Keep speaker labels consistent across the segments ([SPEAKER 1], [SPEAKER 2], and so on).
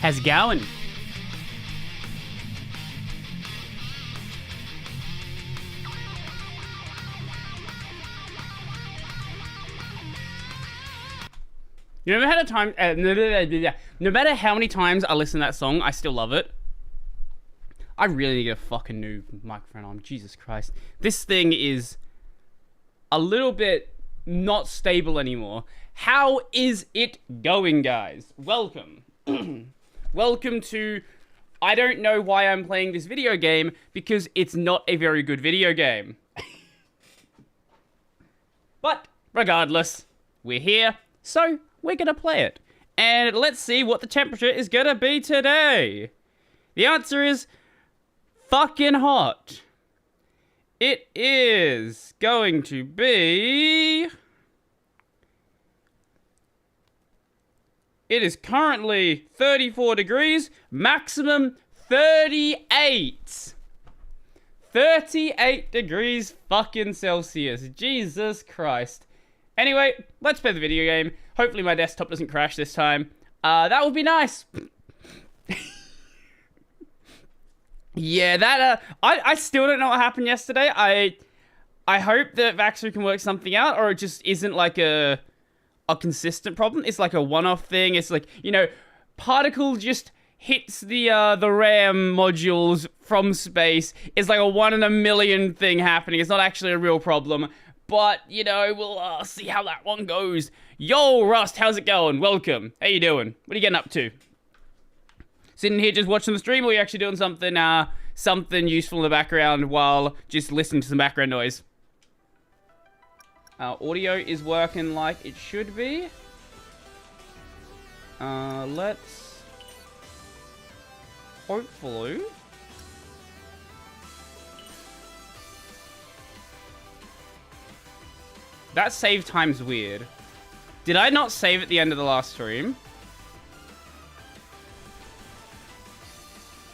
[SPEAKER 1] How's it going? No matter how many times I listen to that song, I still love it. I really need to get a fucking new microphone on. Jesus Christ. This thing is a little bit not stable anymore. How is it going, guys? Welcome. Welcome to... I don't know why I'm playing this video game, because it's not a very good video game. But, regardless, we're here, so we're gonna play it. And let's see what the temperature is gonna be today. The answer is... fucking hot. It is going to be... It is currently 34 degrees, maximum 38. 38 degrees fucking Celsius. Jesus Christ. Anyway, let's play the video game. Hopefully my desktop doesn't crash this time. That would be nice. Yeah, that, I still don't know what happened yesterday. I hope that Vaxxer can work something out, or it just isn't like a consistent problem. It's like a one-off thing. It's like, you know, particle just hits the RAM modules from space. It's like a 1 in a million thing happening. It's not actually a real problem. But, you know, we'll see how that one goes. Yo, Rust, how's it going? Welcome. How you doing? What are you getting up to? Sitting here just watching the stream, or are you actually doing something, something useful in the background while just listening to some background noise? Audio is working like it should be. Let's... hopefully... that save time's weird. Did I not save at the end of the last stream?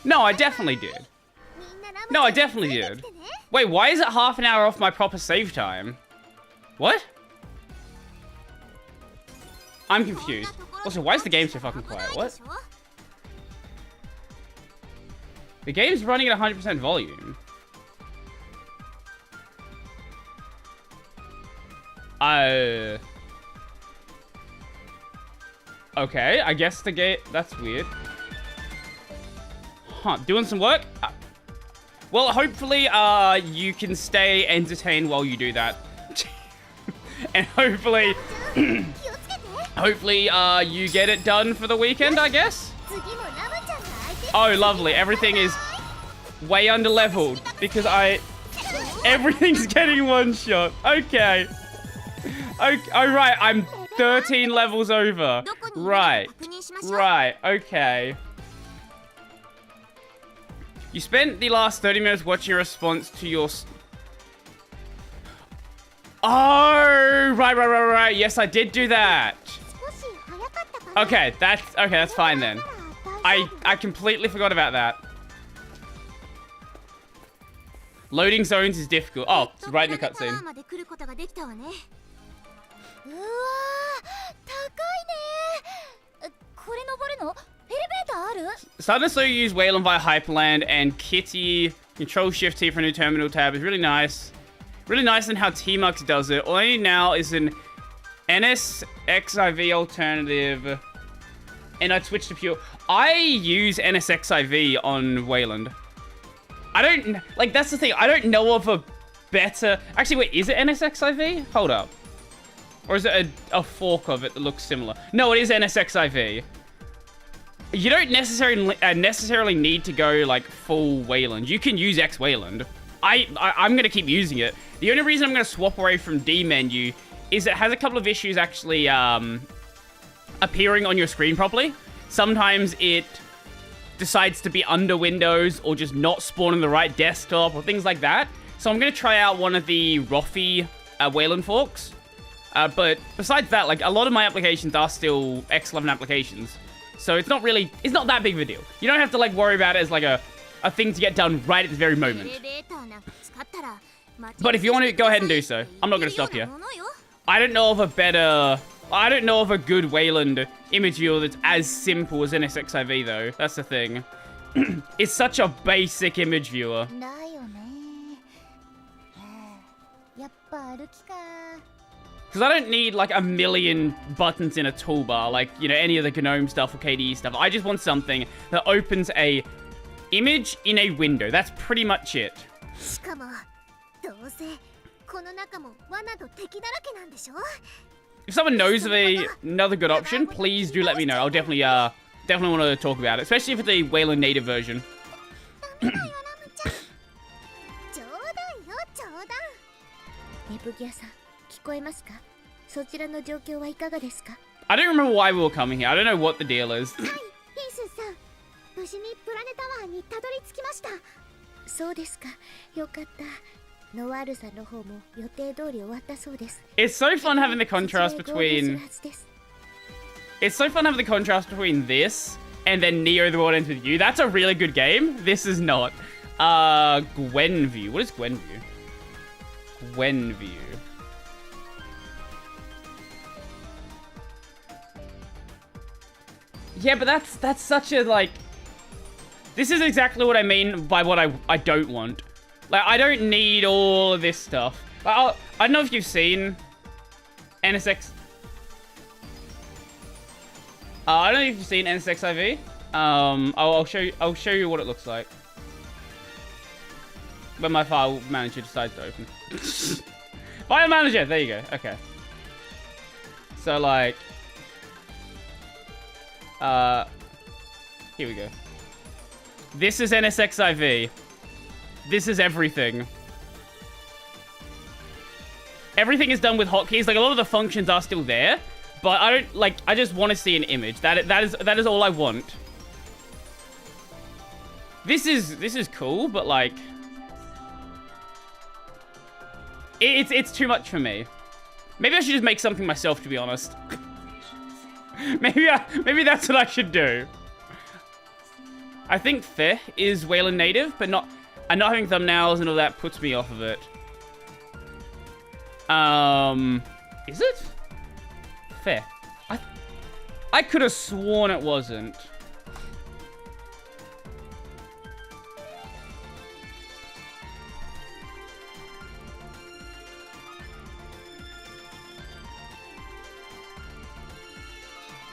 [SPEAKER 1] No, I definitely did. No, I definitely did. Wait, why is it half an hour off my proper save time? What? I'm confused. Also, why is the game so fucking quiet? What? The game's running at 100% volume. Okay, I guess the game... that's weird. Huh, doing some work? Well, hopefully, you can stay entertained while you do that. And hopefully... hopefully, you get it done for the weekend, I guess? Oh, lovely. Everything is... way under leveled because everything's getting one shot. Okay. Okay. All right. I'm 13 levels over. Right. Right. Okay. You spent the last 30 minutes watching a response to your... Oh, right. Yes, I did do that. Okay, that's fine then. I completely forgot about that. Loading zones is difficult. Oh, it's right in the cutscene. Starting to slowly use Wayland via Hyperland and Kitty. Control Shift T for a new terminal tab is really nice. Really nice in how T-Mux does it. All I need now is an NSXIV alternative. And I'd switch to pure. I use NSXIV on Wayland. I don't... Like, that's the thing. I don't know of a better... Actually, wait. Is it NSXIV? Hold up. Or is it a fork of it that looks similar? No, it is NSXIV. You don't necessarily need to go, like, full Wayland. You can use X Wayland. I'm going to keep using it. The only reason I'm going to swap away from D menu is it has a couple of issues actually appearing on your screen properly. Sometimes it decides to be under Windows or just not spawn on the right desktop or things like that. So I'm going to try out one of the Roffy Wayland forks. But besides that, like, a lot of my applications are still X11 applications. So it's not that big of a deal. You don't have to, like, worry about it as, like, a thing to get done right at the very moment. But if you want to, go ahead and do so. I'm not going to stop you. I don't know of a good Wayland image viewer that's as simple as NSXIV, though. That's the thing. It's such a basic image viewer. Because I don't need, like, a million buttons in a toolbar, like, you know, any of the GNOME stuff or KDE stuff. I just want something that opens a image in a window. That's pretty much it. If someone knows of another good option, please do let me know. I'll definitely want to talk about it, especially if it's a Wayland native version. I don't remember why we were coming here. I don't know what the deal is. It's so fun having the contrast between... It's so fun having the contrast between this and then Neo the World Ends With You. That's a really good game. This is not. Gwenview. What is Gwenview? Gwenview. Yeah, but that's such a, like... This is exactly what I mean by what I don't want. Like, I don't need all of this stuff. Like, I don't know if you've seen NSX... I don't know if you've seen NSXIV. I'll show you what it looks like when my file manager decides to open. File manager, there you go. Okay. So, like, here we go. This is NSXIV. This is everything. Everything is done with hotkeys. Like, a lot of the functions are still there, but I don't, like, I just want to see an image. That is all I want. This is cool, but, like, it's too much for me. Maybe I should just make something myself, to be honest. Maybe that's what I should do. I think Feh is Wayland native, but not having thumbnails and all that puts me off of it. Is it? Feh. I could have sworn it wasn't.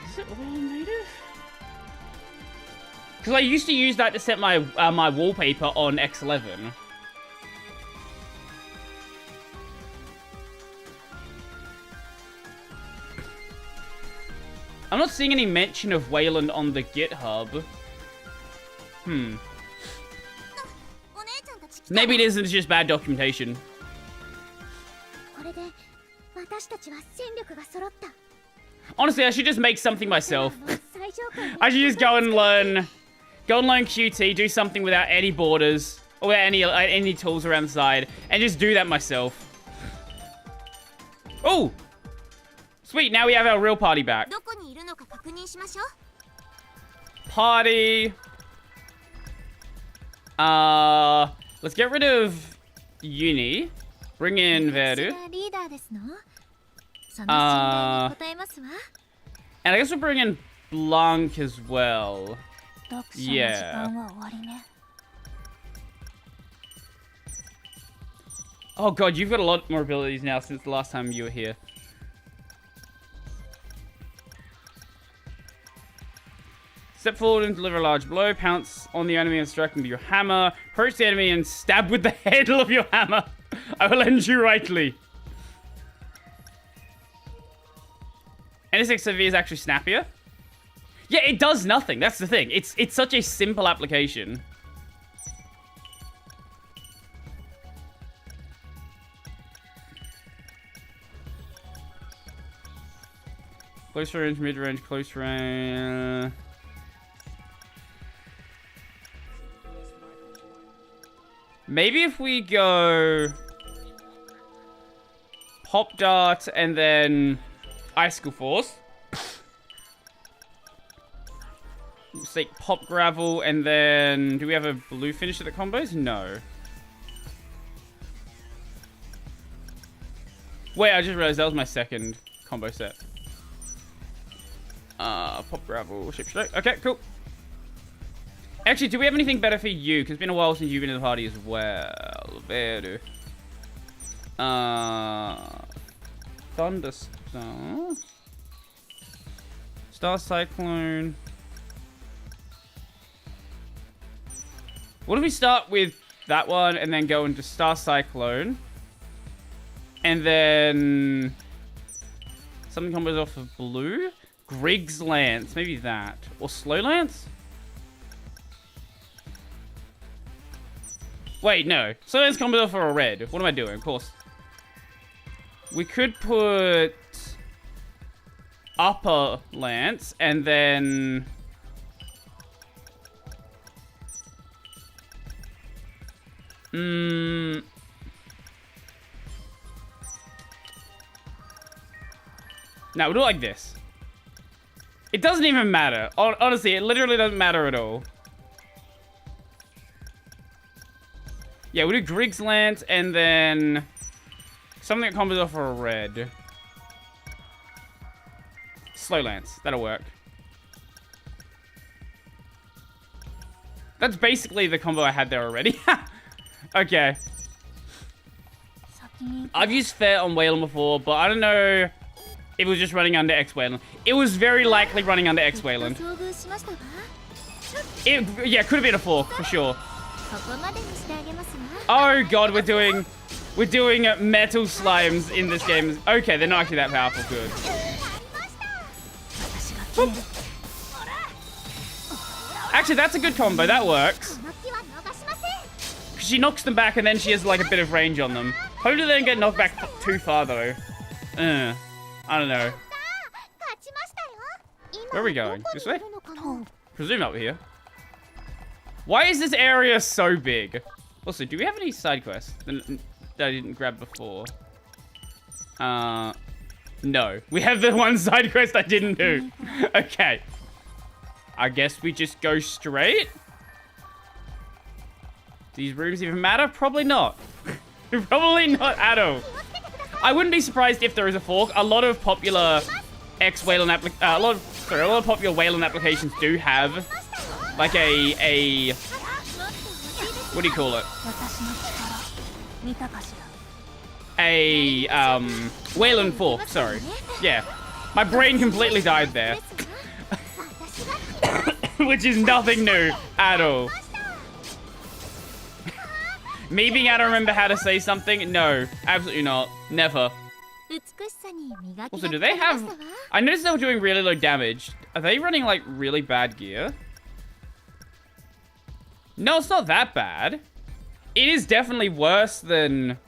[SPEAKER 1] Is it Wayland native? Because I used to use that to set my my wallpaper on X11. I'm not seeing any mention of Wayland on the GitHub. Maybe it isn't, it's just bad documentation. Honestly, I should just make something myself. I should just go and learn QT, do something without any borders, or without any tools around the side, and just do that myself. Oh! Sweet, now we have our real party back. Party. Let's get rid of Uni. Bring in Veru. And I guess we'll bring in Blanc as well. Yeah. Oh god, you've got a lot more abilities now since the last time you were here. Step forward and deliver a large blow. Pounce on the enemy and strike with your hammer. Approach the enemy and stab with the handle of your hammer. I will end you rightly. NSXV is actually snappier. Yeah, it does nothing. That's the thing. It's such a simple application. Close range, mid range, close range. Maybe if we go Pop Dart and then Icicle Force. Let's take Pop Gravel and then... Do we have a blue finisher that combos? No. Wait, I just realized that was my second combo set. Pop Gravel, Ship Stroke. Okay, cool. Actually, do we have anything better for you? Because it's been a while since you've been in the party as well. Veru. Thunderstorm. Star Cyclone. What if we start with that one and then go into Star Cyclone? And then... something combos off of blue? Grig's Lance. Maybe that. Or Slow Lance? Wait, no. Slow Lance combos off for a red. What am I doing? Of course. We could put... Upper Lance and then... No, we'll do it like this. It doesn't even matter. Honestly, it literally doesn't matter at all. Yeah, we'll do Grig's Lance and then something that combos off for a red. Slow Lance. That'll work. That's basically the combo I had there already. Okay. I've used Fair on Wayland before, but I don't know if it was just running under X Wayland. It was very likely running under X Wayland. Yeah, could have been a fork for sure. Oh god, we're doing metal slimes in this game. Okay, they're not actually that powerful. Good. Boop. Actually, that's a good combo. That works. She knocks them back and then she has like a bit of range on them. Hopefully they don't get knocked back too far though. I don't know. Where are we going? This way? Presume up here. Why is this area so big? Also, do we have any side quests that I didn't grab before? No. We have the one side quest I didn't do. Okay. I guess we just go straight? These rooms even matter? Probably not. Probably not at all. I wouldn't be surprised if there is a fork. A lot of popular Wayland a lot of popular Wayland applications do have like a what do you call it? A Wayland fork, sorry. Yeah. My brain completely died there. Which is nothing new at all. Me being able to remember how to say something? No, absolutely not. Never. Also, do they have... I noticed they were doing really low damage. Are they running, like, really bad gear? No, it's not that bad. It is definitely worse than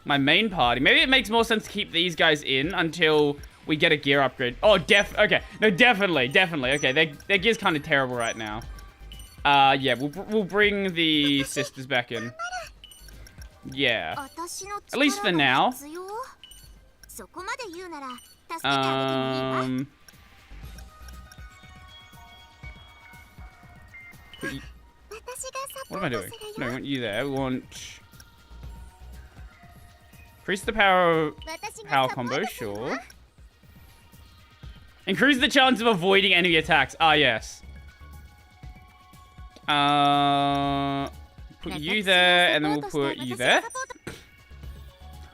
[SPEAKER 1] my main party. Maybe it makes more sense to keep these guys in until we get a gear upgrade. Oh, okay. No, definitely. Okay, their gear's kind of terrible right now. Yeah, we'll bring the sisters back in. Yeah. At least for now. What am I doing? No, we want you there. We want... Increase the power combo, sure. Increase the chance of avoiding enemy attacks. Ah, yes. Put you there, and then we'll put you there.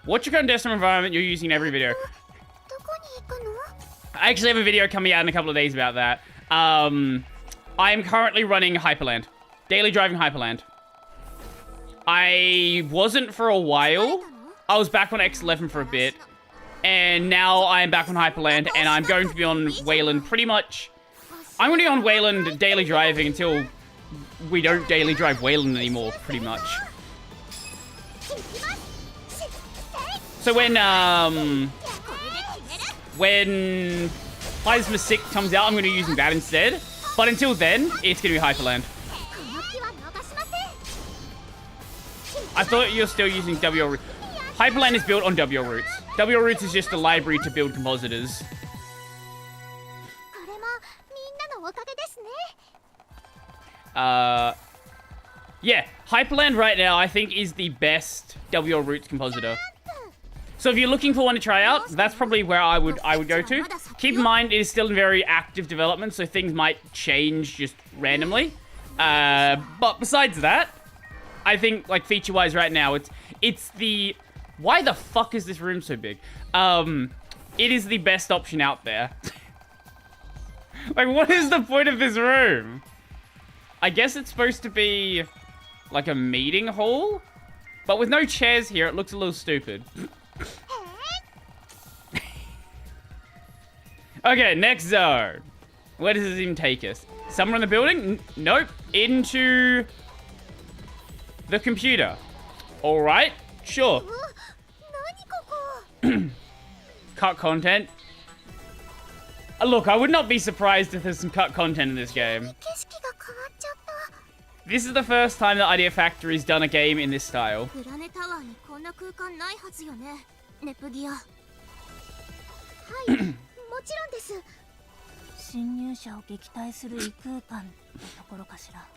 [SPEAKER 1] What's your current desktop environment you're using in every video? I actually have a video coming out in a couple of days about that. I am currently running Hyperland. Daily driving Hyperland. I wasn't for a while. I was back on X11 for a bit. And now I am back on Hyperland, and I'm going to be on Wayland pretty much. I'm going to be on Wayland daily driving until we don't daily drive Wayland anymore, pretty much. So when Plasma 6 comes out, I'm going to be using that instead. But until then, it's going to be Hyperland. I thought you were still using WL Roots. Hyperland is built on WL Roots. WL Roots is just a library to build compositors. Yeah, Hyperland right now, I think, is the best WL Roots compositor. So if you're looking for one to try out, that's probably where I would go to. Keep in mind, it is still in very active development, so things might change just randomly. But besides that, I think, like, feature-wise right now, it's the... Why the fuck is this room so big? It is the best option out there. Like, what is the point of this room? I guess it's supposed to be, like, a meeting hall? But with no chairs here, it looks a little stupid. Okay, next zone. Where does this even take us? Somewhere in the building? Nope. Into the computer. All right. Sure. Cut content. Look, I would not be surprised if there's some cut content in this game. This is the first time that Idea Factory's done a game in this style.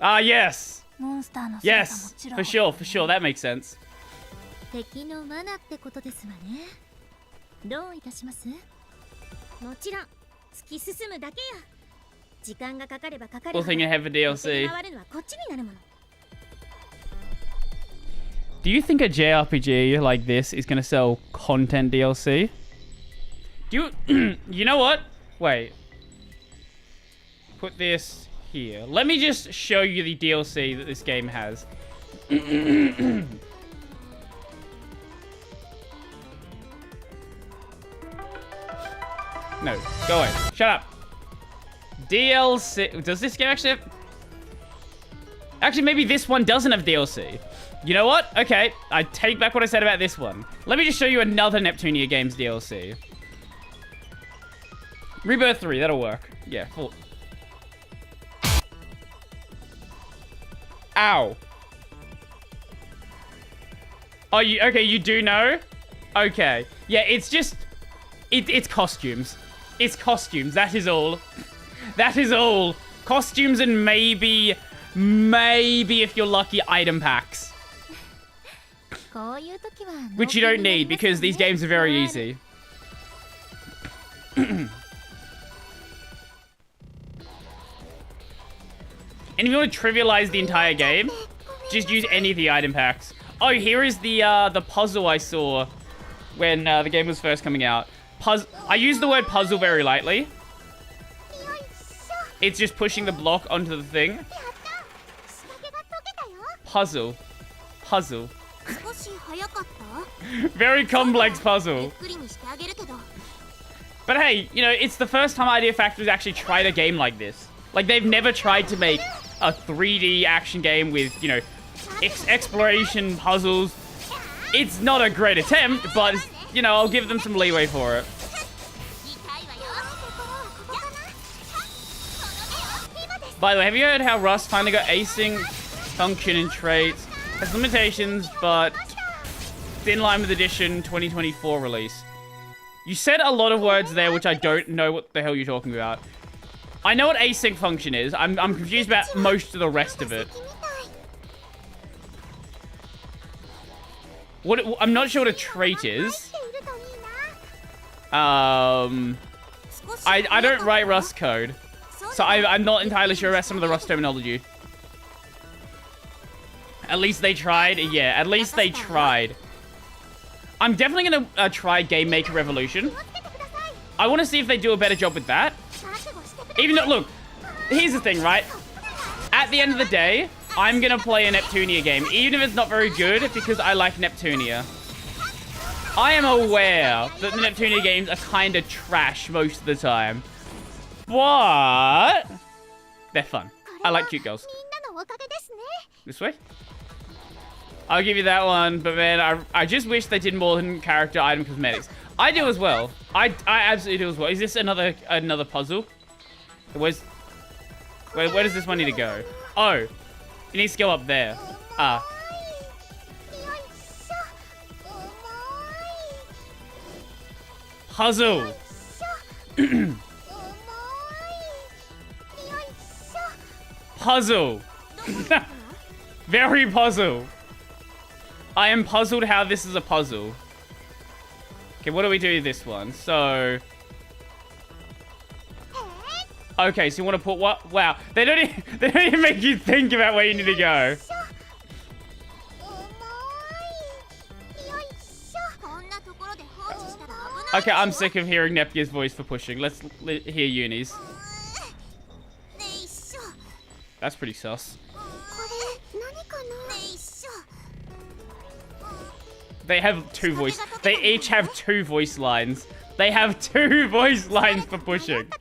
[SPEAKER 1] Ah, yes. Yes, for sure, that makes sense. We'll think ahead for DLC. Do you think a JRPG like this is gonna sell content DLC? Do you... You know what? Wait. Put this here. Let me just show you the DLC that this game has. No, go away. Shut up. DLC. Does this game actually have... Actually, maybe this one doesn't have DLC. You know what? Okay, I take back what I said about this one. Let me just show you another Neptunia game's DLC. Rebirth 3, that'll work. Yeah, full. Ow. Oh, okay, you do know? Okay. Yeah, it's just... It's costumes. It's costumes, that is all. That is all. Costumes and maybe if you're lucky, item packs. Which you don't need, because these games are very easy. And if you want to trivialize the entire game, just use any of the item packs. Oh, here is the puzzle I saw when the game was first coming out. I use the word puzzle very lightly. It's just pushing the block onto the thing. Puzzle. Puzzle. Very complex puzzle. But hey, you know, it's the first time Idea Factory's actually tried a game like this. Like, they've never tried to make a 3D action game with, you know, exploration puzzles. It's not a great attempt, but, you know, I'll give them some leeway for it. By the way, have you heard how Rust finally got async function and traits? Has limitations, but it's in line with Edition 2024 release. You said a lot of words there, which I don't know what the hell you're talking about. I know what async function is. I'm confused about most of the rest of it. I'm not sure what a trait is. I don't write Rust code, so I'm not entirely sure about some of the Rust terminology. At least they tried. Yeah, at least they tried. I'm definitely gonna try Game Maker Revolution. I want to see if they do a better job with that. Even though, look, here's the thing, right? At the end of the day, I'm gonna play a Neptunia game, even if it's not very good, because I like Neptunia. I am aware that the Neptunia games are kind of trash most of the time, but they're fun. I like cute girls. This way? I'll give you that one, but man, I just wish they did more than character item cosmetics. I do as well. I absolutely do as well. Is this another puzzle? Where does this one need to go? Oh, it needs to go up there. Ah. Puzzle. Puzzle. Very puzzle. I am puzzled how this is a puzzle. Okay, what do we do with this one? So... Okay, so you want to put what? Wow, they don't even make you think about where you need to go. Okay, I'm sick of hearing Nepgear's voice for pushing. Let's hear Uni's. That's pretty sus. They have two voice. They each have two voice lines. They have two voice lines for pushing.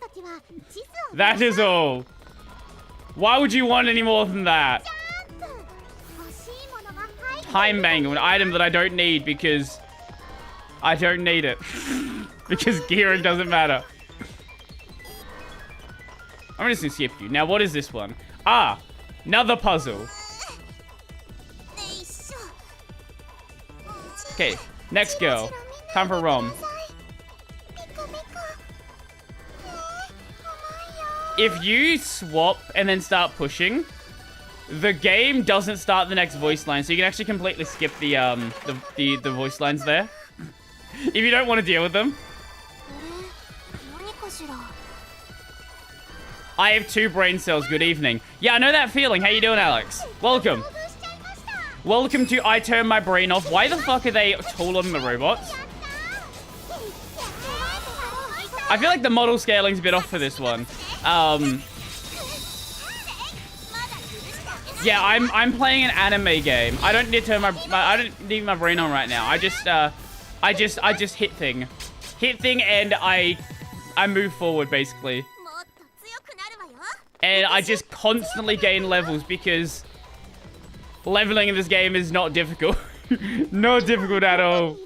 [SPEAKER 1] That is all. Why would you want any more than that? Time bangle, an item that I don't need because I don't need it. Because gearing doesn't matter. I'm just gonna skip you. Now, what is this one? Ah, another puzzle. Okay, next girl. Time for Rom. If you swap and then start pushing, the game doesn't start the next voice line, so you can actually completely skip the voice lines there. If you don't want to deal with them. I have 2 brain cells. Good evening. Yeah, I know that feeling. How you doing, Alex? Welcome. Welcome to I Turn My Brain Off. Why the fuck are they taller than the robots? I feel like the model scaling's a bit off for this one. Yeah, I'm playing an anime game. I don't need to turn I don't need my brain on right now. I just hit thing, and I move forward basically. And I just constantly gain levels because leveling in this game is not difficult. Not difficult at all.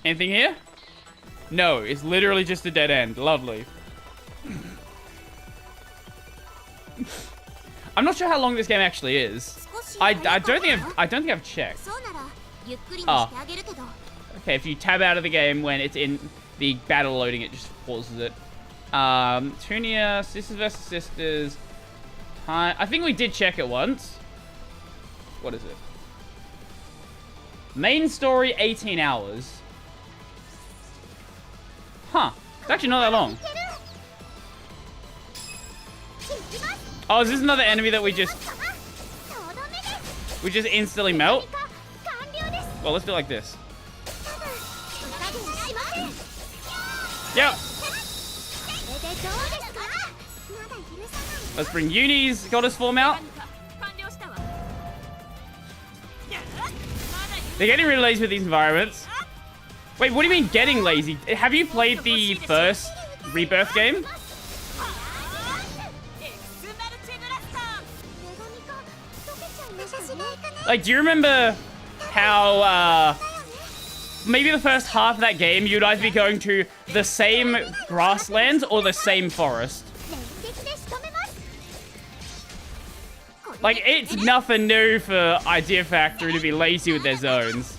[SPEAKER 1] Anything here? No, it's literally just a dead end. Lovely. I'm not sure how long this game actually is. I don't think I've checked. Oh. Okay, if you tab out of the game when it's in the battle loading, it just pauses it. Neptunia, Sisters vs. Sisters. I think we did check it once. What is it? Main story, 18 hours. Huh. It's actually not that long. Oh, is this another enemy that we just instantly melt? Well, let's do it like this. Yep. Let's bring Uni's goddess form out. They're getting really lazy with these environments. Wait, what do you mean getting lazy? Have you played the first Rebirth game? Like, do you remember how, maybe the first half of that game, you'd either be going to the same grasslands or the same forest? Like, it's nothing new for Idea Factory to be lazy with their zones.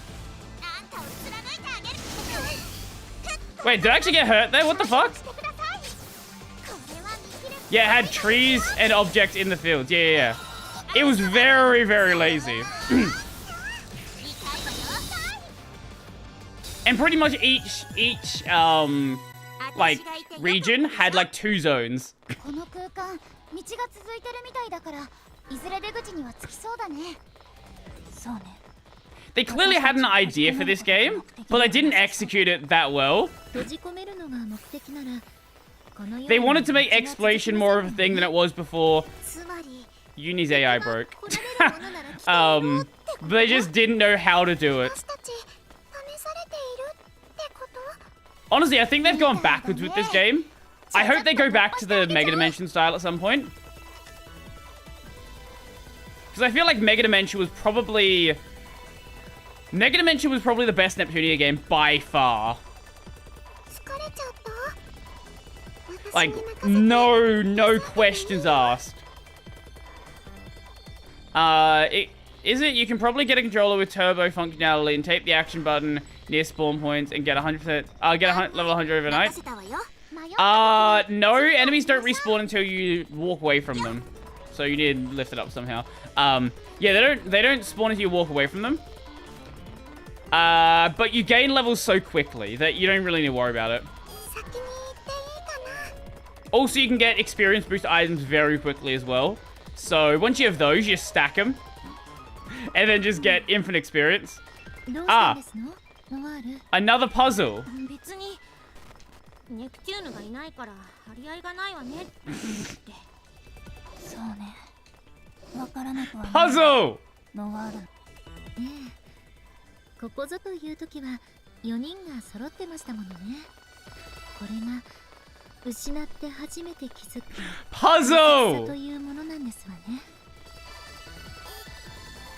[SPEAKER 1] Wait, did I actually get hurt there? What the fuck? Yeah, it had trees and objects in the field. Yeah. It was very, very lazy. And pretty much each like, region had, like, 2 zones. They clearly had an idea for this game, but they didn't execute it that well. They wanted to make exploration more of a thing than it was before Uni's AI broke. But they just didn't know how to do it. Honestly, I think they've gone backwards with this game. I hope they go back to the Mega Dimension style at some point. Because I feel like Mega Dimension was probably the best Neptunia game by far. Like, no questions asked. Is it? You can probably get a controller with turbo functionality and tape the action button near spawn points and get 100%. Level 100 overnight. No, enemies don't respawn until you walk away from them. So you need to lift it up somehow. Yeah, they don't spawn until you walk away from them. But you gain levels so quickly that you don't really need to worry about it. Also, you can get experience boost items very quickly as well. So once you have those, you stack them. And then just get infinite experience. Another puzzle. Puzzle!
[SPEAKER 2] ここぞという時は4人が揃ってましたものね。これが失って初めて気づく
[SPEAKER 1] puzzle
[SPEAKER 2] というものなんですわね。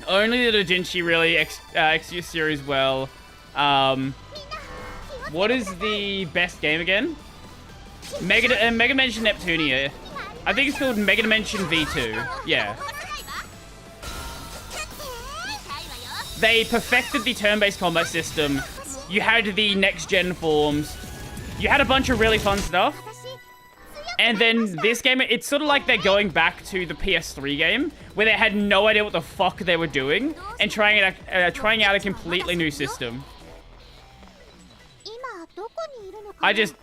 [SPEAKER 1] Only the Dojinshi really execute series well. What is the best game again? Mega Dimension Neptunia. I think it's called Mega Dimension V2. Yeah. They perfected the turn-based combat system. You had the next-gen forms. You had a bunch of really fun stuff. And then this game, it's sort of like they're going back to the PS3 game, where they had no idea what the fuck they were doing, and trying out a completely new system. I just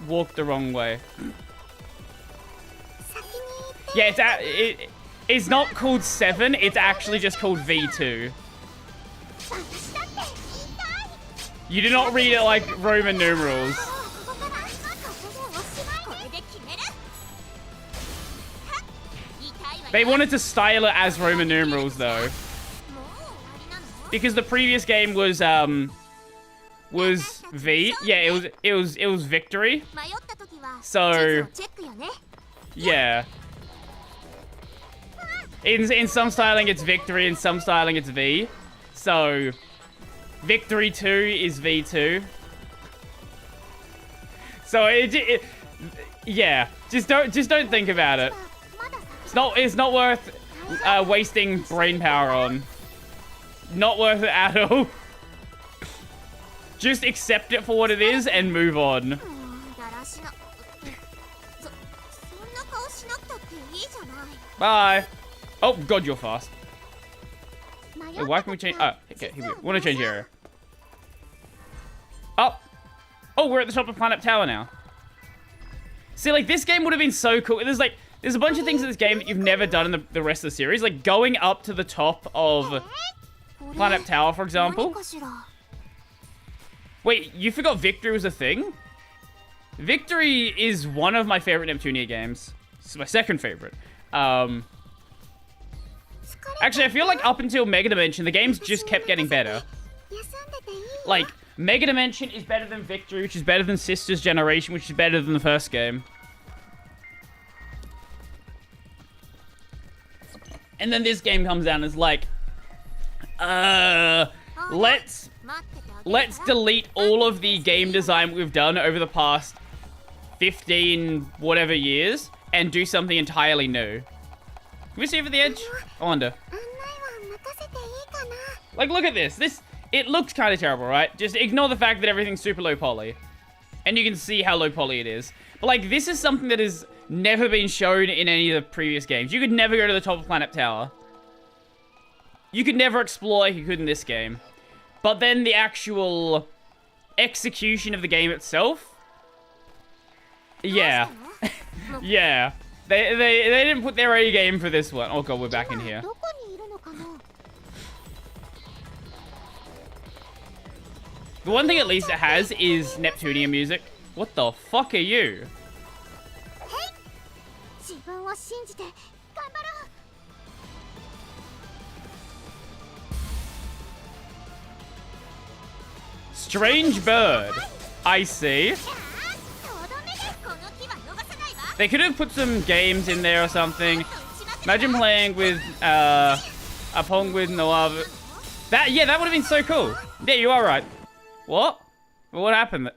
[SPEAKER 1] walked the wrong way. Yeah, it's not called 7, it's actually just called V2. You do not read it like Roman numerals. They wanted to style it as Roman numerals though. Because the previous game was V. Yeah, it was victory. So yeah. In some styling it's victory, in some styling it's V. So victory 2 is V2. So yeah, just don't think about it. It's not worth wasting brain power on. Not worth it at all. Just accept it for what it is and move on. Bye. Oh god, you're fast. Wait, why can we change? Oh, okay, here we go. Want to change area? Oh, we're at the top of Planet Tower now. See, like, this game would have been so cool. There's a bunch of things in this game that you've never done in the rest of the series. Like, going up to the top of Planet Tower, for example. Wait, you forgot Victory was a thing? Victory is one of my favorite Neptunia games. It's my second favorite. Actually, I feel like up until Mega Dimension, the games just kept getting better. Like, Mega Dimension is better than Victory, which is better than Sister's Generation, which is better than the first game. And then this game comes down and is like, Let's delete all of the game design we've done over the past 15 whatever years and do something entirely new. Can we see over the edge? I wonder. Like, look at this. It looks kind of terrible, right? Just ignore the fact that everything's super low poly. And you can see how low poly it is. But, like, this is something that has never been shown in any of the previous games. You could never go to the top of Planet Tower. You could never explore like you could in this game. But then the actual execution of the game itself... Yeah. Yeah. They didn't put their A game for this one. Oh god, we're back in here. The one thing at least it has is Neptunia music. What the fuck are you? Strange bird. I see. They could have put some games in there or something. Imagine playing with a Pong with Noir. That would have been so cool. Yeah, you are right. What? What happened?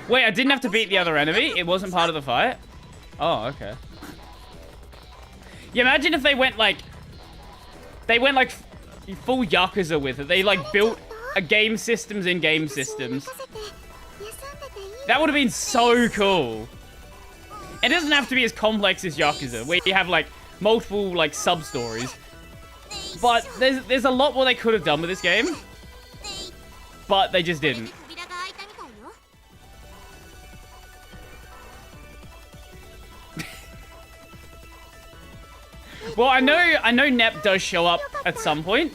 [SPEAKER 1] Wait, I didn't have to beat the other enemy? It wasn't part of the fight? Oh, okay. Yeah, imagine if they went like full Yakuza with it. They like built a game systems in game systems. That would have been so cool. It doesn't have to be as complex as Yakuza, where you have like multiple like sub-stories. But there's a lot more they could have done with this game. But they just didn't. Well, I know Nep does show up at some point.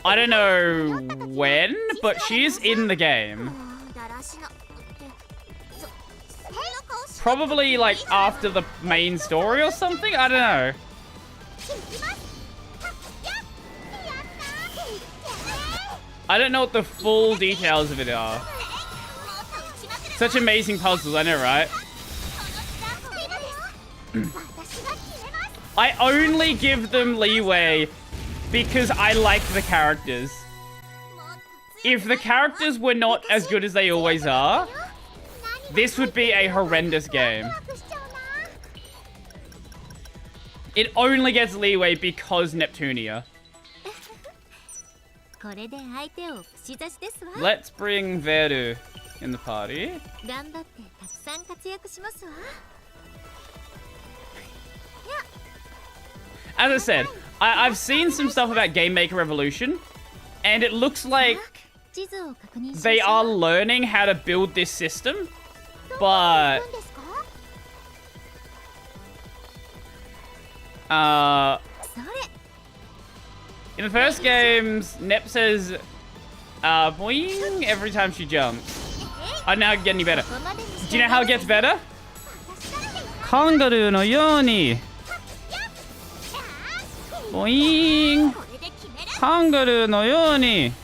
[SPEAKER 1] I don't know when, but she is in the game. Probably like after the main story or something? I don't know. I don't know what the full details of it are. Such amazing puzzles, I know, right? I only give them leeway because I like the characters. If the characters were not as good as they always are, this would be a horrendous game. It only gets leeway because Neptunia. Let's bring Veru in the party. As I said, I've seen some stuff about Game Maker Revolution, and it looks like they are learning how to build this system, but... in the first games, Nep says, boing every time she jumps. I don't know how it gets any better. Do you know how it gets better? Kangaroo no yoni. Boing. Kangaroo no yoni.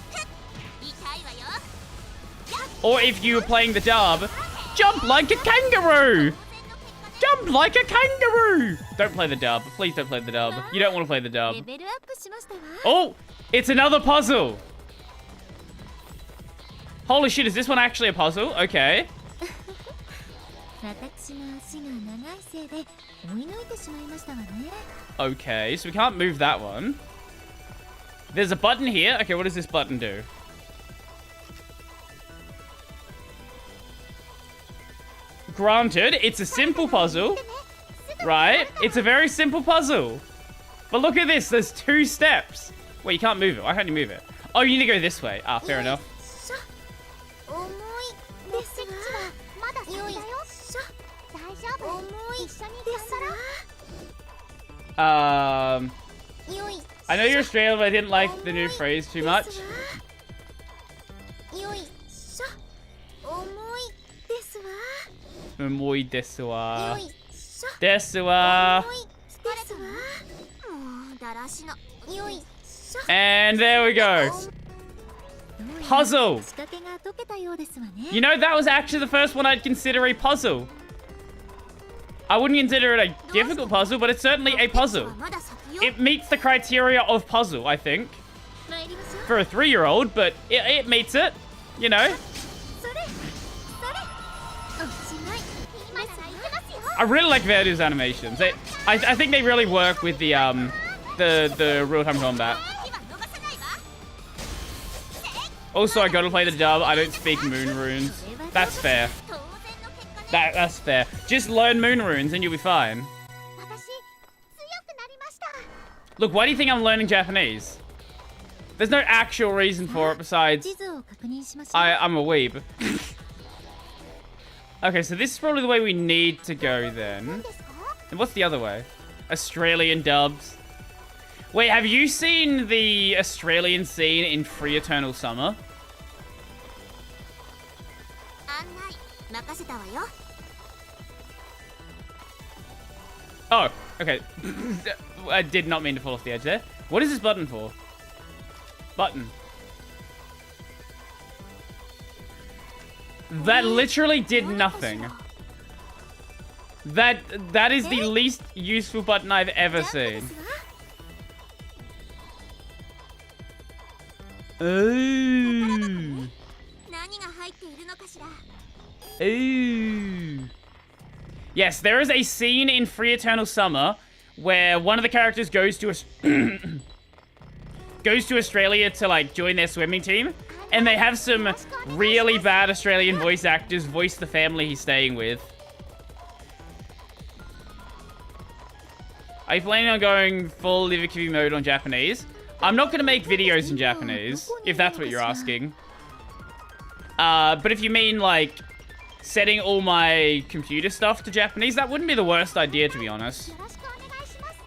[SPEAKER 1] Or if you were playing the dub, jump like a kangaroo. Jump like a kangaroo! Don't play the dub. Please don't play the dub. You don't want to play the dub. Oh! It's another puzzle! Holy shit, is this one actually a puzzle? Okay. Okay, so we can't move that one. There's a button here. Okay, what does this button do? Granted, it's a simple puzzle, right? It's a very simple puzzle. But look at this, there's 2 steps. Wait, you can't move it. Why can't you move it? Oh, you need to go this way. Ah, fair enough. I know you're Australian, but I didn't like the new phrase too much. Moi desu wa. Desu wa. And there we go. Puzzle. You know, that was actually the first one I'd consider a puzzle. I wouldn't consider it a difficult puzzle, but it's certainly a puzzle. It meets the criteria of puzzle, I think.
[SPEAKER 2] 参りましょう。
[SPEAKER 1] for a 3-year-old, but it meets it, you know.
[SPEAKER 2] それそれおしまい。今ならいけますよ。
[SPEAKER 1] I really like Verdu's animations. I think they really work with the real-time combat.
[SPEAKER 2] 火は逃さないわ。
[SPEAKER 1] Also, I gotta play the dub. I don't speak moon runes. That's fair.
[SPEAKER 2] 当然の結果で
[SPEAKER 1] That's fair. Just learn moon runes and you'll be fine.
[SPEAKER 2] 私強くなりました。
[SPEAKER 1] Look, why do you think I'm learning Japanese? There's no actual reason for it besides
[SPEAKER 2] 地図を確認しましょう。
[SPEAKER 1] I'm a weeb. Okay, so this is probably the way we need to go then.
[SPEAKER 2] ですか？
[SPEAKER 1] And what's the other way? Australian dubs. Wait, have you seen the Australian scene in Free Eternal Summer?
[SPEAKER 2] 案内任せたわよ。
[SPEAKER 1] Oh, okay. I did not mean to fall off the edge there. What is this button for? Button. That literally did nothing. That is the least useful button I've ever
[SPEAKER 2] ジャンプで
[SPEAKER 1] seen.
[SPEAKER 2] すわ。
[SPEAKER 1] Ooh.
[SPEAKER 2] 何が入っているのかしら。
[SPEAKER 1] Ooh. Yes, there is a scene in Free Eternal Summer where one of the characters goes to goes to Australia to like join their swimming team, and they have some really bad Australian voice actors voice the family he's staying with. Are you planning on going full Liverkiwi mode on Japanese? I'm not going to make videos in Japanese, if that's what you're asking. But if you mean, like, setting all my computer stuff to Japanese, that wouldn't be the worst idea, to be honest.
[SPEAKER 2] よろしくお願いします。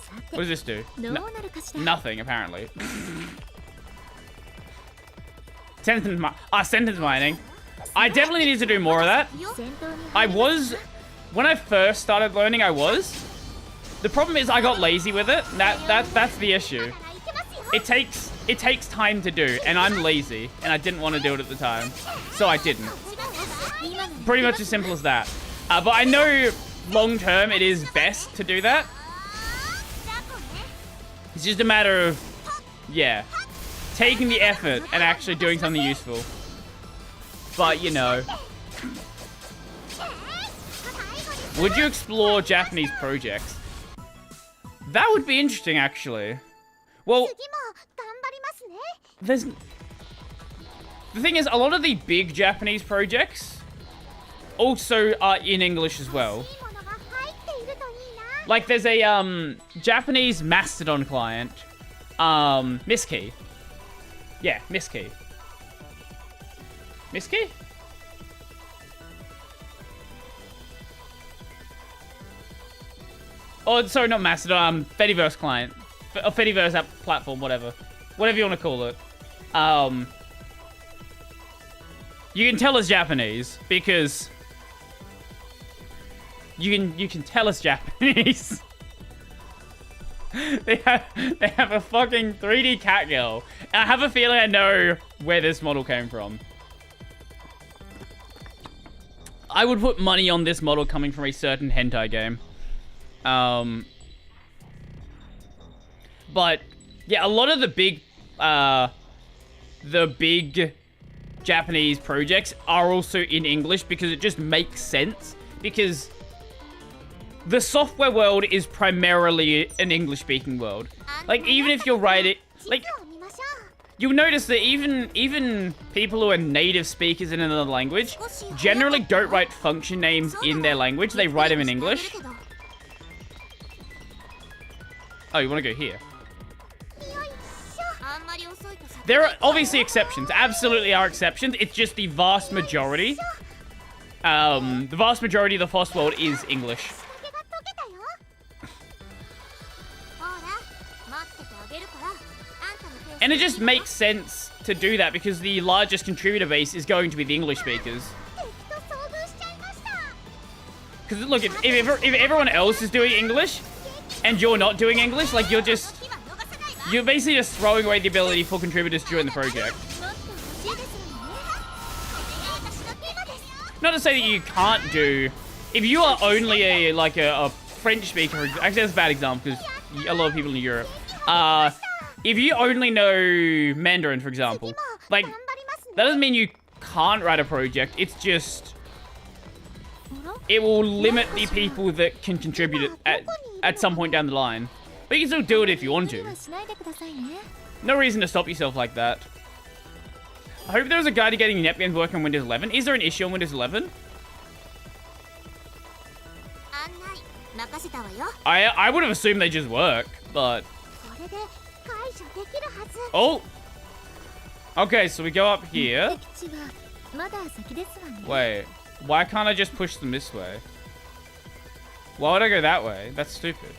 [SPEAKER 2] さて
[SPEAKER 1] What does this do?
[SPEAKER 2] どうなるかしら。
[SPEAKER 1] Nothing, apparently. Sentence mining. I definitely need to do more of that.
[SPEAKER 2] 戦闘に
[SPEAKER 1] I
[SPEAKER 2] 入ります
[SPEAKER 1] was... When I first started learning, I was. The problem is I got lazy with it. That's the issue.
[SPEAKER 2] ならいけますよ。
[SPEAKER 1] It takes time to do, and I'm lazy, and I didn't want to do it at the time, so I didn't.
[SPEAKER 2] 今なら
[SPEAKER 1] Pretty much as simple as that. But I know long term it is best to do that.
[SPEAKER 2] ジャンプね。
[SPEAKER 1] It's just a matter of, yeah, taking the effort and actually doing something useful. But you know, would you explore Japanese projects? That would be interesting, actually. Well,
[SPEAKER 2] 次も頑張りますね。
[SPEAKER 1] there's... The thing is, a lot of the big Japanese projects also are in English as well.
[SPEAKER 2] いいものが入っているといいな。
[SPEAKER 1] Like, there's a, Japanese Mastodon client. Miss Key. Yeah, Miss Key. Miss Key? Oh, sorry, not Mastodon, Fediverse client. Or Fediverse app platform, whatever. Whatever you want to call it. You can tell us Japanese, because... You can tell us Japanese. They have a fucking 3D cat girl. And I have a feeling I know where this model came from. I would put money on this model coming from a certain hentai game. But yeah, a lot of the big Japanese projects are also in English because it just makes sense, because the software world is primarily an English-speaking world. Like, even if you're writing, like,
[SPEAKER 2] 地図を見ましょう。
[SPEAKER 1] you'll notice that even people who are native speakers in another language generally don't write function names in their language. They write them in English. Oh, you want to go here?
[SPEAKER 2] よいしょ。あんまり遅いと先
[SPEAKER 1] There are obviously exceptions. Absolutely are exceptions. It's just the vast majority. The vast majority of the FOSS world is English.
[SPEAKER 2] 手が溶けたよ。ほら、待っててあげるから。あんたのペース
[SPEAKER 1] And it just makes sense to do that because the largest contributor base is going to be the English speakers.
[SPEAKER 2] 敵と遭遇しちゃいました。
[SPEAKER 1] Because look, if everyone else is doing English and you're not doing English, like, you're
[SPEAKER 2] 火は逃さないわ。
[SPEAKER 1] basically just throwing away the ability for contributors to join the project.
[SPEAKER 2] もっと欲しいですよね。私のテーマですよ。
[SPEAKER 1] Not to say that you can't do... If you are only a French speaker, actually that's a bad example because a lot of people in Europe, if you only know Mandarin, for example, like, that doesn't mean you can't write a project. It's just, it will limit the people that can contribute it at some point down the line. But you can still do it if you want to. No reason to stop yourself like that. I hope there was a guide to getting Nepgear working on Windows 11. Is there an issue on Windows 11? I would have assumed they just work, but... Oh! Okay, so we go up here. Wait, why can't I just push them this way? Why would I go that way? That's stupid.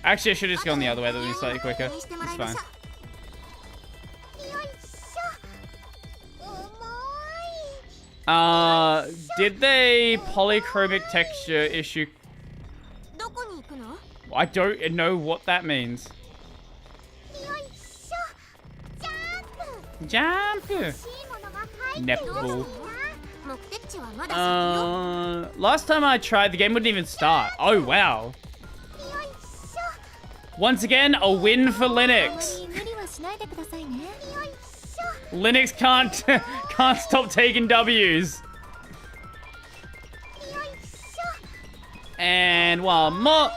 [SPEAKER 1] Actually, I should have just gone the other way. That would be slightly quicker. It's fine. Did they polychromic texture issue? I don't know what that means. Jump! Netball. Last time I tried, the game wouldn't even start. Oh, wow. Once again, a win for Linux. Linux can't stop taking W's. And one more.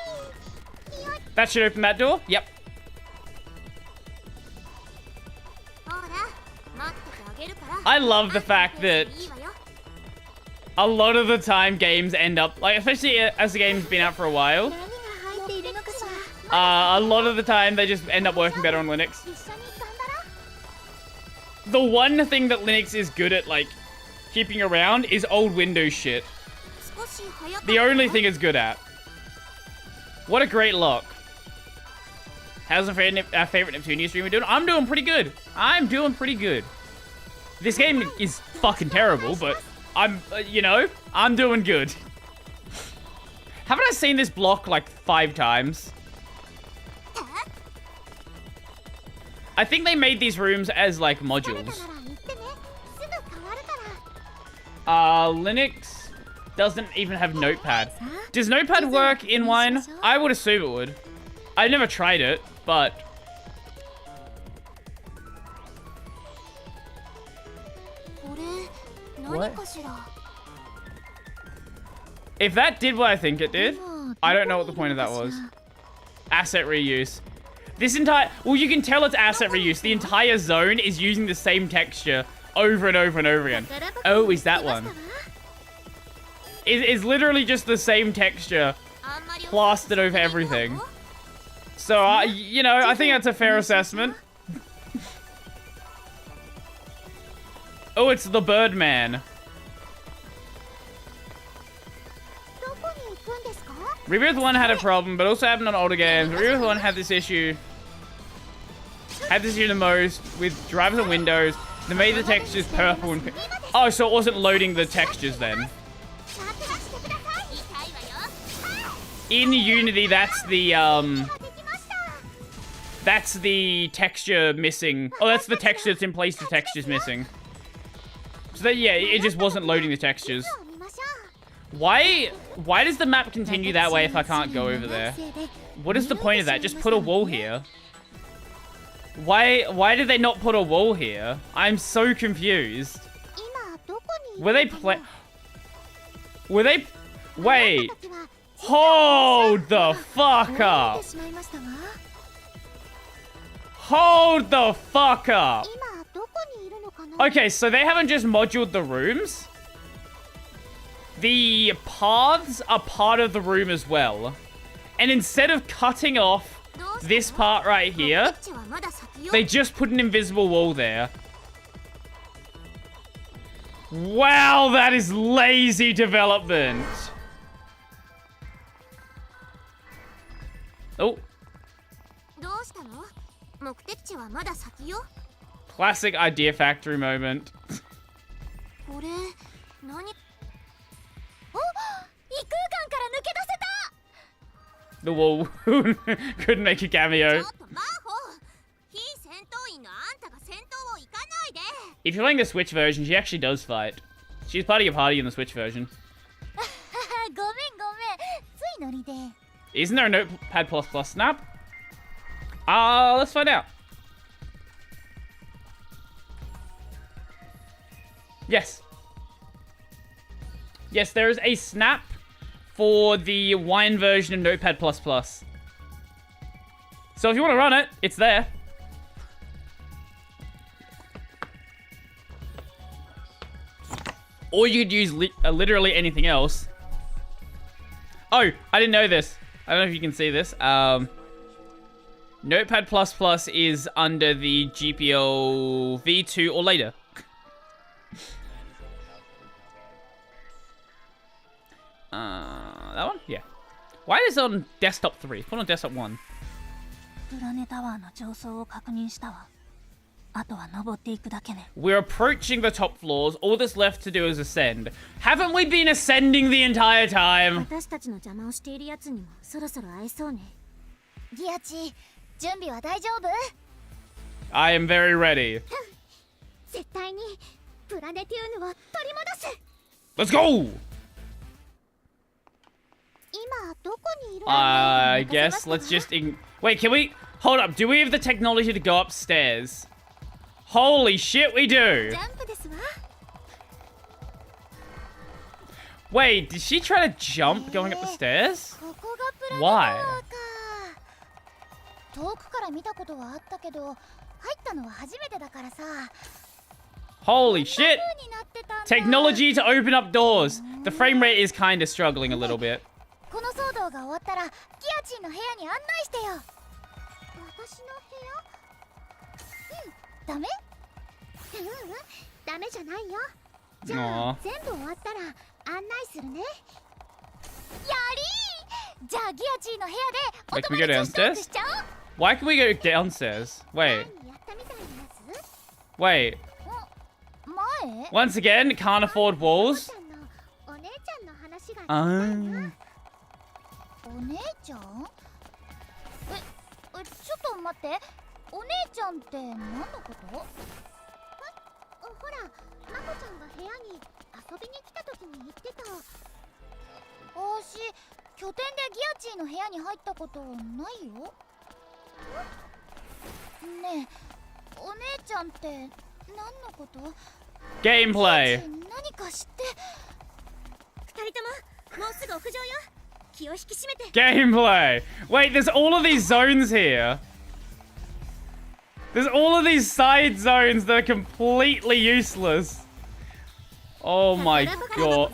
[SPEAKER 1] That should open that door. Yep. I love the fact that a lot of the time games end up, like, especially as the game's been out for a while, a lot of the time they just end up working better on Linux. The one thing that Linux is good at, like, keeping around is old Windows shit. The only thing it's good at. What a great lock. How's our favorite Neptunia streamer doing? I'm doing pretty good. I'm doing pretty good. This game is fucking terrible, but I'm, you know, I'm doing good. Haven't I seen this block like 5 times? I think they made these rooms as like modules. Linux doesn't even have Notepad. Does Notepad work in Wine? I would assume it would. I've never tried it, but... What? If that did what I think it did, I don't know what the point of that was. Asset reuse. This entire... Well, you can tell it's asset reuse. The entire zone is using the same texture over and over and over again. Oh, is that one? It's literally just the same texture plastered over everything. So, you know, I think that's a fair assessment. Oh, it's the Birdman. Rebirth 1 had a problem, but also happened on older games. Rebirth 1 had this issue. Had this issue the most with drivers and Windows. They made the textures purple and... Oh, so it wasn't loading the textures then. In Unity, that's the texture missing. Oh, that's the texture that's in place, the texture's missing. So that, yeah, it just wasn't loading the textures. Why does the map continue that way if I can't go over there? What is the point of that? Just put a wall here. Why did they not put a wall here? I'm so confused. Were they Wait. Hold the fuck up. Hold the fuck up. Okay, so they haven't just moduled the rooms. The paths are part of the room as well. And instead of cutting off this part right here, they just put an invisible wall there. Wow, that is lazy development. Oh. Classic Idea Factory moment. The wall couldn't make a cameo. If you're playing the Switch version, she actually does fight. She's part of your party in the Switch version. Isn't there a Notepad++ snap? Let's find out. Yes. Yes, there is a snap for the wine version of Notepad++. So if you want to run it, it's there. Or you could use literally anything else. Oh, I didn't know this. I don't know if you can see this. Notepad++ is under the GPL v2 or later. That one? Yeah. Why is it on desktop 3? Put on desktop 1. We're approaching the top floors. All that's left to do is ascend. Haven't we been ascending the entire time? I am very ready. Let's go! I guess let's just... Wait, can we... Hold up, do we have the technology to go upstairs? Holy shit, we do! Wait, did she try to jump going up the stairs? Why? Holy shit! Technology to open up doors. The frame rate is kind of struggling a little bit. Aww. Wait, can we go downstairs? Why can we go downstairs? Wait. Wait. Once again, can't afford walls. Gameplay. Gameplay. Wait, there's all of these zones here. There's all of these side zones that are completely useless. Oh my god.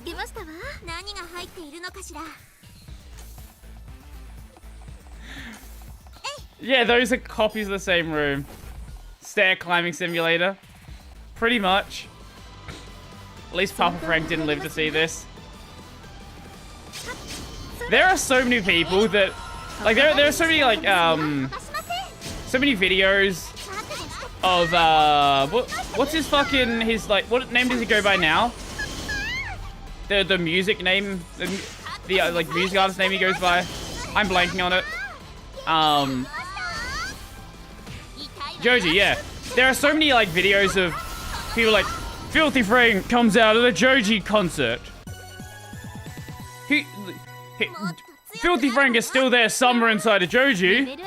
[SPEAKER 1] Yeah, those are copies of the same room. Stair climbing simulator. Pretty much. At least Papa Frank didn't live to see this. There are so many people that... Like, there are so many, like, so many videos of, what's his fucking, his, like, what name does he go by now? The music name, the like, music artist name he goes by. I'm blanking on it. Joji, yeah. There are so many, like, videos of people like, Filthy Frank comes out at a Joji concert. Filthy Frank is still there somewhere inside a Joji.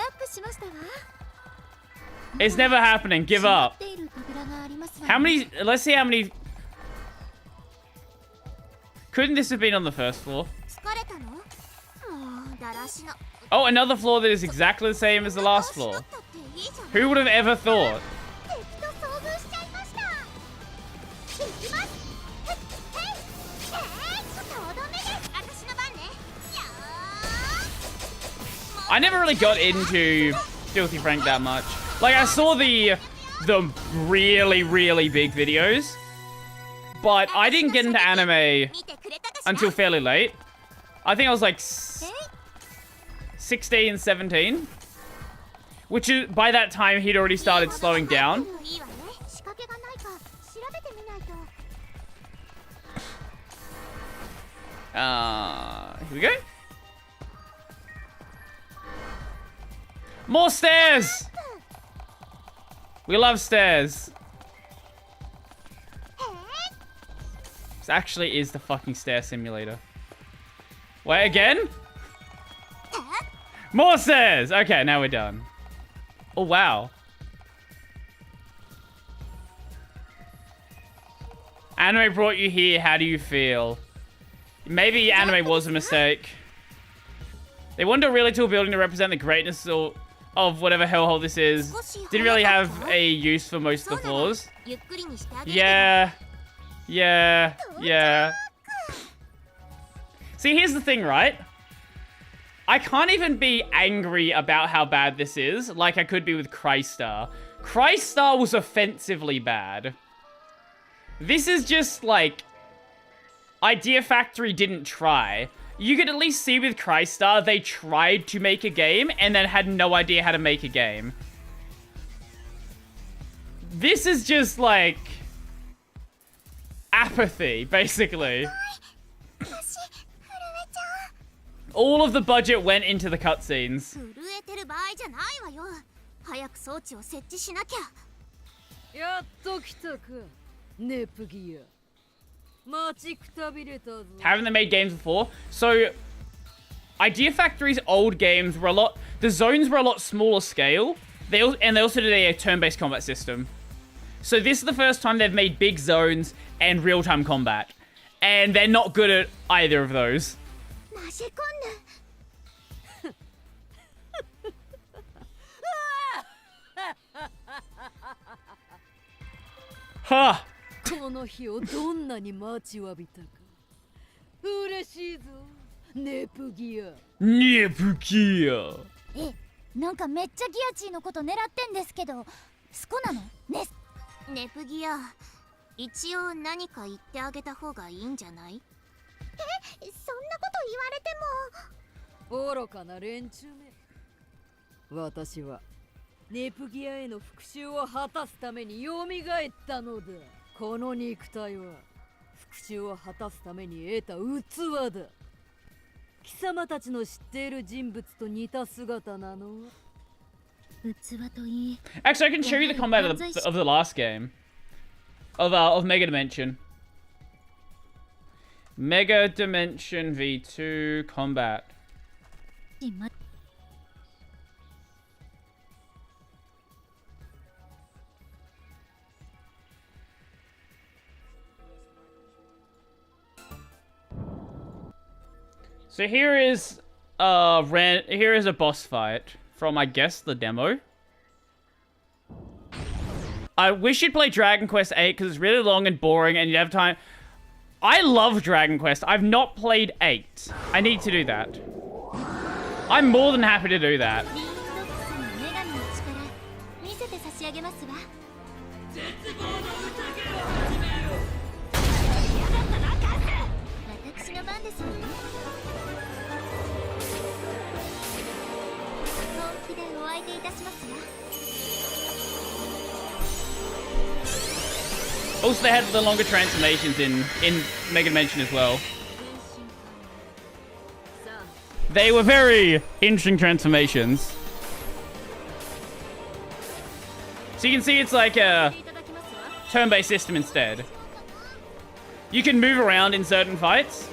[SPEAKER 1] It's never happening. Give up. How many... Let's see how many... Couldn't this have been on the first floor? Oh, another floor that is exactly the same as the last floor. Who would have ever thought? I never really got into Filthy Frank that much. Like, I saw the really, really big videos, but I didn't get into anime until fairly late. I think I was like 16, 17. Which is, by that time, he'd already started slowing down. Here we go. More stairs! We love stairs. This actually is the fucking stair simulator. Wait, again? More stairs! Okay, now we're done. Oh, wow. Anime brought you here. How do you feel? Maybe anime was a mistake. They wanted a really tall building to represent the greatness of whatever hellhole this is. Didn't really have a use for most of the floors. Yeah. Yeah. Yeah. See, here's the thing, right? I can't even be angry about how bad this is, like I could be with Crystar. Crystar was offensively bad. This is just, like... Idea Factory didn't try. You could at least see with Crystar, they tried to make a game, and then had no idea how to make a game. This is just, like... apathy, basically. All of the budget went into the cutscenes.
[SPEAKER 3] やっと来たか、ネプギア。待ちくたびれたぞ。
[SPEAKER 1] Haven't they made games before? So, Idea Factory's old games were the zones were a lot smaller scale. They also did a turn-based combat system. So this is the first time they've made big zones and real-time combat. And they're not good at either of those. Huh.
[SPEAKER 3] この日をどんなに待ちわびたか。嬉しいぞ、ネプギア。
[SPEAKER 1] Nepgear.
[SPEAKER 2] なんかめっちゃギアチーのこと狙ってんですけど、スコなのね。
[SPEAKER 4] ネプギア、一応何か言ってあげた方がいいんじゃない？
[SPEAKER 2] そんなこと言われても。
[SPEAKER 3] 愚かな連中め。私はネプギアへの復讐を果たすために蘇ったのだ。この肉体は復讐を果たすために得た器だ。貴様たちの知っている人物と似た姿なのは。
[SPEAKER 2] 器といい。
[SPEAKER 1] Actually, I can show you the combat of the last game. Of Mega Dimension. Mega Dimension V2 combat. So here is a boss fight from, I guess, the demo. I wish you'd play Dragon Quest VIII because it's really long and boring and you'd have time. I love Dragon Quest. I've not played 8. I need to do that. I'm more than happy to do that. Also, they had the longer transformations in Mega Dimension as well. They were very interesting transformations. So you can see it's like a turn-based system instead. You can move around in certain fights.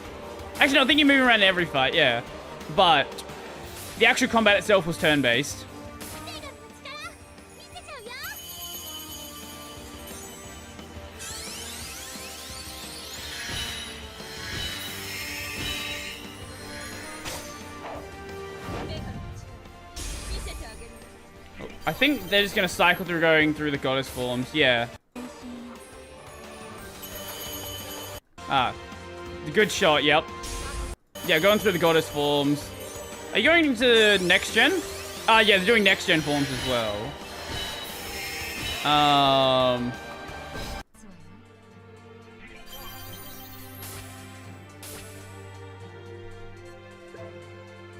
[SPEAKER 1] Actually, no, I think you move around in every fight, yeah. But the actual combat itself was turn-based. I think they're just going to cycle through going through the goddess forms. Yeah. Ah. The good shot, yep. Yeah, going through the goddess forms. Are you going into next gen? Yeah, they're doing next gen forms as well.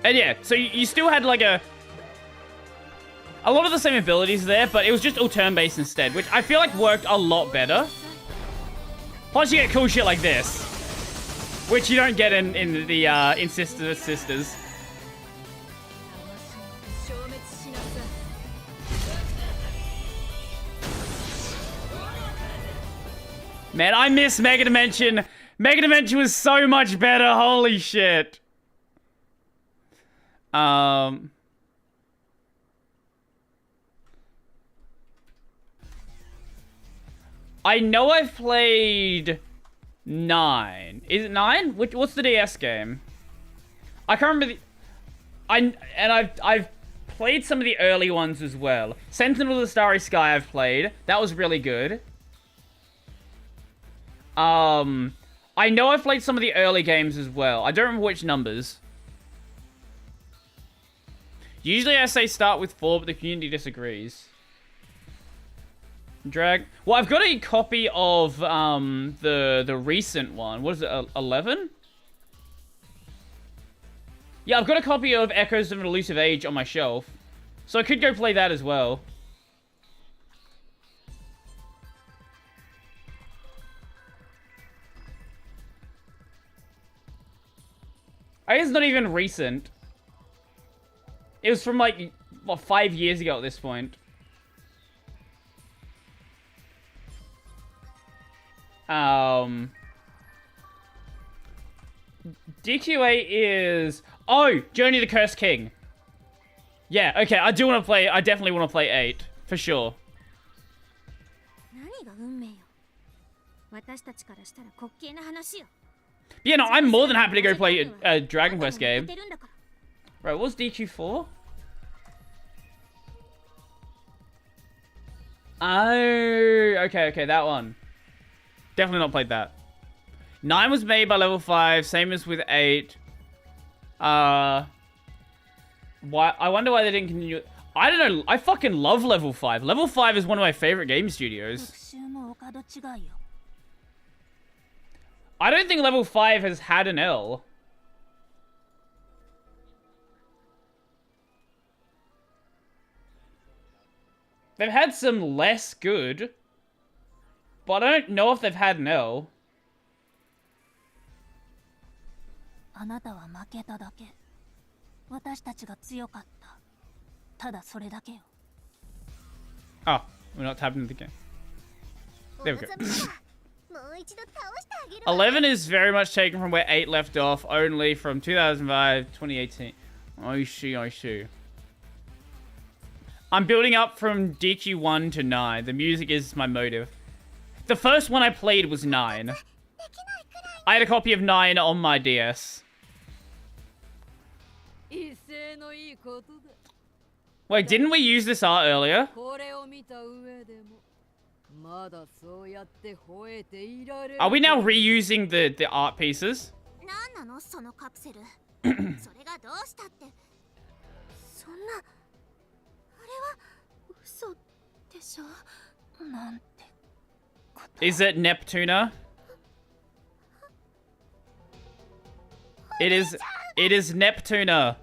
[SPEAKER 1] And yeah, so you still had like a lot of the same abilities there, but it was just all turn-based instead, which I feel like worked a lot better. Plus, you get cool shit like this, which you don't get in Sisters. Man, I miss Mega Dimension. Mega Dimension was so much better. Holy shit. I know I've played 9. Is it 9? What's the DS game? I can't remember I've played some of the early ones as well. Sentinel of the Starry Sky I've played. That was really good. I know I've played some of the early games as well. I don't remember which numbers. Usually I say start with 4, but the community disagrees. Well, I've got a copy of the recent one. What is it, 11? Yeah, I've got a copy of Echoes of an Elusive Age on my shelf. So I could go play that as well. I guess it's not even recent. It was from like, what, 5 years ago at this point. DQA is... Oh, Journey the Cursed King. Yeah, okay, I definitely want to play 8. For sure. Yeah, no, I'm more than happy to go play a Dragon Quest game. Right, what was DQ4? Oh, okay, that one. Definitely not played that. 9 was made by level 5, same as with 8. Why? I wonder why they didn't continue. I don't know. I fucking love level 5. Level 5 is one of my favorite game studios. I don't think level 5 has had an L. They've had some less good, but I don't know if they've had an L. Oh, we're not tapping the game. There we go. 11 is very much taken from where 8 left off, only from 2005, 2018. I see. I'm building up from DQ1 to 9. The music is my motive. The first one I played was 9. I had a copy of 9 on my DS. Wait, didn't we use this art earlier? Are we now reusing the art pieces? Is it Neptunia? It is Neptunia.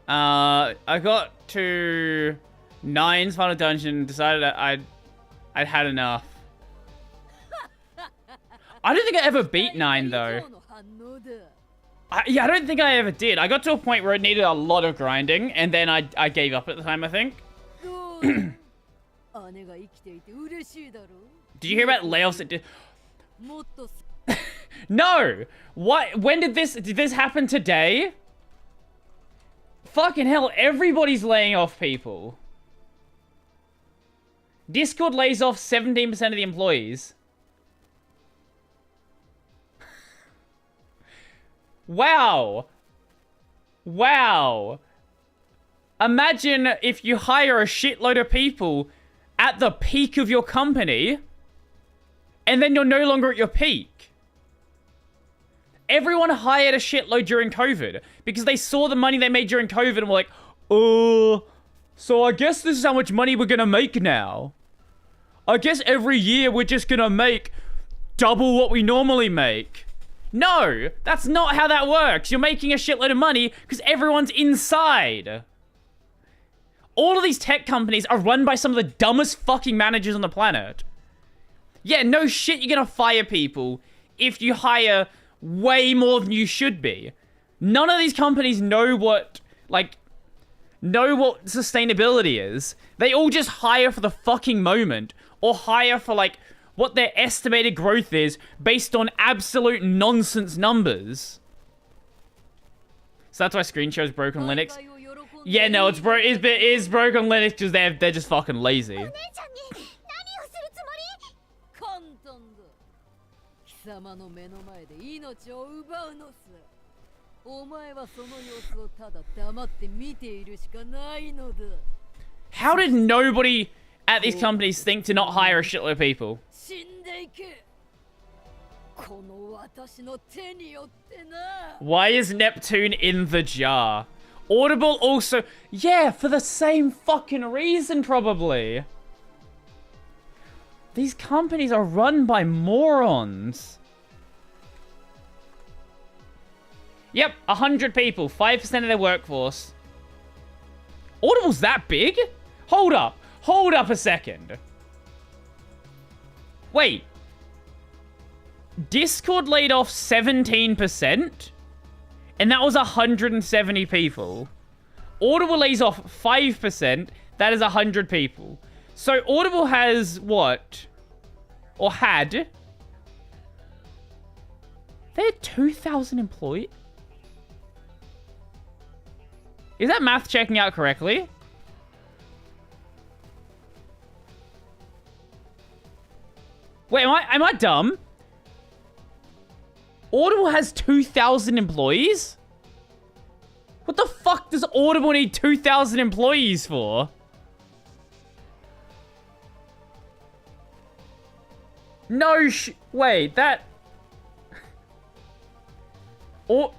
[SPEAKER 1] I got to 9's final dungeon, decided I'd had enough. I don't think I ever beat 9 though. Yeah, I don't think I ever did. I got to a point where it needed a lot of grinding, and then I gave up at the time, I think. Did you hear about Laos? No! What? When did this happen today? Fucking hell, everybody's laying off people. Discord lays off 17% of the employees. Wow. Imagine if you hire a shitload of people at the peak of your company, and then you're no longer at your peak. Everyone hired a shitload during COVID because they saw the money they made during COVID and were like, so I guess this is how much money we're gonna make now. I guess every year we're just gonna make double what we normally make. No, that's not how that works. You're making a shitload of money because everyone's inside. All of these tech companies are run by some of the dumbest fucking managers on the planet. Yeah, no shit, you're gonna fire people if you hire way more than you should be. None of these companies know what sustainability is. They all just hire for the fucking moment, or hire for like what their estimated growth is based on absolute nonsense numbers. So that's why screen shares broke on Linux. Yeah, no, it's broke on Linux because they're just fucking lazy.
[SPEAKER 4] 姉ちゃんに何をするつもり？
[SPEAKER 3] 簡単だ。貴様の目の前で命を奪うのさ。お前はその様子をただ黙って見ているしかないのだ。
[SPEAKER 1] How did nobody at these companies think to not hire a shitload of people?
[SPEAKER 3] 死んでいけ。この私の手によってな。
[SPEAKER 1] Why is Neptune in the jar? Audible also... Yeah, for the same fucking reason, probably. These companies are run by morons. Yep, 100 people, 5% of their workforce. Audible's that big? Hold up a second. Wait. Discord laid off 17%? And that was 170 people. Audible lays off 5%. That is 100 people. So Audible has what? Or had? They had 2,000 employees? Is that math checking out correctly? Wait, am I dumb? Audible has 2,000 employees? What the fuck does Audible need 2,000 employees for? No wait, that... Or...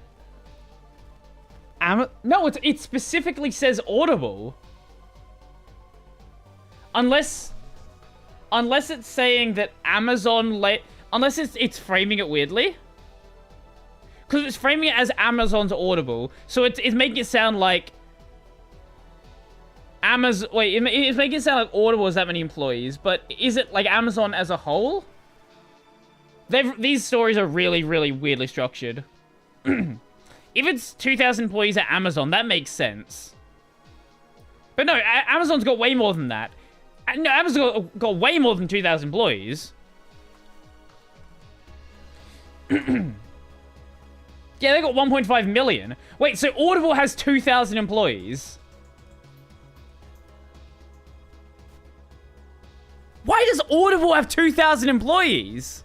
[SPEAKER 1] No, it specifically says Audible. Unless it's saying that Amazon unless it's framing it weirdly. Because it's framing it as Amazon's Audible, so it's making it sound like Amazon. Wait, it's making it sound like Audible has that many employees, but is it like Amazon as a whole? These stories are really, really weirdly structured. If it's 2,000 employees at Amazon, that makes sense. But no, Amazon's got way more than that. No, Amazon got way more than 2,000 employees. Yeah, they got 1.5 million. Wait, so Audible has 2,000 employees. Why does Audible have 2,000 employees?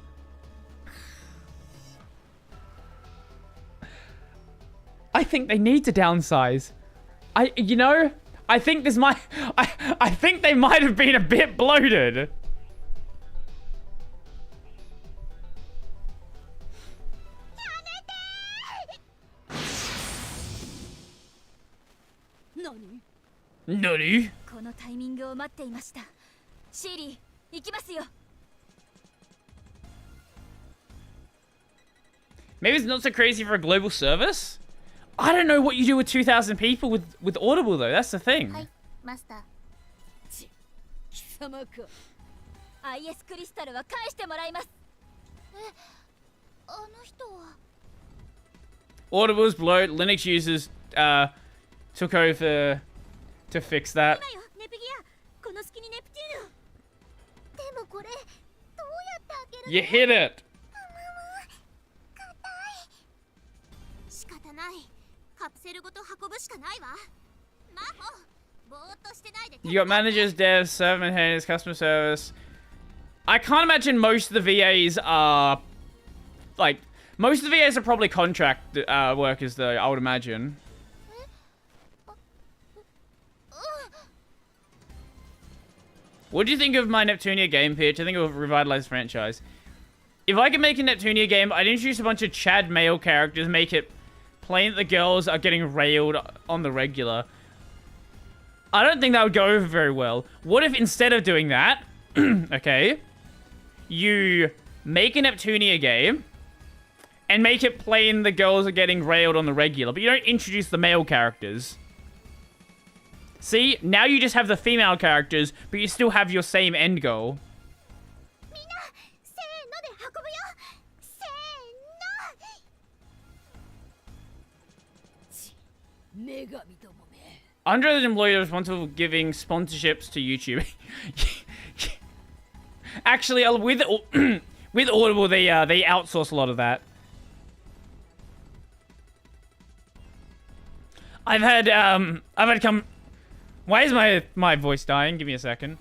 [SPEAKER 1] I think they need to downsize. I think this might... I think they might have been a bit bloated. Nani?
[SPEAKER 2] このタイミングを待っていました。シーリー、行きますよ。
[SPEAKER 1] Maybe it's not so crazy for a global service? I don't know what you do with 2,000 people with Audible, though. That's the thing.
[SPEAKER 4] はい、マスター。
[SPEAKER 3] 貴様か。
[SPEAKER 2] IS クリスタルは返してもらいます。
[SPEAKER 4] あの人は。
[SPEAKER 1] Audible's bloat. Linux users took over to fix that.
[SPEAKER 4] 今よ、ネプギア。この隙にネプテューヌ。でもこれ、どうやって開けるの？
[SPEAKER 1] You hit it.
[SPEAKER 4] 仕方ない。カプセルごと運ぶしかないわ。マホ、ぼーっとしてないで。
[SPEAKER 1] You got managers, devs, server maintainers, customer service. I can't imagine most of the VAs are like most of the VAs are probably contract workers, though. I would imagine. What do you think of my Neptunia game pitch? I think it will revitalize the franchise. If I could make a Neptunia game, I'd introduce a bunch of Chad male characters, make it plain that the girls are getting railed on the regular. I don't think that would go over very well. What if instead of doing that, okay, you make a Neptunia game and make it plain the girls are getting railed on the regular, but you don't introduce the male characters. See, now you just have the female characters, but you still have your same end goal.
[SPEAKER 4] みんな、せーので運ぶよ。せーの。
[SPEAKER 3] 女神どもめ。
[SPEAKER 1] Under the employee responsible for giving sponsorships to YouTube. Actually, with Audible, they outsource a lot of that. I've had come. Why is my voice dying? Give me a second.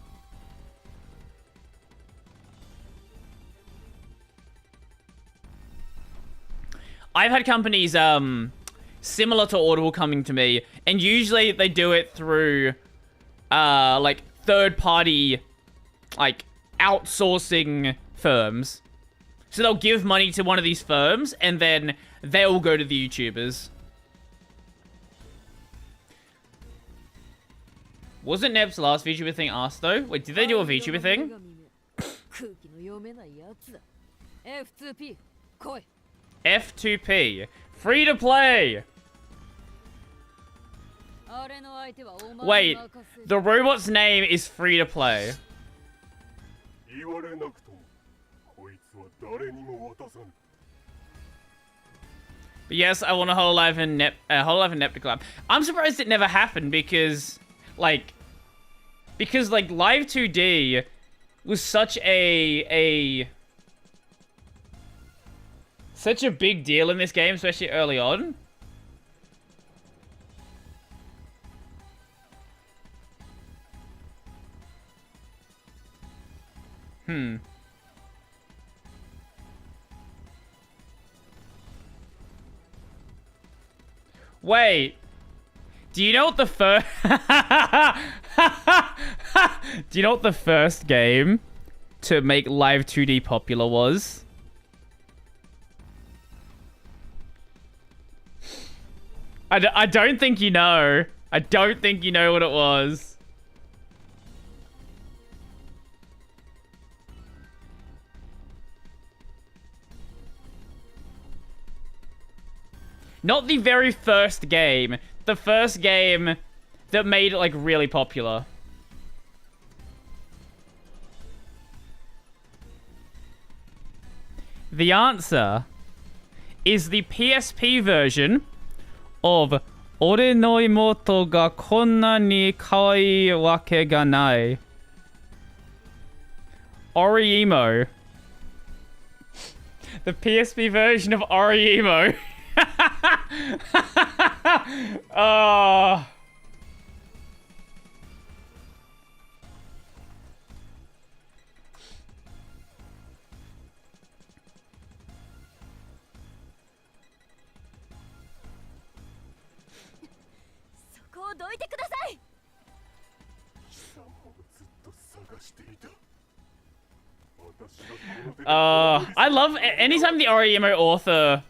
[SPEAKER 1] I've had companies similar to Audible coming to me, and usually they do it through like third-party like outsourcing firms. So they'll give money to one of these firms, and then they'll go to the YouTubers. Wasn't Neb's last VTuber thing asked though? Wait, did they do a VTuber thing?
[SPEAKER 3] F2P 来い
[SPEAKER 1] F2P. Free to play! Wait, the robot's name is free to play. But yes, I want a Hololive and Nepgear. I'm surprised it never happened because Live 2D was such a big deal in this game, especially early on. Wait. Do you know what the first... Do you know what the first game to make Live 2D popular was? I don't think you know. I don't think you know what it was. Not the very first game. The first game that made it, like, really popular. The answer is the PSP version of Ore no imoto ga konna ni kawaii wake ga nai. Oriemo. The PSP version of Oriemo. Oh. I love anytime the Oriemo author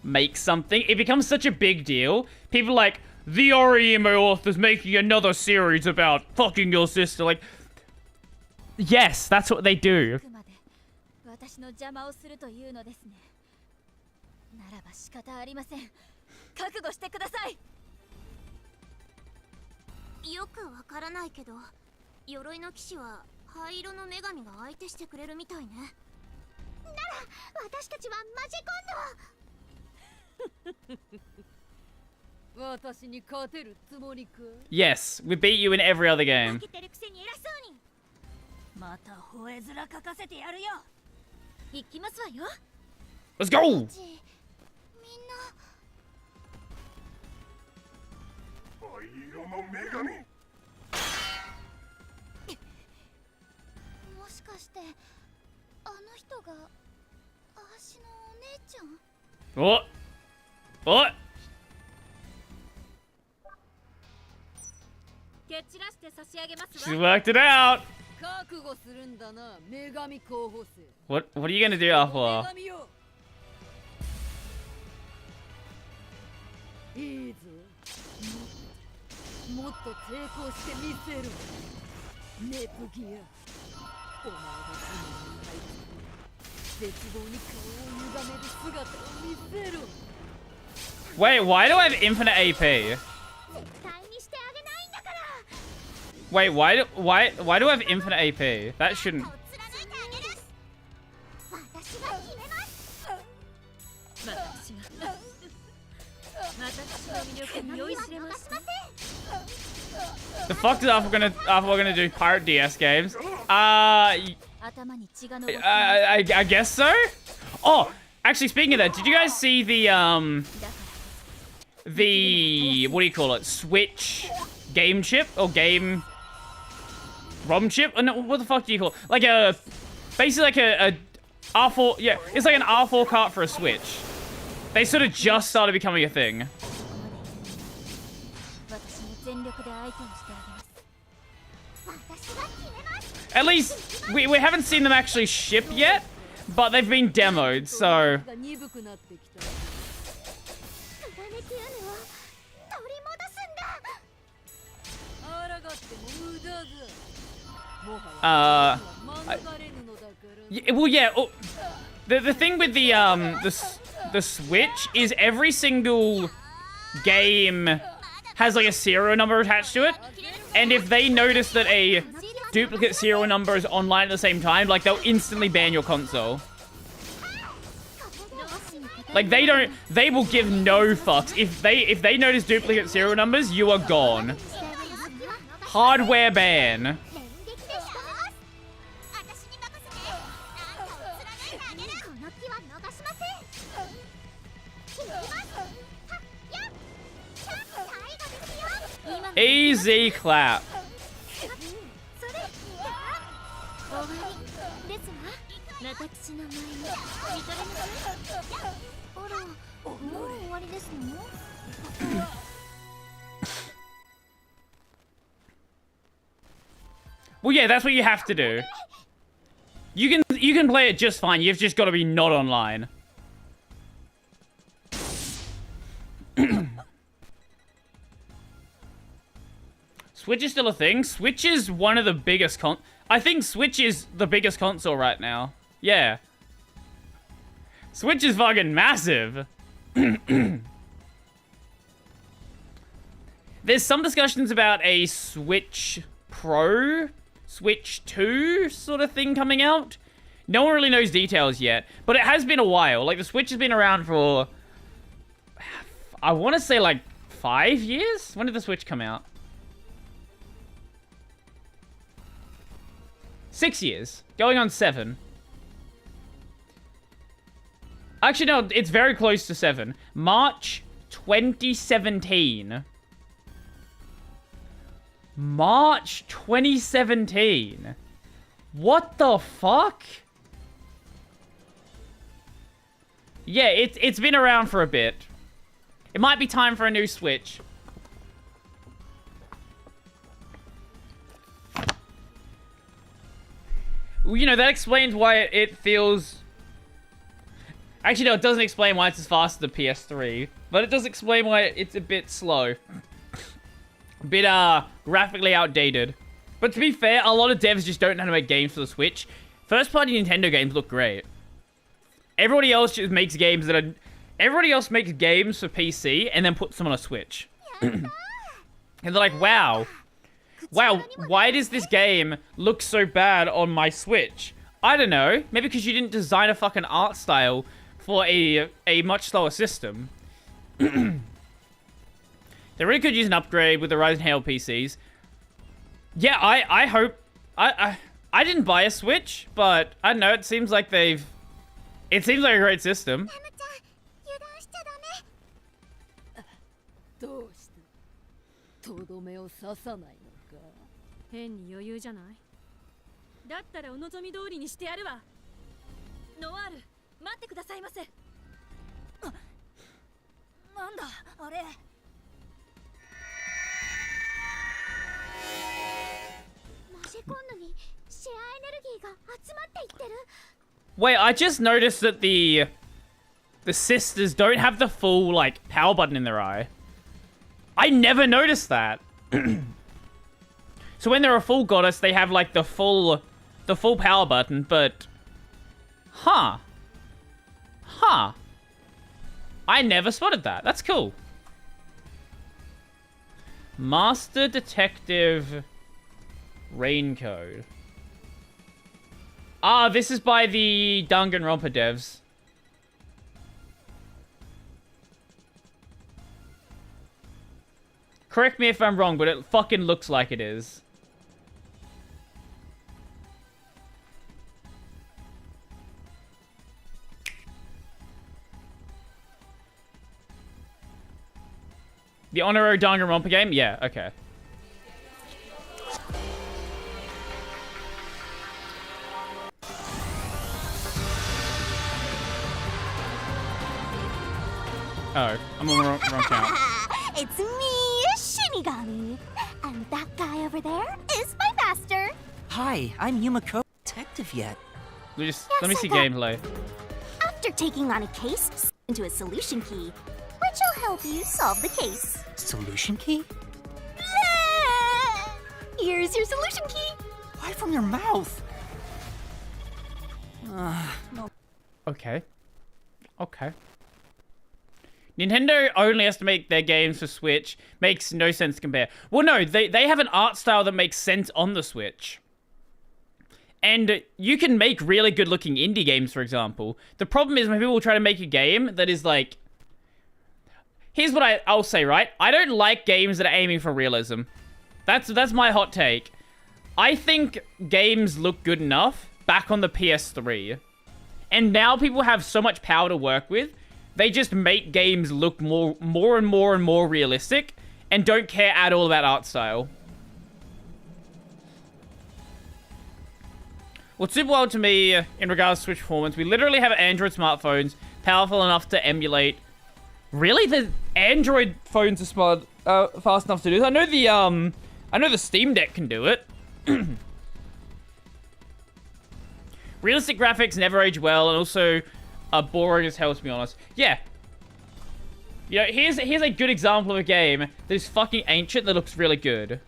[SPEAKER 1] makes something, it becomes such a big deal. People are like, the Oriemo author's making another series about fucking your sister. Like, yes, that's what they do.
[SPEAKER 2] 私の邪魔をするというのですね。ならば仕方ありません。覚悟してください。
[SPEAKER 4] よくわからないけど、鎧の騎士は灰色の女神が相手してくれるみたいね。なら私たちはマジコンド。
[SPEAKER 3] 私に勝てるつもりか
[SPEAKER 1] Yes, we beat you in every other game.
[SPEAKER 4] 負けてるくせに偉そうに。
[SPEAKER 2] また吠え面かかせてやるよ。行きますわよ。
[SPEAKER 1] Let's go!
[SPEAKER 4] みんな。
[SPEAKER 5] 灰色の女神。
[SPEAKER 2] もしかしてあの人が私のお姉ちゃん？
[SPEAKER 1] What? What?
[SPEAKER 2] 蹴散らして差し上げます
[SPEAKER 1] She
[SPEAKER 2] わ。
[SPEAKER 1] worked it out!
[SPEAKER 3] 覚悟するんだな女神候補生
[SPEAKER 1] What are you gonna do, Alpha?
[SPEAKER 3] 女神よいいぞもっと抵抗してみせるネプギアお前が今に入って絶望に顔を歪める姿を見せる
[SPEAKER 1] Wait, why do I have infinite AP?
[SPEAKER 4] 絶対にしてあげないんだから。
[SPEAKER 1] Wait, why do I have infinite AP? That shouldn't.
[SPEAKER 4] を貫いてあげる。私が決めます。
[SPEAKER 2] 私の魅力に酔いしれます。
[SPEAKER 1] The fuck is Alpha gonna do pirate DS games?
[SPEAKER 2] 頭に血が上って
[SPEAKER 1] I guess so. Oh, actually, speaking of that, did you guys see the the, what do you call it, Switch game chip or game ROM chip? Oh, no, what the fuck do you call it? Like a, basically like a R4, yeah, it's like an R4 cart for a Switch. They sort of just started becoming a thing.
[SPEAKER 2] 私も全力で相手をしてあげます。
[SPEAKER 4] 私が決めます。
[SPEAKER 1] At least, we haven't seen them actually ship yet, but they've been demoed, so...
[SPEAKER 3] が鈍くなってきた。
[SPEAKER 4] プラネティアヌを取り戻すんだ。
[SPEAKER 3] 抗っても無駄だ。もはや免れぬのだから。
[SPEAKER 1] Yeah, well, yeah. Oh, the thing with the Switch is every single game has like a serial number attached to it, and if they notice that a duplicate serial number is online at the same time, like they'll instantly ban your console. Like they will give no fucks. If they notice duplicate serial numbers, you are gone. Hardware ban.
[SPEAKER 4] この機は逃しません。決めます。はっやっ最後ですよ。
[SPEAKER 1] Easy clap.
[SPEAKER 2] それ終わりですわ。私の前に見とれなさい。あら、もう終わりですの？
[SPEAKER 1] Well, yeah, that's what you have to do. You can play it just fine. You've just got to be not online. Switch is still a thing. Switch is one of the biggest I think Switch is the biggest console right now. Yeah. Switch is fucking massive. There's some discussions about a Switch Pro, Switch 2 sort of thing coming out. No one really knows details yet, but it has been a while. Like, the Switch has been around for, I want to say, like, 5 years? When did the Switch come out? 6 years. Going on 7. Actually, no, it's very close to 7. March 2017. March 2017. What the fuck? Yeah, it's been around for a bit. It might be time for a new Switch. Well, you know, that explains why it feels... Actually, no, it doesn't explain why it's as fast as the PS3. But it does explain why it's a bit slow. A bit, graphically outdated. But to be fair, a lot of devs just don't know how to make games for the Switch. First-party Nintendo games look great. Everybody else just makes games that are... Everybody else makes games for PC and then puts them on a Switch. And they're like, wow. Wow, why does this game look so bad on my Switch? I don't know. Maybe because you didn't design a fucking art style for a much slower system. They really could use an upgrade with the Ryzen Halo PCs. Yeah, I hope... I didn't buy a Switch, but I don't know, it seems like they've... It seems like a great system.
[SPEAKER 4] 油断しちゃダメ。
[SPEAKER 3] どうしたとどめを刺さないのか
[SPEAKER 6] 変に余裕じゃないだったらお望み通りにしてやるわノワール待ってくださいませ
[SPEAKER 2] なんだあれ。
[SPEAKER 4] マジコンヌにシェアエネルギーが集まっていってる。
[SPEAKER 1] Wait, I just noticed that the sisters don't have the full, like, power button in their eye. I never noticed that. So when they're a full goddess, they have, like, the full power button, but... Huh. Huh. I never spotted that. That's cool. Master Detective Raincode. Ah, this is by the Danganronpa devs. Correct me if I'm wrong, but it fucking looks like it is. The Honoro Danganronpa game? Yeah, okay. Oh, I'm on the wrong count.
[SPEAKER 4] It's me, Shinigami. And that guy over there is my master.
[SPEAKER 7] Hi, I'm Yumiko. Detective yet?
[SPEAKER 1] Let me see gameplay.
[SPEAKER 4] After taking on a case, into a solution key, which will help you solve the case.
[SPEAKER 7] Solution key?
[SPEAKER 4] Here's your solution key.
[SPEAKER 7] Why from your mouth? No.
[SPEAKER 1] Okay. Okay. Nintendo only has to make their games for Switch. Makes no sense to compare. Well, no, they have an art style that makes sense on the Switch. And you can make really good-looking indie games, for example. The problem is when people try to make a game that is like... Here's what I'll say, right? I don't like games that are aiming for realism. That's my hot take. I think games look good enough back on the PS3. And now people have so much power to work with. They just make games look more and more realistic and don't care at all about art style. What's super wild to me in regards to Switch performance, we literally have Android smartphones powerful enough to emulate. Really, the Android phones are smart, fast enough to do this. I know the Steam Deck can do it. Realistic graphics never age well, and also are boring as hell, to be honest. Yeah. You know, here's a good example of a game that is fucking ancient that looks really good.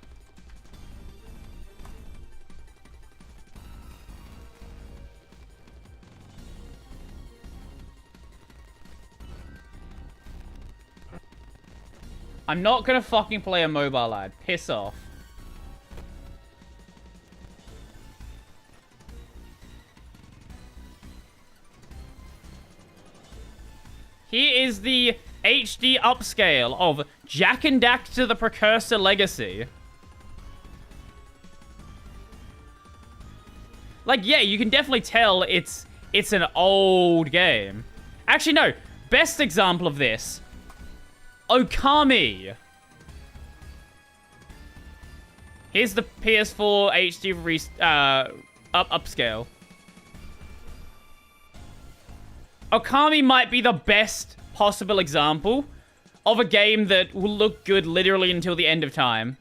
[SPEAKER 1] I'm not gonna fucking play a mobile ad. Piss off. Here is the HD upscale of Jak and Daxter the Precursor Legacy. Like, yeah, you can definitely tell it's an old game. Actually, no. Best example of this. Okami. Here's the PS4 HD upscale. Okami might be the best possible example of a game that will look good literally until the end of time.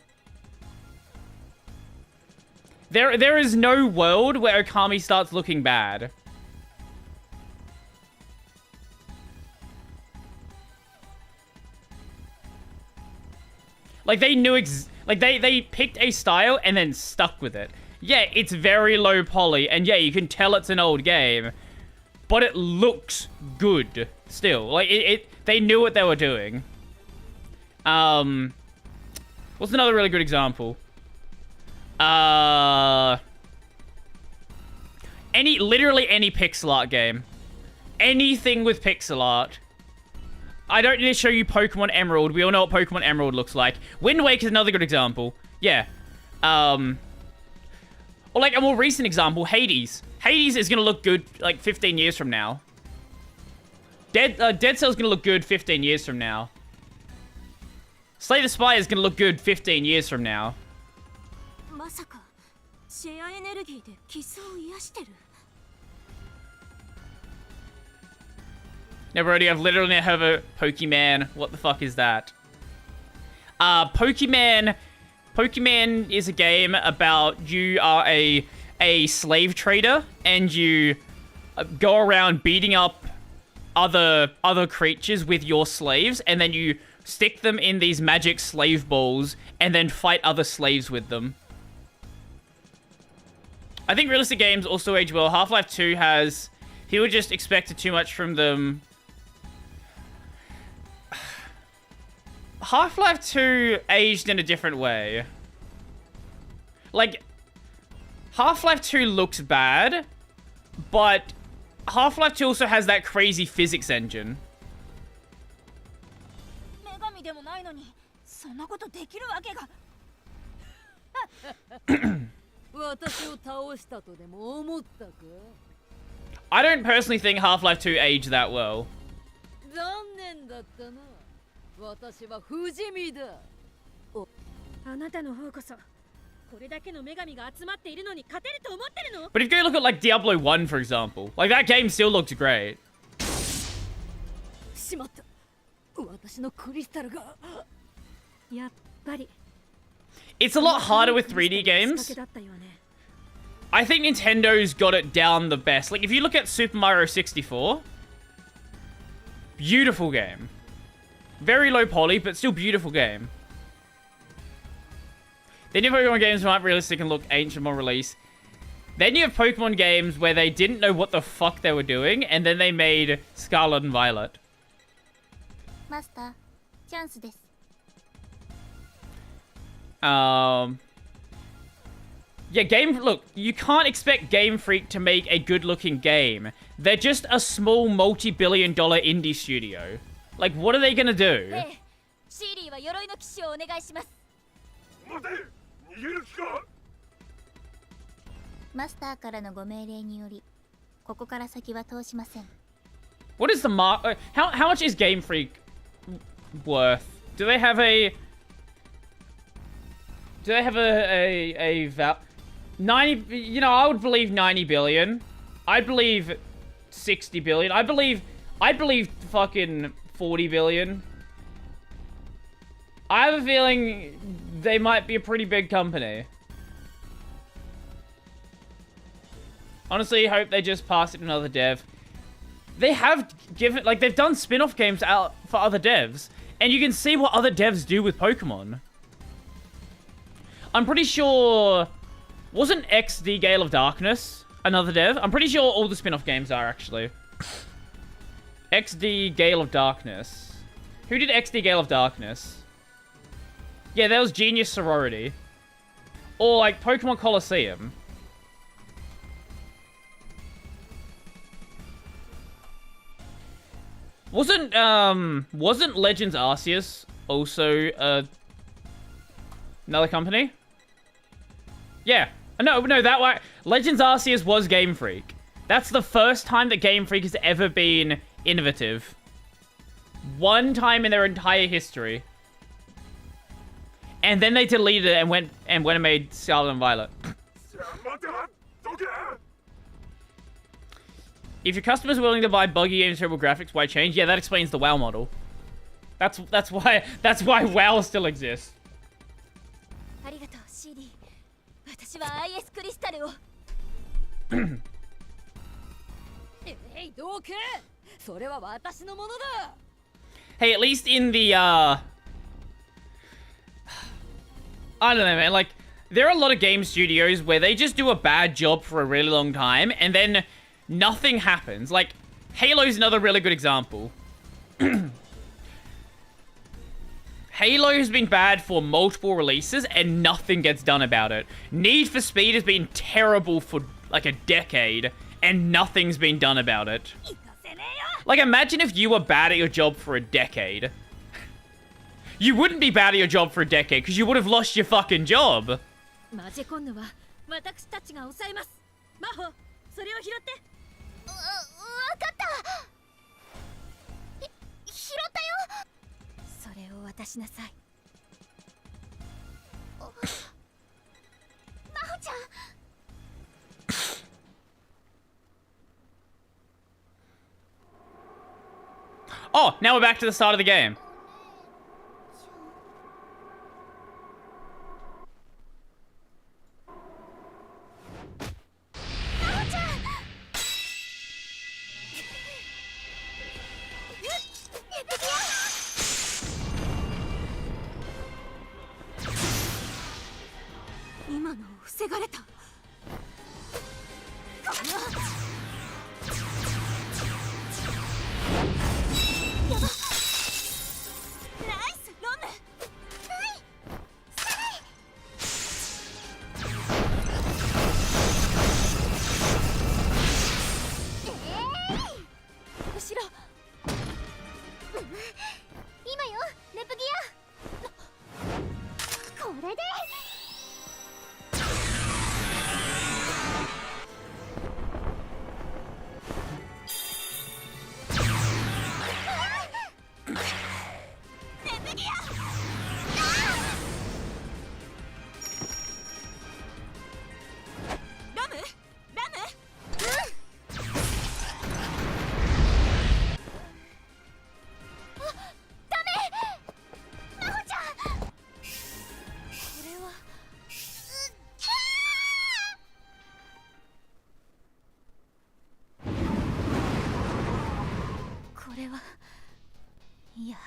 [SPEAKER 1] There is no world where Okami starts looking bad. Like, they knew they picked a style and then stuck with it. Yeah, it's very low poly, and yeah, you can tell it's an old game. But it looks good still. Like, they knew what they were doing. What's another really good example? Literally any pixel art game. Anything with pixel art. I don't need to show you Pokemon Emerald. We all know what Pokemon Emerald looks like. Wind Waker is another good example. Yeah. Or like a more recent example, Hades. Hades is gonna look good like 15 years from now. Dead Cell's gonna look good 15 years from now. Slay the Spire is gonna look good 15 years from now. Never already, I've literally never heard of a Pokemon. What the fuck is that? Pokemon is a game about you are a slave trader and you go around beating up other creatures with your slaves, and then you stick them in these magic slave balls and then fight other slaves with them. I think realistic games also age well. Half-Life 2 has... People just expected too much from them. Half-Life 2 aged in a different way. Like, Half-Life 2 looks bad, but Half-Life 2 also has that crazy physics engine. I don't personally think Half-Life 2 aged that well.
[SPEAKER 3] 私は不死身だ。
[SPEAKER 6] あなたの方こそこれだけの女神が集まっているのに勝てると思ってるの？
[SPEAKER 1] But if you go look at like Diablo 1, for example, like that game still looked great.
[SPEAKER 3] しまった。私のクリスタルが。
[SPEAKER 6] やっぱり
[SPEAKER 1] It's a lot harder with 3D games. I think Nintendo's got it down the best. Like if you look at Super Mario 64, beautiful game. Very low poly, but still beautiful game. Then you have Pokemon games that aren't realistic and look ancient on release. Then you have Pokemon games where they didn't know what the fuck they were doing, and then they made Scarlet and Violet.
[SPEAKER 4] マスター、チャンスです。
[SPEAKER 1] Yeah, look, you can't expect Game Freak to make a good-looking game. They're just a small multi-billion-dollar indie studio. Like, what are they gonna do?
[SPEAKER 4] シーリーは鎧の騎士をお願いします。
[SPEAKER 5] 待て、逃げる気か。
[SPEAKER 4] マスターからのご命令により、ここから先は通しません。
[SPEAKER 1] What is the how much is Game Freak worth? Do they have a val 90? You know, I would believe 90 billion. I believe 60 billion. I believe fucking 40 billion. I have a feeling they might be a pretty big company. Honestly, hope they just pass it to another dev. They have given, like, they've done spin-off games out for other devs, and you can see what other devs do with Pokemon. I'm pretty sure, wasn't XD Gale of Darkness another dev? I'm pretty sure all the spin-off games are, actually. XD Gale of Darkness. Who did XD Gale of Darkness? Yeah, that was Genius Sorority. Or, like, Pokemon Coliseum. Wasn't Legends Arceus also another company? Yeah. No, that way. Legends Arceus was Game Freak. That's the first time that Game Freak has ever been innovative. One time in their entire history. And then they deleted it and went and made Scarlet and Violet. If your customer's willing to buy buggy and terrible graphics, why change? Yeah, that explains the WoW model. That's why WoW still exists.
[SPEAKER 4] ありがとう、シーリー。私は IS クリスタルを。
[SPEAKER 3] どけ。それは私のものだ。
[SPEAKER 1] Hey, at least in the I don't know, man. Like, there are a lot of game studios where they just do a bad job for a really long time, and then nothing happens. Like, Halo's another really good example. Halo has been bad for multiple releases, and nothing gets done about it. Need for Speed has been terrible for, like, a decade, and nothing's been done about it. Like, imagine if you were bad at your job for a decade. You wouldn't be bad at your job for a decade, because you would have lost your fucking job.
[SPEAKER 6] マジェコンヌは私たちが抑えます。マホ、それを拾って。
[SPEAKER 4] わかった。拾ったよ。それを渡しなさい。マホちゃん。
[SPEAKER 1] Oh, now we're back to the start of the game.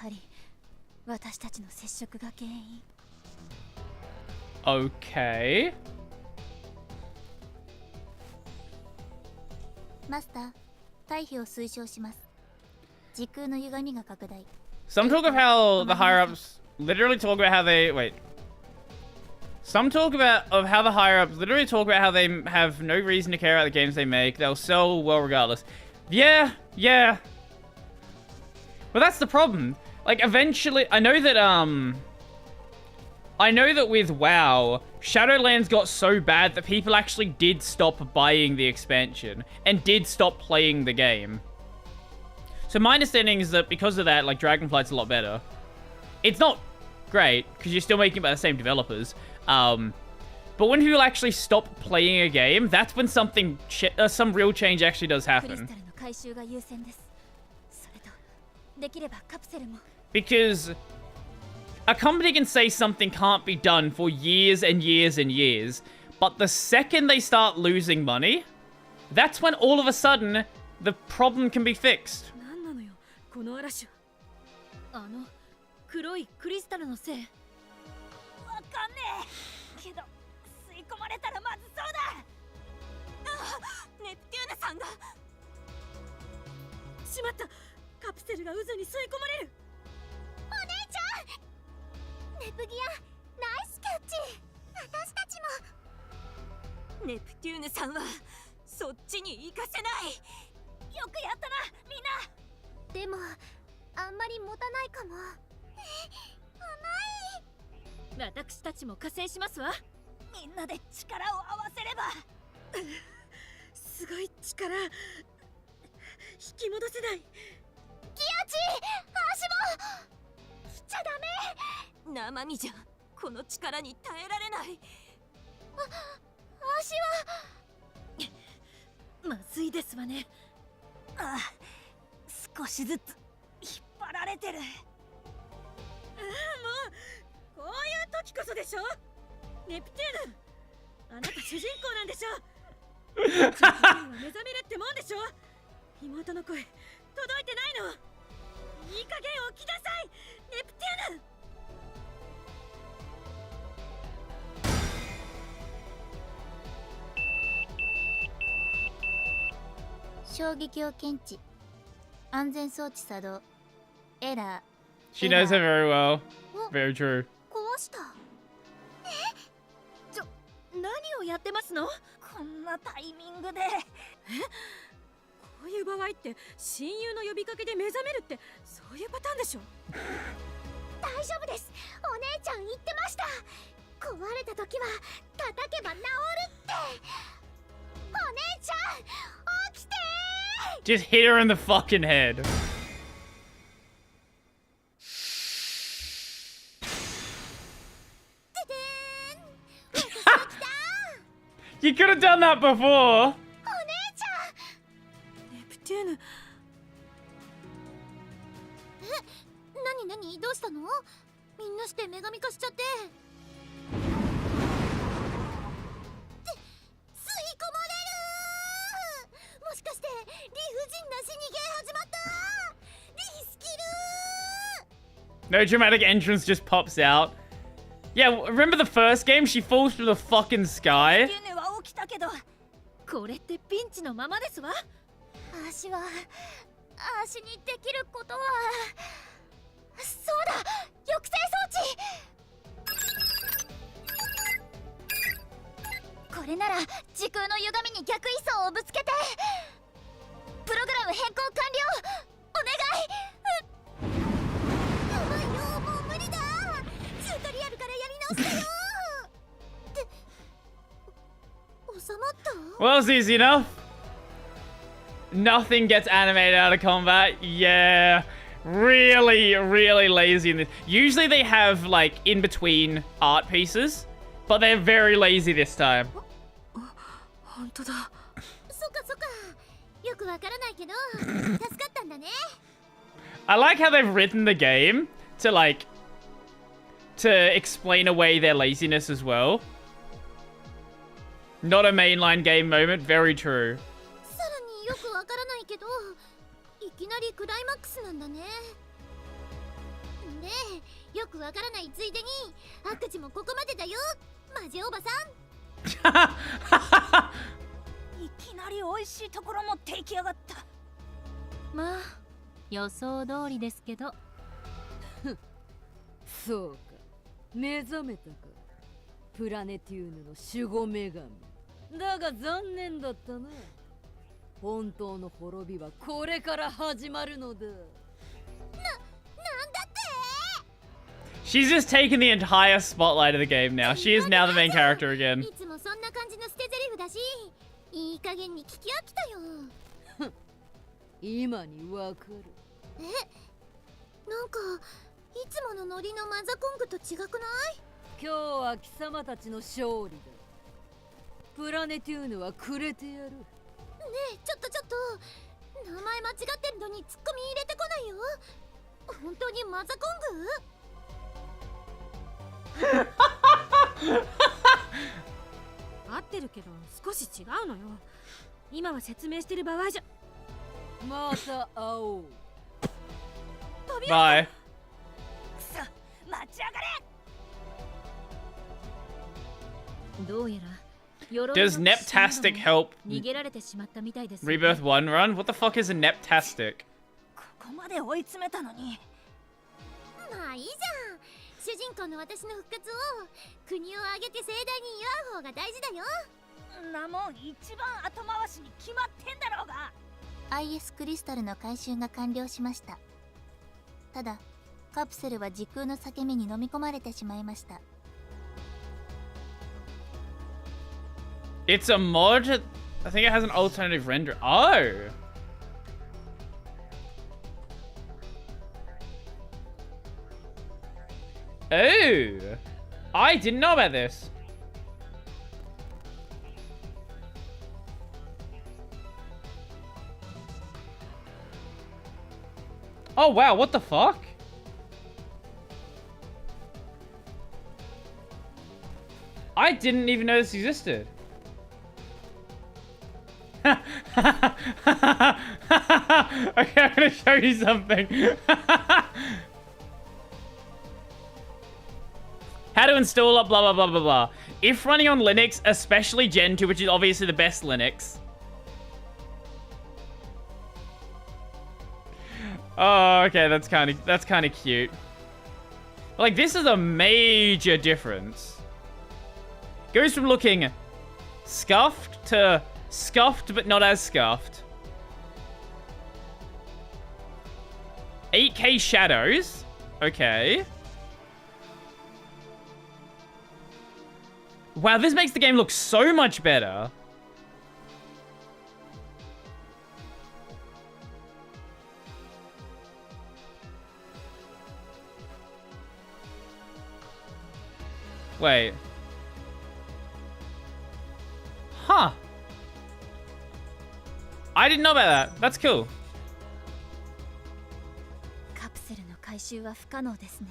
[SPEAKER 2] はり私たちの接触が原因。
[SPEAKER 1] Okay.
[SPEAKER 4] マスター、退避を推奨します。時空の歪みが拡大。
[SPEAKER 1] Some talk of how the higher ups literally talk about how they wait. Some talk about of how the higher ups literally talk about how they have no reason to care about the games they make. They'll sell well regardless. Yeah. But that's the problem. Like eventually, I know that with WoW, Shadowlands got so bad that people actually did stop buying the expansion and did stop playing the game. So my understanding is that because of that, like Dragonflight's a lot better. It's not great because you're still making it by the same developers. But when people actually stop playing a game, that's when some real change actually does happen. Because a company can say something can't be done for years and years and years, but the second they start losing money, that's when all of a sudden the problem can be fixed.
[SPEAKER 6] 何なのよこの嵐は。黒いクリスタルのせい。わかんねえけど吸い込まれたらまずそうだ。ネプテューヌさんが。しまった。カプセルが渦に吸い込まれる。
[SPEAKER 4] お姉ちゃん、ネプギアナイスキャッチ。私たちも。
[SPEAKER 6] ネプテューヌさんはそっちに行かせない。よくやったなみんな。
[SPEAKER 4] でもあんまり持たないかも。甘い。
[SPEAKER 6] 私たちも加勢しますわ。みんなで力を合わせれば。すごい力引き戻せない。
[SPEAKER 4] ギアチ足もしちゃダメ。
[SPEAKER 6] 生身じゃこの力に耐えられない。
[SPEAKER 4] 足は
[SPEAKER 6] まずいですわね。ああ、少しずつ引っ張られてる。もうこういう時こそでしょ。ネプテューヌ、あなた主人公なんでしょ。目覚めるってもんでしょ。妹の声届いてないの。いい加減起きなさいネプテューヌ。
[SPEAKER 4] 衝撃を検知。安全装置作動。エラー。
[SPEAKER 1] She knows her very well. Very true.
[SPEAKER 4] 壊した。
[SPEAKER 6] 何をやってますの？
[SPEAKER 4] こんなタイミングで。
[SPEAKER 6] こういう場合って親友の呼びかけで目覚めるってそういうパターンでしょ。
[SPEAKER 4] 大丈夫です。お姉ちゃん言ってました。壊れた時は叩けば治るって。お姉ちゃん起きて。
[SPEAKER 1] Just hit her in the fucking head. You could have done that before.
[SPEAKER 6] ネプテューヌ。
[SPEAKER 4] 何どうしたの？みんなして女神化しちゃって。吸い込まれる。もしかして理不尽な死にゲー始まった。リスキル。
[SPEAKER 1] No dramatic entrance just pops out. Yeah, remember the first game? She falls through the fucking sky.
[SPEAKER 6] ネプテューヌは起きたけど、これってピンチのままですわ。
[SPEAKER 4] 足にできることはそうだ、抑制装置。これなら時空の歪みに逆位相をぶつけてプログラム変更完了。お願い。やばいよ、もう無理だ。チュートリアルからやり直したよ。って収まった？
[SPEAKER 1] Well, it's easy enough. Nothing gets animated out of combat. Yeah. Really, really lazy in this. Usually they have, like, in-between art pieces, but they're very lazy this time.
[SPEAKER 6] 本当だ。
[SPEAKER 4] そっか。よくわからないけど、助かったんだね。
[SPEAKER 1] I like how they've written the game to, like, to explain away their laziness as well. Not a mainline game moment. Very true.
[SPEAKER 4] さらによくわからないけど、いきなりクライマックスなんだね。
[SPEAKER 2] ね。よくわからないついでに悪事もここまでだよ、マジおばさん。
[SPEAKER 6] いきなり美味しいところ持っていきやがった。
[SPEAKER 2] まあ予想通りですけど。
[SPEAKER 3] そうか、目覚めたか。プラネテューヌの守護女神だが残念だったな。本当の滅びはこれから始まるのだ。
[SPEAKER 2] なんだって。
[SPEAKER 1] She's just taken the entire spotlight of the game now. She is now the main character again.
[SPEAKER 2] いつもそんな感じの捨て台詞だし、いい加減に聞き飽きたよ。
[SPEAKER 3] 今にわかる。
[SPEAKER 2] なんかいつものノリのマザコングと違くない？
[SPEAKER 3] 今日は貴様たちの勝利だ。プラネテューヌはくれてやる。
[SPEAKER 2] ねえ、ちょっと名前間違ってるのにツッコミ入れてこないよ。本当にマザコング？
[SPEAKER 6] 合ってるけど少し違うのよ。今は説明してる場合じゃ。
[SPEAKER 3] また会おう。
[SPEAKER 1] Bye.
[SPEAKER 6] くそ、待ち上がれ。
[SPEAKER 2] どうやら
[SPEAKER 1] Does Neptastic help
[SPEAKER 2] 逃げられてしまったみたいです。
[SPEAKER 1] Rebirth 1 run? What the fuck is a Neptastic?
[SPEAKER 6] ここまで追い詰めたのに。
[SPEAKER 2] まあいいじゃん。主人公の私の復活を国を挙げて盛大に祝う方が大事だよ。
[SPEAKER 6] なもん一番後回しに決まってんだろうが。
[SPEAKER 4] IS クリスタルの回収が完了しました。ただカプセルは時空の裂け目に飲み込まれてしまいました。
[SPEAKER 1] It's a mod? I think it has an alternative render. Oh! Oh! I didn't know about this. Oh wow, what the fuck? I didn't even know this existed. Okay, I'm gonna show you something. How to install it, blah, blah, blah, blah, blah. If running on Linux, especially Gen 2, which is obviously the best Linux. Oh, okay, that's kind of cute. Like, this is a major difference. Goes from looking scuffed to scuffed, but not as scuffed. 8K shadows. Okay. Wow, this makes the game look so much better. Wait. Huh. I didn't know about that. That's cool.
[SPEAKER 2] カプセルの回収は不可能ですね。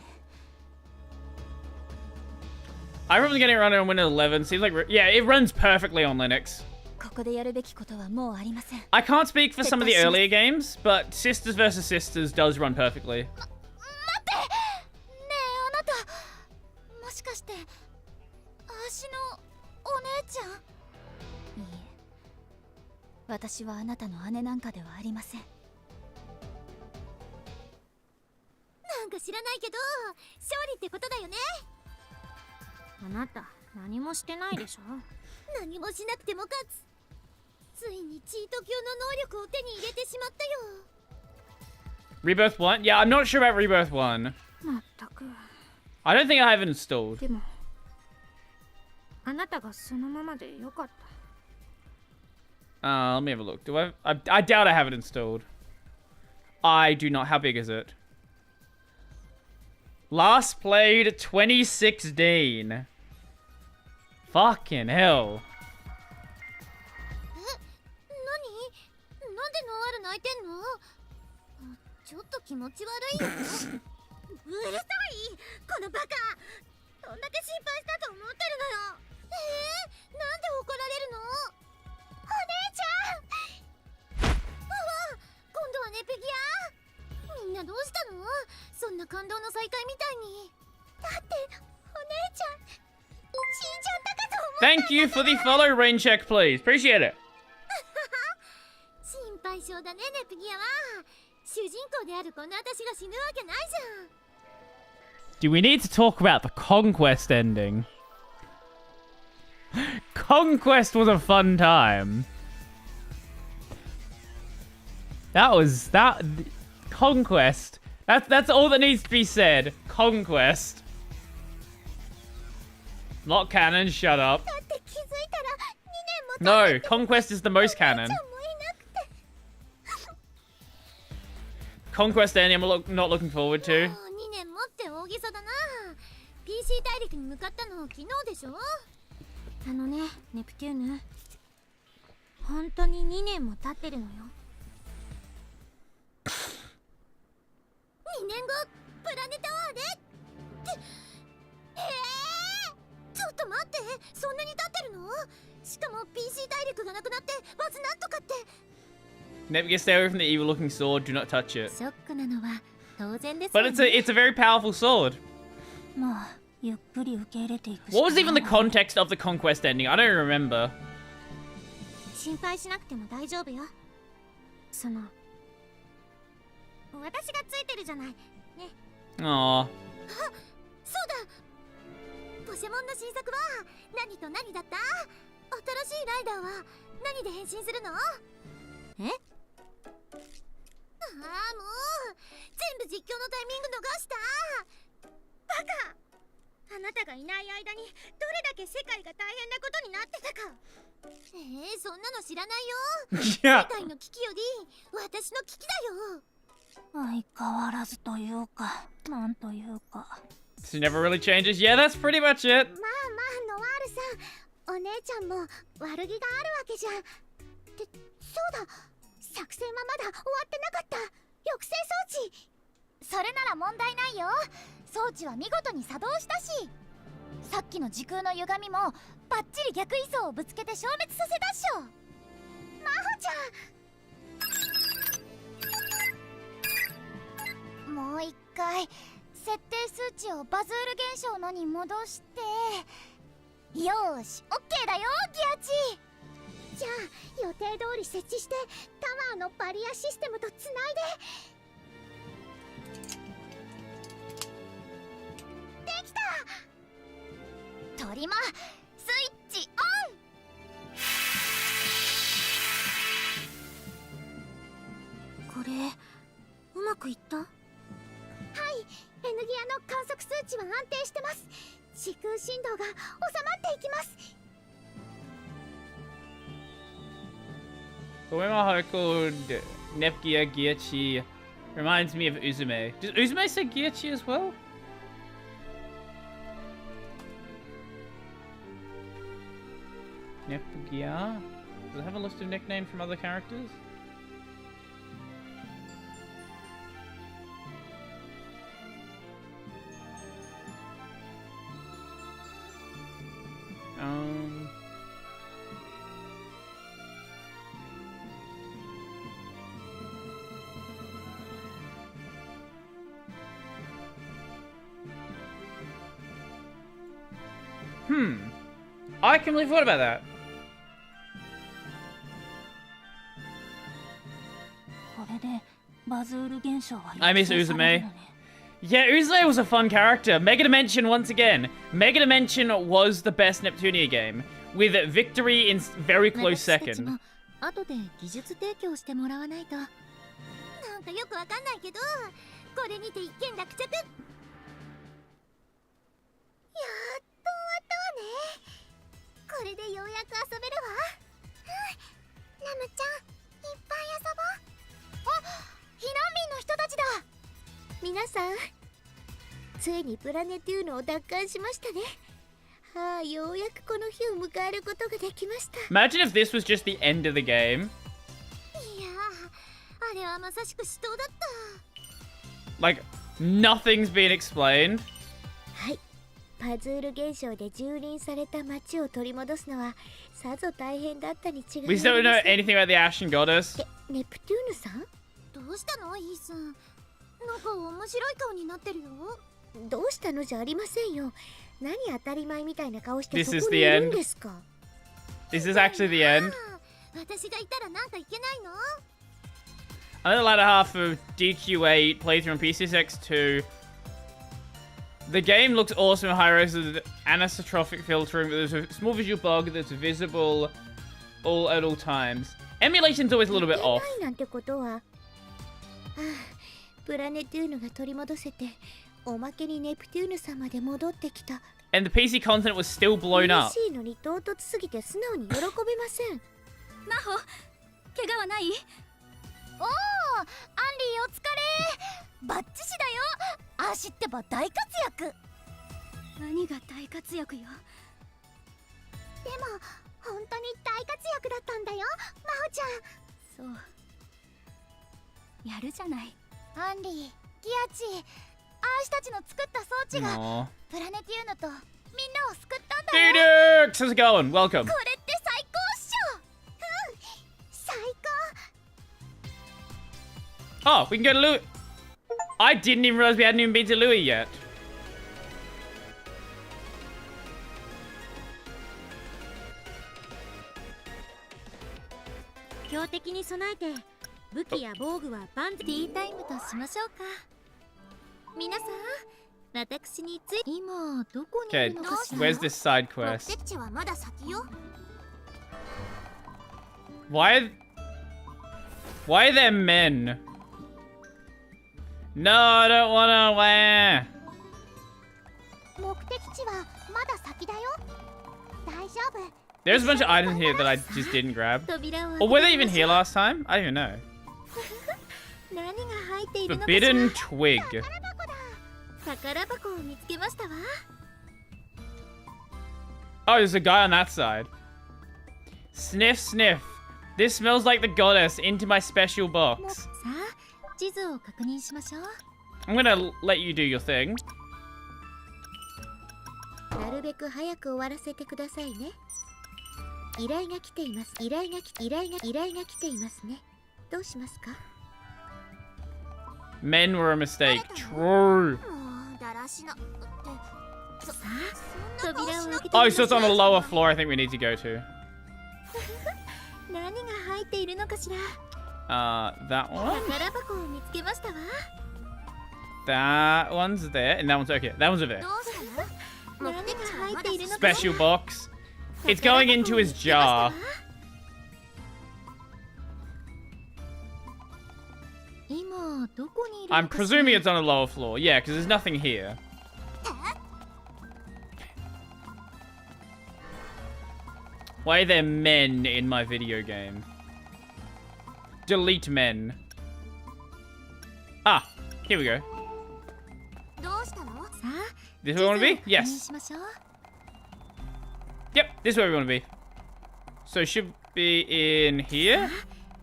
[SPEAKER 1] I remember getting it running on Windows 11. Seems like, yeah, it runs perfectly on Linux.
[SPEAKER 2] ここでやるべきことはもうありません。
[SPEAKER 1] I can't speak for some of the earlier games, but Sisters vs. Sisters does run perfectly.
[SPEAKER 2] 待って。ねえ、あなた。もしかして私のお姉ちゃん？いいえ。私はあなたの姉なんかではありません。なんか知らないけど、勝利ってことだよね。
[SPEAKER 6] あなた何もしてないでしょ。
[SPEAKER 2] 何もしなくても勝つ。ついにチート級の能力を手に入れてしまったよ。
[SPEAKER 1] Rebirth 1? Yeah, I'm not sure about Rebirth 1.
[SPEAKER 6] まったく。
[SPEAKER 1] I don't think I have it installed.
[SPEAKER 6] でもあなたがそのままでよかった。
[SPEAKER 1] Let me have a look. Do I doubt I have it installed. I do not. How big is it? Last played 2016. Fucking hell.
[SPEAKER 2] なんでノワール泣いてんの？ちょっと気持ち悪いよ。うるさい！このバカ！どんだけ心配したと思ってるのよ。なんで怒られるの？お姉ちゃん！うわ、今度はネペギア！みんなどうしたの？そんな感動の再会み
[SPEAKER 1] Thank you for the follow rain check, please. Appreciate it.
[SPEAKER 2] 心配性だねネプギアは。主人公であるこの私が死ぬわけないじゃん。
[SPEAKER 1] Do we need to talk about the Conquest ending? Conquest was a fun time. That Conquest. That's all that needs to be said. Conquest. Not canon, shut up.
[SPEAKER 2] だって気づいたら2年も
[SPEAKER 1] No, Conquest is the most canon.
[SPEAKER 2] ちゃんもいなくて。
[SPEAKER 1] Conquest ending I'm not looking forward to.
[SPEAKER 2] もう2年もって大げさだな。PC 大陸に向かったの昨日でしょ。あのねネプテューヌ、本当に2年も経ってるのよ。2年後プラネタワーでってちょっと待って、そんなに経ってるの？しかも PC 大陸がなくなってバズなんとかって。
[SPEAKER 1] Nepgear, stay away from the evil looking sword. Do not touch it.
[SPEAKER 2] ショックなのは当然です
[SPEAKER 1] But
[SPEAKER 2] よね。
[SPEAKER 1] it's a very powerful sword.
[SPEAKER 2] もうゆっくり受け入れていくしか
[SPEAKER 1] What was
[SPEAKER 2] ない
[SPEAKER 1] even the context of the Conquest ending? I don't remember.
[SPEAKER 2] 心配しなくても大丈夫よ。その私がついてるじゃないね。
[SPEAKER 1] Aww.
[SPEAKER 2] そうだ、ポシェモンの新作は何と何だった？新しいライダーは何で変身するの？え？ああもう全部実況のタイミング逃した。バカ！あなたがいない間にどれだけ世界が大変なことになってたか。そんなの知らないよ。
[SPEAKER 1] Yeah.
[SPEAKER 2] 世界の危機より私の危機だよ。
[SPEAKER 4] 相変わらずというか、なんというか。
[SPEAKER 1] This never really changes. Yeah, that's pretty much it.
[SPEAKER 2] まあまあノワールさん、お姉ちゃんも悪気があるわけじゃ。ってそうだ、作戦はまだ終わってなかった。抑制装置。
[SPEAKER 4] それなら問題ないよ。装置は見事に作動したし、さっきの時空の歪みもバッチリ逆位相をぶつけて消滅させたっしょ。
[SPEAKER 2] マホちゃん。
[SPEAKER 4] もう一回設定数値をバズール現象のに戻して、よーし OK だよギアチ。
[SPEAKER 2] じゃあ予定通り設置してタワーのバリアシステムとつないで。できた。
[SPEAKER 4] トリマスイッチオン。
[SPEAKER 2] これうまくいった？はい、Nギアの観測数値は安定してます。時空振動が収まっていきます。
[SPEAKER 1] The Wemaho called Nepgear Gearchi reminds me of Uzume. Does Uzume say Gearchi as well? Nepgear? Does it have a list of nicknames from other characters? I completely forgot about that.
[SPEAKER 4] これでバズール現象は
[SPEAKER 1] I miss Uzume. Yeah, Uzume was a fun character. Mega Dimension once again. Mega Dimension was the best Neptunia game, with Victory in very close
[SPEAKER 2] 私たち
[SPEAKER 1] second.
[SPEAKER 2] も後で技術提供してもらわないと。なんかよくわかんないけど、これにて一件落着。やっと終わったわね。これでようやく遊べるわ。ラムちゃん、いっぱい遊ぼう。
[SPEAKER 4] あ、避難民の人たちだ。
[SPEAKER 2] 皆さん、ついにプラネテューヌを奪還しましたね。はあ、ようやくこの日を迎えることができました。
[SPEAKER 1] Imagine if this was just the end of the game.
[SPEAKER 2] いやー、あれはまさしく死闘だった。
[SPEAKER 1] Like, nothing's been explained.
[SPEAKER 2] はい、パズール現象で蹂躙された町を取り戻すのはさぞ大変だったに違いあ
[SPEAKER 1] We
[SPEAKER 2] り
[SPEAKER 1] still don't
[SPEAKER 2] ま
[SPEAKER 1] know
[SPEAKER 2] せん。
[SPEAKER 1] anything about the Ashen Goddess.
[SPEAKER 2] ネプテューヌさん？どうしたのイーさん？なんか面白い顔になってるよ。どうしたのじゃありませんよ。何当たり前みたいな顔して
[SPEAKER 1] This
[SPEAKER 2] そ
[SPEAKER 1] is
[SPEAKER 2] こ
[SPEAKER 1] the
[SPEAKER 2] にいる
[SPEAKER 1] end.
[SPEAKER 2] んですか？
[SPEAKER 1] Is this actually the end?
[SPEAKER 2] 私がいたらなんかいけないの？
[SPEAKER 1] I'm in the latter half of DQ8, playthrough on PCSX2. The game looks awesome in high res with anisotrophic filtering, but there's a small visual bug that's visible at all times. Emulation's always a little bit
[SPEAKER 2] いけ
[SPEAKER 1] off.
[SPEAKER 2] ないなんてことは、プラネトゥーヌが取り戻せて、おまけにネプテューヌ様で戻ってきた。
[SPEAKER 1] And the PC content was still blown
[SPEAKER 2] 嬉
[SPEAKER 1] up.
[SPEAKER 2] しいのに唐突すぎて素直に喜べません。
[SPEAKER 4] ナホ怪我はない？おお、アンリーお疲れ。バッチシだよ。足ってば大活躍。何が大活躍よ。
[SPEAKER 2] でも本当に大活躍だったんだよ、マホちゃん。
[SPEAKER 4] そうやるじゃない。アンリー、ギアチ、アーシたちの作った装置が
[SPEAKER 1] Aww.
[SPEAKER 4] プラネティウヌとみんなを救ったんだよ。
[SPEAKER 1] Phoenix! How's it going? Welcome.
[SPEAKER 4] これって最高っしょ。
[SPEAKER 2] 最
[SPEAKER 1] Oh, we can go to Louis. I didn't even realize we hadn't even been to Louis yet.
[SPEAKER 2] 強敵に備えて武器や防具は万全。
[SPEAKER 4] ティータイムとしましょうか。皆さん、私につい今どこにい
[SPEAKER 1] Okay,
[SPEAKER 4] るのかしら。
[SPEAKER 1] where's this side
[SPEAKER 2] 目
[SPEAKER 1] quest?
[SPEAKER 2] 的地はまだ先よ。
[SPEAKER 1] Why are there men? No, I don't wanna wear.
[SPEAKER 2] 目的地はまだ先だよ。大丈夫。
[SPEAKER 1] There's a bunch of items here that I just didn't grab.
[SPEAKER 4] 扉を
[SPEAKER 1] Or were they even here last time? I don't even know.
[SPEAKER 2] 何が入っているのかしら。
[SPEAKER 1] Forbidden twig.
[SPEAKER 2] 宝箱を見つけましたわ。
[SPEAKER 1] Oh, there's a guy on that side. Sniff, sniff. This smells like the goddess. Into my special box.
[SPEAKER 4] さあ、地図を確認しましょう。
[SPEAKER 1] I'm gonna let you do your thing.
[SPEAKER 2] なるべく早く終わらせてくださいね。依頼が来ています。依頼が来ていますね。どうしますか？
[SPEAKER 1] Men were a mistake. True.
[SPEAKER 2] もうだらしな。
[SPEAKER 4] さあ、扉を開けてみ
[SPEAKER 1] Oh,
[SPEAKER 4] まし
[SPEAKER 1] so
[SPEAKER 4] ょ
[SPEAKER 1] it's
[SPEAKER 4] う。
[SPEAKER 1] on the lower floor I think we need to go to.
[SPEAKER 2] 何が入っているのかしら。
[SPEAKER 1] That one?
[SPEAKER 2] 宝箱を見つけましたわ。
[SPEAKER 1] That one's there. And that one's okay. That one's over there.
[SPEAKER 2] どうしたの？何が入っているのか。
[SPEAKER 1] Special box. It's going into his jar.
[SPEAKER 4] 今どこにいる
[SPEAKER 1] I'm
[SPEAKER 4] のかしら。
[SPEAKER 1] presuming it's on the lower floor. Yeah, because there's nothing here. Why are there men in my video game? Delete men. Ah, here we go.
[SPEAKER 2] どうしたの？
[SPEAKER 4] さあ、
[SPEAKER 1] This is where we want to be?
[SPEAKER 4] 地図を確認
[SPEAKER 1] Yes.
[SPEAKER 4] しましょう。
[SPEAKER 1] Yep, this is where we want to be. So it should be in here?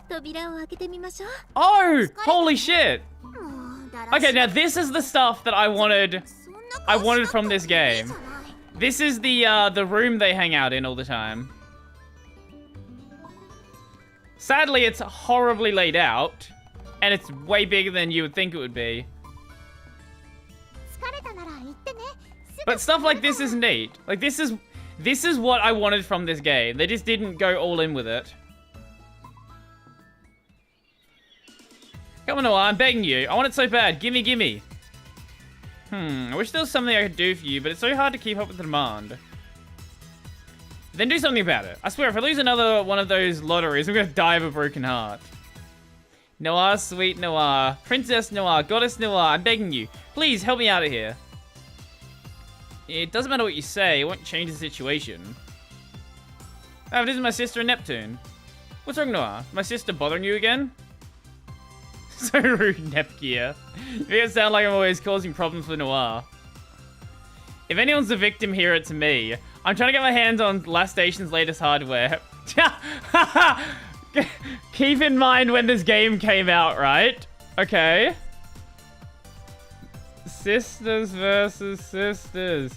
[SPEAKER 4] 扉を開けてみましょう。
[SPEAKER 1] Oh, holy shit.
[SPEAKER 2] もうだらし
[SPEAKER 1] Okay, now this is the stuff that I wanted.
[SPEAKER 2] そんな
[SPEAKER 1] I
[SPEAKER 2] 顔
[SPEAKER 1] wanted
[SPEAKER 2] しな
[SPEAKER 1] from
[SPEAKER 2] く
[SPEAKER 1] this
[SPEAKER 2] ていい
[SPEAKER 1] game.
[SPEAKER 2] じゃない。
[SPEAKER 1] This is the room they hang out in all the time. Sadly, it's horribly laid out, and it's way bigger than you would think it would be.
[SPEAKER 2] 疲れたなら言ってね。すぐ
[SPEAKER 1] But stuff like this is neat. Like this is what I wanted from this game. They just didn't go all in with it. Come on, Noah, I'm begging you. I want it so bad. Gimme, gimme. I wish there was something I could do for you, but it's so hard to keep up with the demand. Then do something about it. I swear, if I lose another one of those lotteries, I'm gonna die of a broken heart. Noah, sweet Noah. Princess Noah, Goddess Noah, I'm begging you. Please, help me out of here. It doesn't matter what you say, it won't change the situation. Oh, it isn't my sister Neptune. What's wrong, Noah? My sister bothering you again? So rude, Nepgear. You make it sound like I'm always causing problems for Noir. If anyone's the victim here, it's me. I'm trying to get my hands on Last Station's latest hardware. Keep in mind when this game came out, right? Okay. Sisters versus sisters.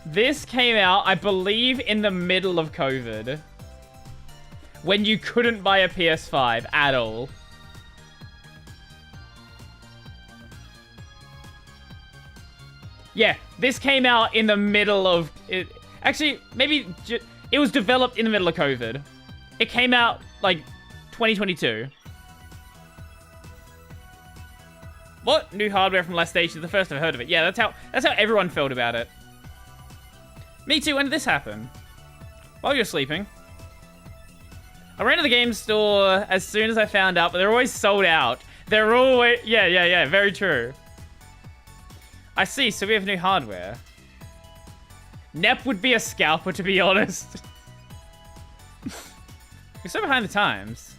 [SPEAKER 1] This came out, I believe, in the middle of COVID. When you couldn't buy a PS5 at all. Yeah, this came out in the middle of it. Actually, maybe it was developed in the middle of COVID. It came out like 2022. What? New hardware from last station? The first I've heard of it. Yeah, that's how everyone felt about it. Me too. When did this happen? While you were sleeping. I ran to the game store as soon as I found out, but they're always sold out. They're always... Yeah. Very true. I see. So we have new hardware. Nep would be a scalper, to be honest. We're so behind the times.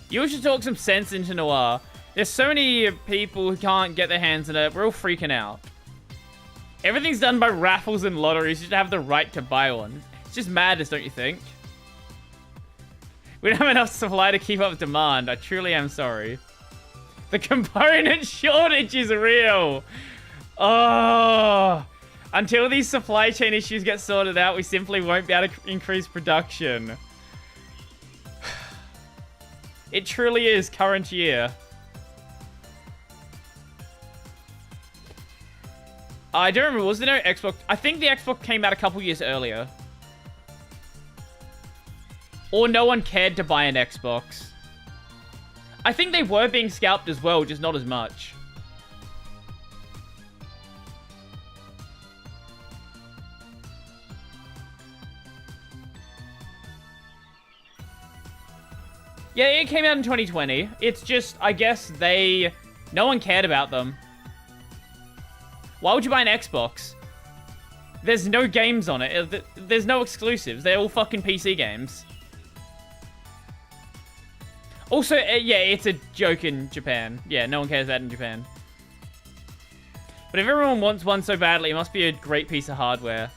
[SPEAKER 1] You should talk some sense into Noir. There's so many people who can't get their hands on it. We're all freaking out. Everything's done by raffles and lotteries. You should have the right to buy one. It's just madness, don't you think? We don't have enough supply to keep up with demand. I truly am sorry. The component shortage is real. Oh. Until these supply chain issues get sorted out, we simply won't be able to increase production. It truly is current year. I don't remember. Was there no Xbox? I think the Xbox came out a couple years earlier. Or no one cared to buy an Xbox. I think they were being scalped as well, just not as much. Yeah, it came out in 2020. It's just, I guess no one cared about them. Why would you buy an Xbox? There's no games on it. There's no exclusives. They're all fucking PC games. Also, yeah, it's a joke in Japan. Yeah, no one cares about it in Japan. But if everyone wants one so badly, it must be a great piece of hardware.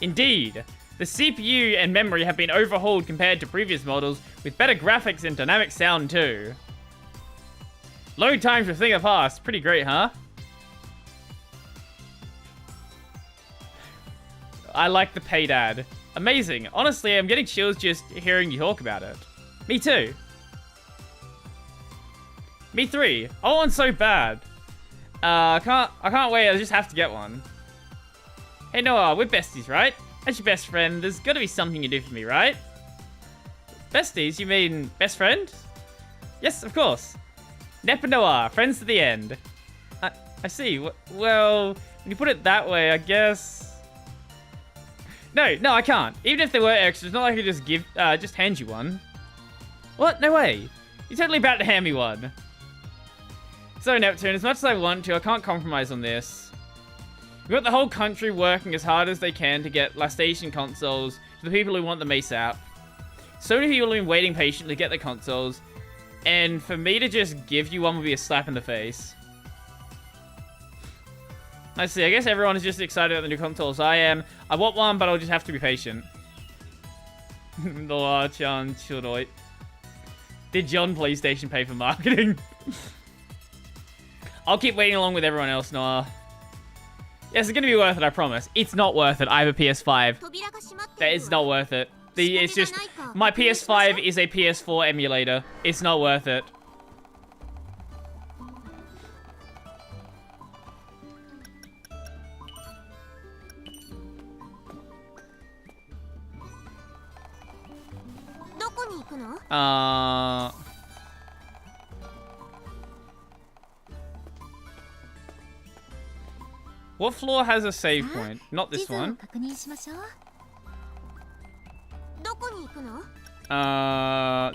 [SPEAKER 1] Indeed. The CPU and memory have been overhauled compared to previous models, with better graphics and dynamic sound too. Load times for Thing of Past. Pretty great, huh? I like the paid ad. Amazing. Honestly, I'm getting chills just hearing you talk about it. Me too. Me three. I want one so bad. I can't wait. I just have to get one. Hey Noah, we're besties, right? As your best friend, there's got to be something you do for me, right? Besties? You mean best friend? Yes, of course. Nep and Noah, friends to the end. I see. Well, when you put it that way, I guess... No, I can't. Even if there were extras, it's not like I could just hand you one. What? No way. You're totally about to hand me one. So, Neptune, as much as I want to, I can't compromise on this. We've got the whole country working as hard as they can to get last station consoles to the people who want them ASAP. So many people have been waiting patiently to get the consoles, and for me to just give you one would be a slap in the face. Let's see, I guess everyone is just excited about the new consoles. I am. I want one, but I'll just have to be patient. Noah-chan churoi. Did John PlayStation pay for marketing? I'll keep waiting along with everyone else, Noah. Yes, it's going to be worth it, I promise. It's not worth it. I have a PS5. It's not worth it. It's just... My PS5 is a PS4 emulator. It's not worth it. What floor has a save point? Not this one.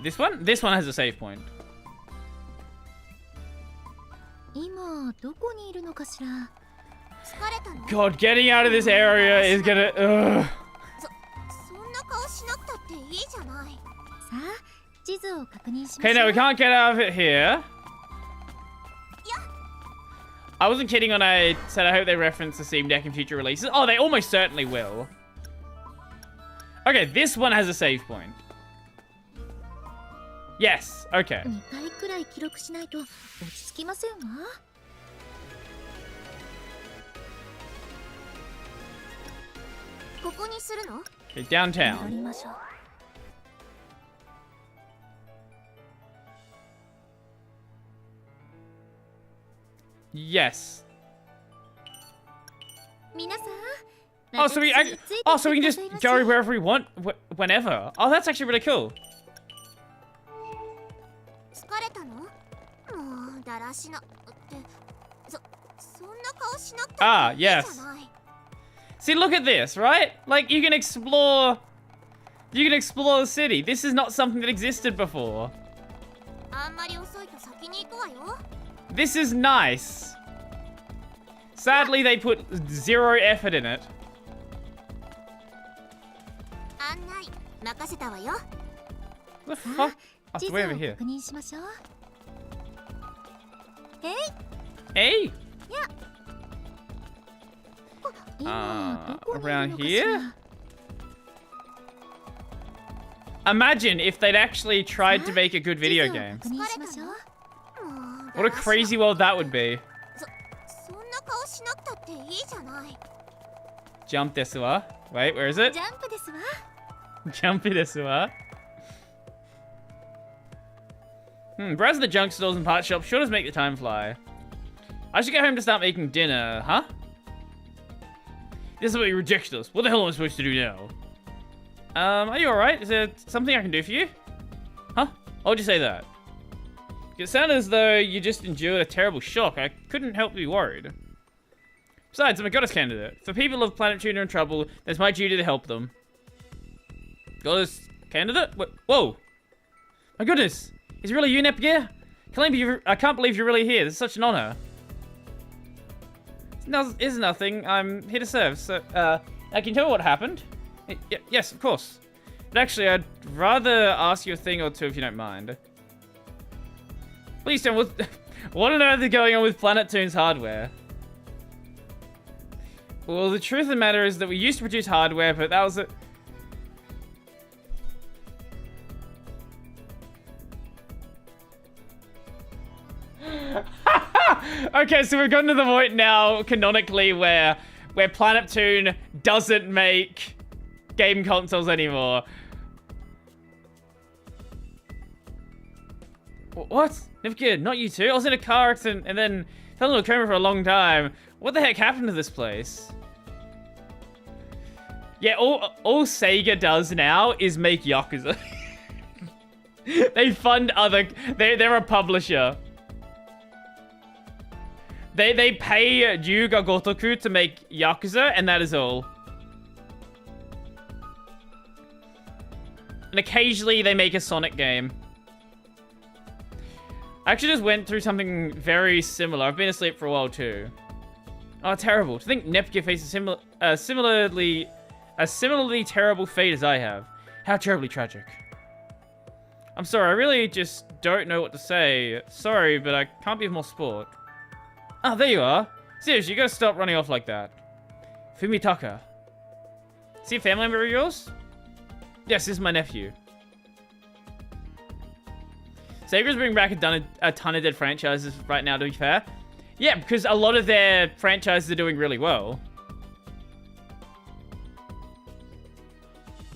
[SPEAKER 1] This one? This one has a save point. God, getting out of this area is gonna... Ugh. Okay, no, we can't get out of it here. I wasn't kidding when I said I hope they reference the Steam Deck in future releases. Oh, they almost certainly will. Okay, this one has a save point. Yes, okay. Okay, downtown. Yes.
[SPEAKER 2] 皆さん
[SPEAKER 1] Oh, so we can just go wherever we want, whenever. Oh, that's actually really cool.
[SPEAKER 2] 疲れたのもうだらしなってそんな顔しなくて
[SPEAKER 1] Ah,
[SPEAKER 2] いいじゃ
[SPEAKER 1] yes.
[SPEAKER 2] ない
[SPEAKER 1] See, look at this, right? Like, you can explore the city. This is not something that existed before.
[SPEAKER 2] あんまり遅いと先に行くわよ
[SPEAKER 1] This is nice. Sadly, they put zero effort in it.
[SPEAKER 2] 案内任せたわよ
[SPEAKER 1] What the fuck? Oh,
[SPEAKER 2] 地
[SPEAKER 1] it's
[SPEAKER 2] 図
[SPEAKER 1] way
[SPEAKER 2] を
[SPEAKER 1] over here.
[SPEAKER 2] 確認しましょう
[SPEAKER 1] Hey!
[SPEAKER 2] 今どこにいる
[SPEAKER 1] Around
[SPEAKER 2] のかし
[SPEAKER 1] here?
[SPEAKER 2] ら
[SPEAKER 1] Imagine if they'd actually tried to make a good video
[SPEAKER 2] 地図を
[SPEAKER 1] game.
[SPEAKER 2] 確認しましょうもう
[SPEAKER 1] What a crazy world that would be.
[SPEAKER 2] そんな顔しなくたっていいじゃない
[SPEAKER 1] Jump desu wa. Wait, where is it?
[SPEAKER 2] ジャンプですわ
[SPEAKER 1] Jump desu wa. Browsing the junk stores and part shops sure does make the time fly. I should get home to start making dinner, huh? This is really ridiculous. What the hell am I supposed to do now? Are you alright? Is there something I can do for you? Huh? Why would you say that? It sounded as though you just endured a terrible shock. I couldn't help but be worried. Besides, I'm a goddess candidate. If the people of Planet Tuna are in trouble, then it's my duty to help them. Goddess candidate? Whoa! My goodness! Is it really you, Nepgear? I can't believe you're really here. This is such an honor. It's nothing. I'm here to serve. So, I can tell you what happened. Yes, of course. But actually, I'd rather ask you a thing or two if you don't mind. Please tell me what on earth is going on with Planet Toon's hardware? Well, the truth of the matter is that we used to produce hardware, but that was a... Okay, so we've gotten to the point now, canonically, where Planet Toon doesn't make game consoles anymore. What? Nepgear, not you too? I was in a car accident and then fell into a coma for a long time. What the heck happened to this place? Yeah, all Sega does now is make Yakuza. They fund other... They're a publisher. They pay Ryuga Gotoku to make Yakuza, and that is all. And occasionally they make a Sonic game. I actually just went through something very similar. I've been asleep for a while too. Oh, terrible. To think Nepgear faces a similarly terrible fate as I have. How terribly tragic. I'm sorry, I really just don't know what to say. Sorry, but I can't be of more sport. Ah, there you are. Seriously, you gotta stop running off like that. Fumitaka. Is he a family member of yours? Yes, this is my nephew. Sega's bringing back a ton of dead franchises right now, to be fair. Yeah, because a lot of their franchises are doing really well.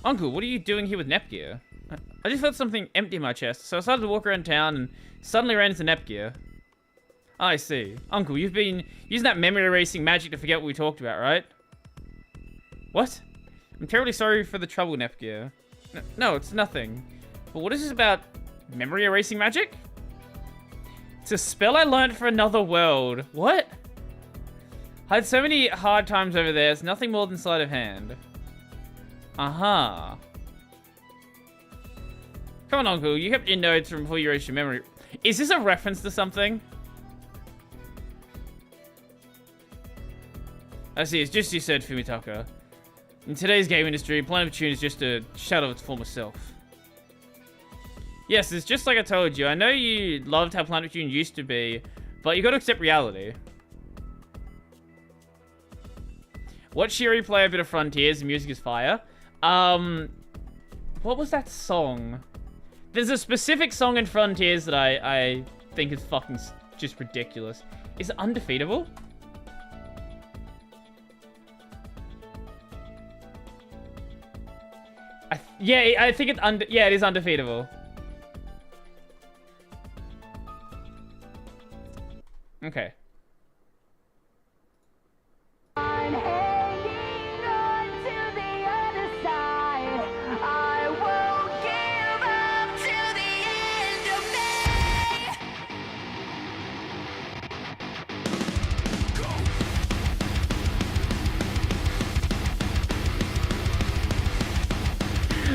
[SPEAKER 1] Uncle, what are you doing here with Nepgear? I just felt something empty in my chest, so I started to walk around town and suddenly ran into Nepgear. I see. Uncle, you've been using that memory erasing magic to forget what we talked about, right? What? I'm terribly sorry for the trouble, Nepgear. No, it's nothing. But what is this about memory erasing magic? It's a spell I learned for another world. What? I had so many hard times over there, it's nothing more than sleight of hand. Uh-huh. Come on, Uncle, you kept your notes from before you erased your memory. Is this a reference to something? I see, it's just as you said, Fumitaka. In today's game industry, Planet Tune is just a shadow of its former self. Yes, it's just like I told you. I know you loved how Planet Tune used to be, but you gotta accept reality. Watch Shiri play a bit of Frontiers, the music is fire. What was that song? There's a specific song in Frontiers that I think is fucking just ridiculous. Is it Undefeatable? Yeah, I think it's it is Undefeatable. Okay.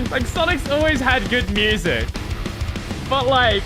[SPEAKER 1] Like, Sonic's always had good music. But, like...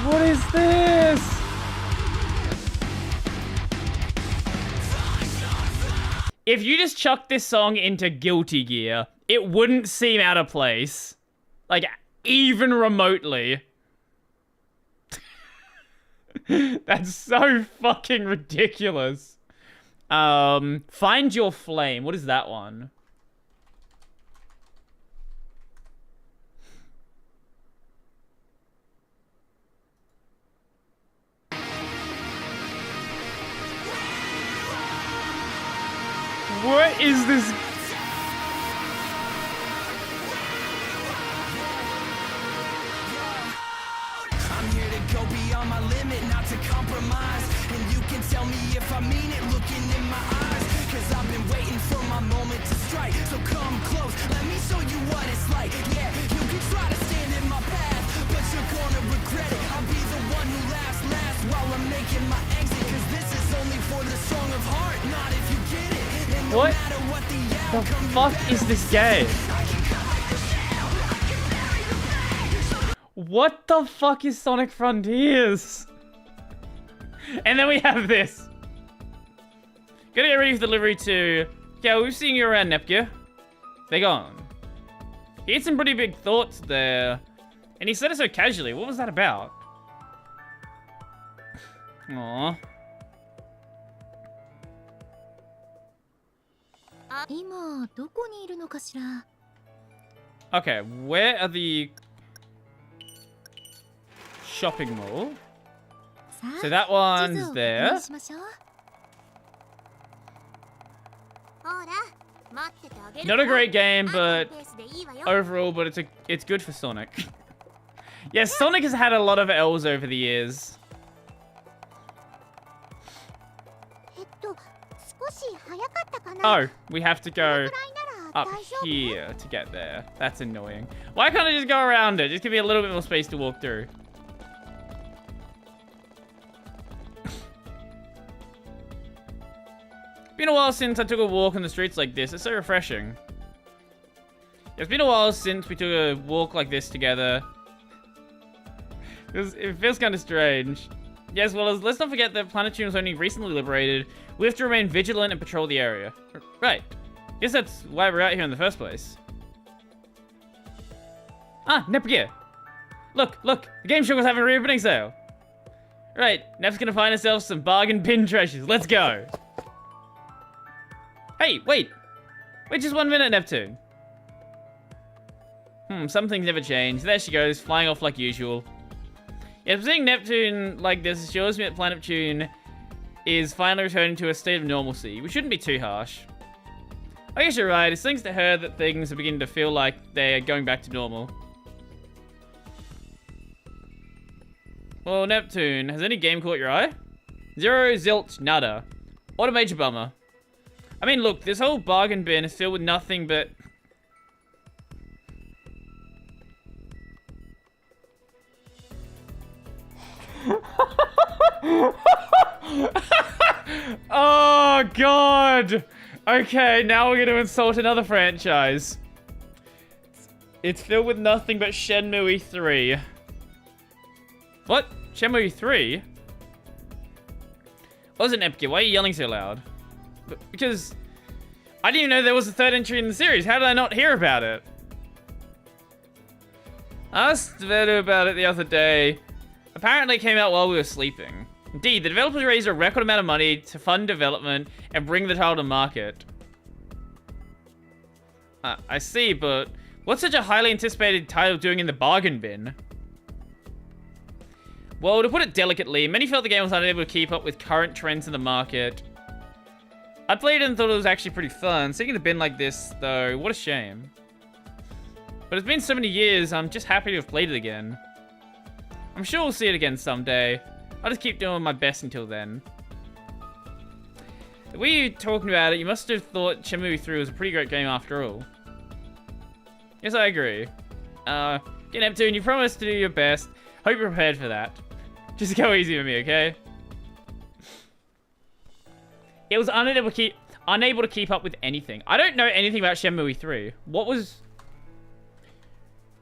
[SPEAKER 1] What is this? If you just chucked this song into Guilty Gear, it wouldn't seem out of place. Like, even remotely. That's so fucking ridiculous. Find Your Flame. What is that one? What is this?
[SPEAKER 8] I'm here to go beyond my limit, not to compromise. And you can tell me if I mean it, looking in my eyes. Cause I've been waiting for my moment to strike. So come close, let me show you what it's like. Yeah, you can try to stand in my path, but you're gonna regret it. I'll be the one who laughs last while I'm making my exit. Cause this is only for the strong of heart, not if you get it. And no
[SPEAKER 1] What
[SPEAKER 8] matter what the
[SPEAKER 1] the
[SPEAKER 8] outcome,
[SPEAKER 1] fuck is this game? What the fuck is Sonic Frontiers? And then we have this. Gotta get ready for delivery to... Yeah, we've seen you around Nepgear. They're gone. He had some pretty big thoughts there. And he said it so casually. What was that about? Aww.
[SPEAKER 2] 今どこにいるのかしら。
[SPEAKER 1] Okay, where are the... shopping mall?
[SPEAKER 2] さあ、
[SPEAKER 1] So that
[SPEAKER 2] 地図
[SPEAKER 1] one's
[SPEAKER 2] を確
[SPEAKER 1] there.
[SPEAKER 2] 認しましょう。ほら、待っててあげる
[SPEAKER 1] Not a great game,
[SPEAKER 2] から。
[SPEAKER 1] but
[SPEAKER 2] ペースでいいわよ。
[SPEAKER 1] overall, but it's good for Sonic. Yeah, Sonic has had a lot of L's over the years.
[SPEAKER 2] 少し早かったかな。
[SPEAKER 1] Oh, we have to
[SPEAKER 2] この
[SPEAKER 1] go
[SPEAKER 2] くらいなら
[SPEAKER 1] up
[SPEAKER 2] 大丈夫。
[SPEAKER 1] here to get there. That's annoying. Why can't I just go around it? Just give me a little bit more space to walk through. Been a while since I took a walk on the streets like this. It's so refreshing. It's been a while since we took a walk like this together. It feels kind of strange. Yeah, as well as, let's not forget that Planetune was only recently liberated. We have to remain vigilant and patrol the area. Right. Guess that's why we're out here in the first place. Ah, Nepgear. Look, the game shop was having a reopening sale. Right, Nep's gonna find ourselves some bargain bin treasures. Let's go. Hey, wait. Wait just 1 minute, Neptune. Some things never change. There she goes, flying off like usual. Yeah, seeing Neptune like this shows me that Planetune is finally returning to a state of normalcy. We shouldn't be too harsh. I guess you're right. It's thanks to her that things are beginning to feel like they're going back to normal. Well, Neptune, has any game caught your eye? Zero, zilch, nada. What a major bummer. I mean, look, this whole bargain bin is filled with nothing but... Oh, God. Okay, now we're going to insult another franchise. It's filled with nothing but Shenmue 3. What? Shenmue 3? What was it, Nepgear? Why are you yelling so loud? Because I didn't even know there was a third entry in the series. How did I not hear about it? I asked Vedu about it the other day. Apparently it came out while we were sleeping. Indeed, the developers raised a record amount of money to fund development and bring the title to market. I see, but what's such a highly anticipated title doing in the bargain bin? Well, to put it delicately, many felt the game was unable to keep up with current trends in the market. I played it and thought it was actually pretty fun. Seeing a bin like this, though, what a shame. But it's been so many years, I'm just happy to have played it again. I'm sure we'll see it again someday. I'll just keep doing my best until then. The way you talking about it, you must have thought Shenmue 3 was a pretty great game after all. Yes, I agree. Get Neptune, you promised to do your best. Hope you're prepared for that. Just go easy with me, okay? It was unable to keep up with anything. I don't know anything about Shenmue 3. What was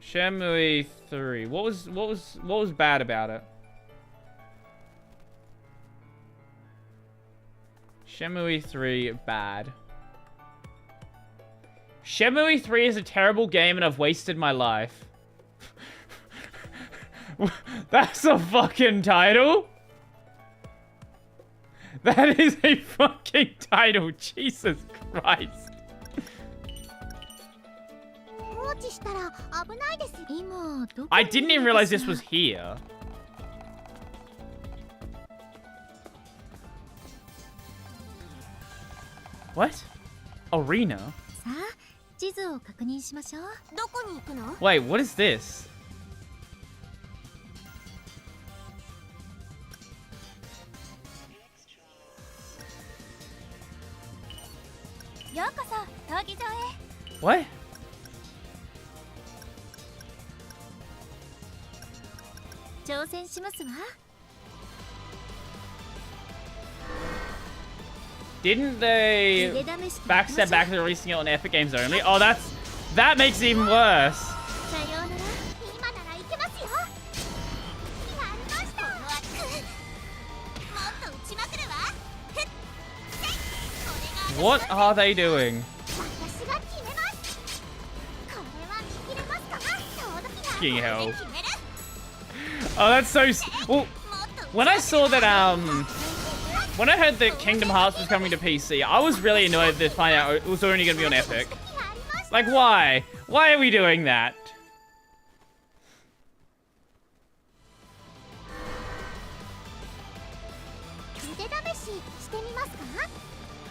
[SPEAKER 1] Shenmue 3? What was bad about it? Shenmue 3 bad. Shenmue 3 is a terrible game and I've wasted my life. That's a fucking title? That is a fucking title. Jesus Christ. I didn't even realize this was here. What? Arena? Wait, what is this? What? Didn't they backstep back to releasing it on Epic Games only? Oh, that makes it even worse. What are they doing? Fucking hell. Oh, that's so... Well, when I saw that, when I heard that Kingdom Hearts was coming to PC, I was really annoyed to find out it was only going to be on Epic. Like, why? Why are we doing that?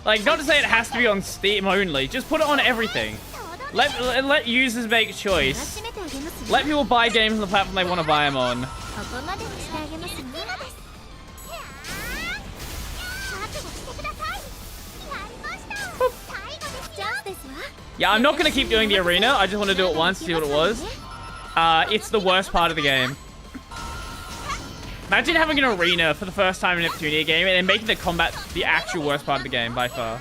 [SPEAKER 1] Like, not to say it has to be on Steam only, just put it on everything. Let users make a choice. Let people buy games on the platform they want to buy them on. Yeah, I'm not going to keep doing the arena. I just want to do it once, see what it was. It's the worst part of the game. Imagine having an arena for the first time in a Neptunia game and then making the combat the actual worst part of the game by far.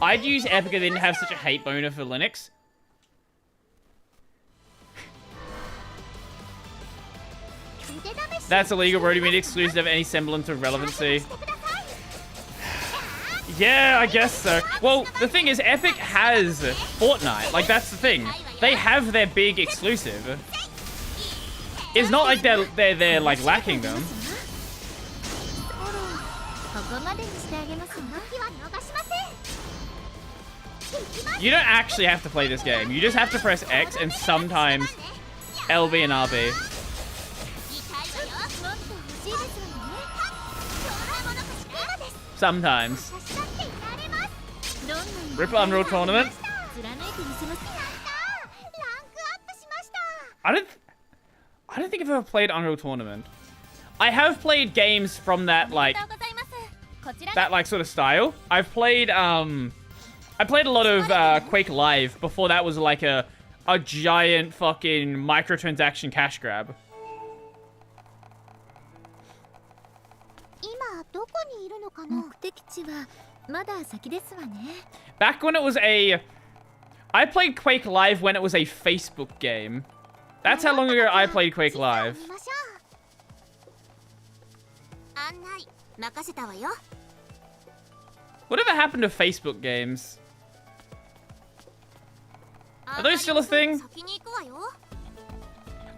[SPEAKER 1] I'd use Epic if they didn't have such a hate boner for Linux. That's illegal, bro. Do you mean exclusive have any semblance of relevancy? Yeah, I guess so. Well, the thing is, Epic has Fortnite. Like, that's the thing. They have their big exclusive. It's not like they're like lacking them. You don't actually have to play this game. You just have to press X and sometimes LB and RB. Sometimes. Rip Unreal Tournament. I don't think I've ever played Unreal Tournament. I have played games from that like sort of style. I've played I played a lot of Quake Live before that was like a giant fucking microtransaction cash grab. Back when it was I played Quake Live when it was a Facebook game. That's how long ago I played Quake Live. Whatever happened to Facebook games? Are those still a thing?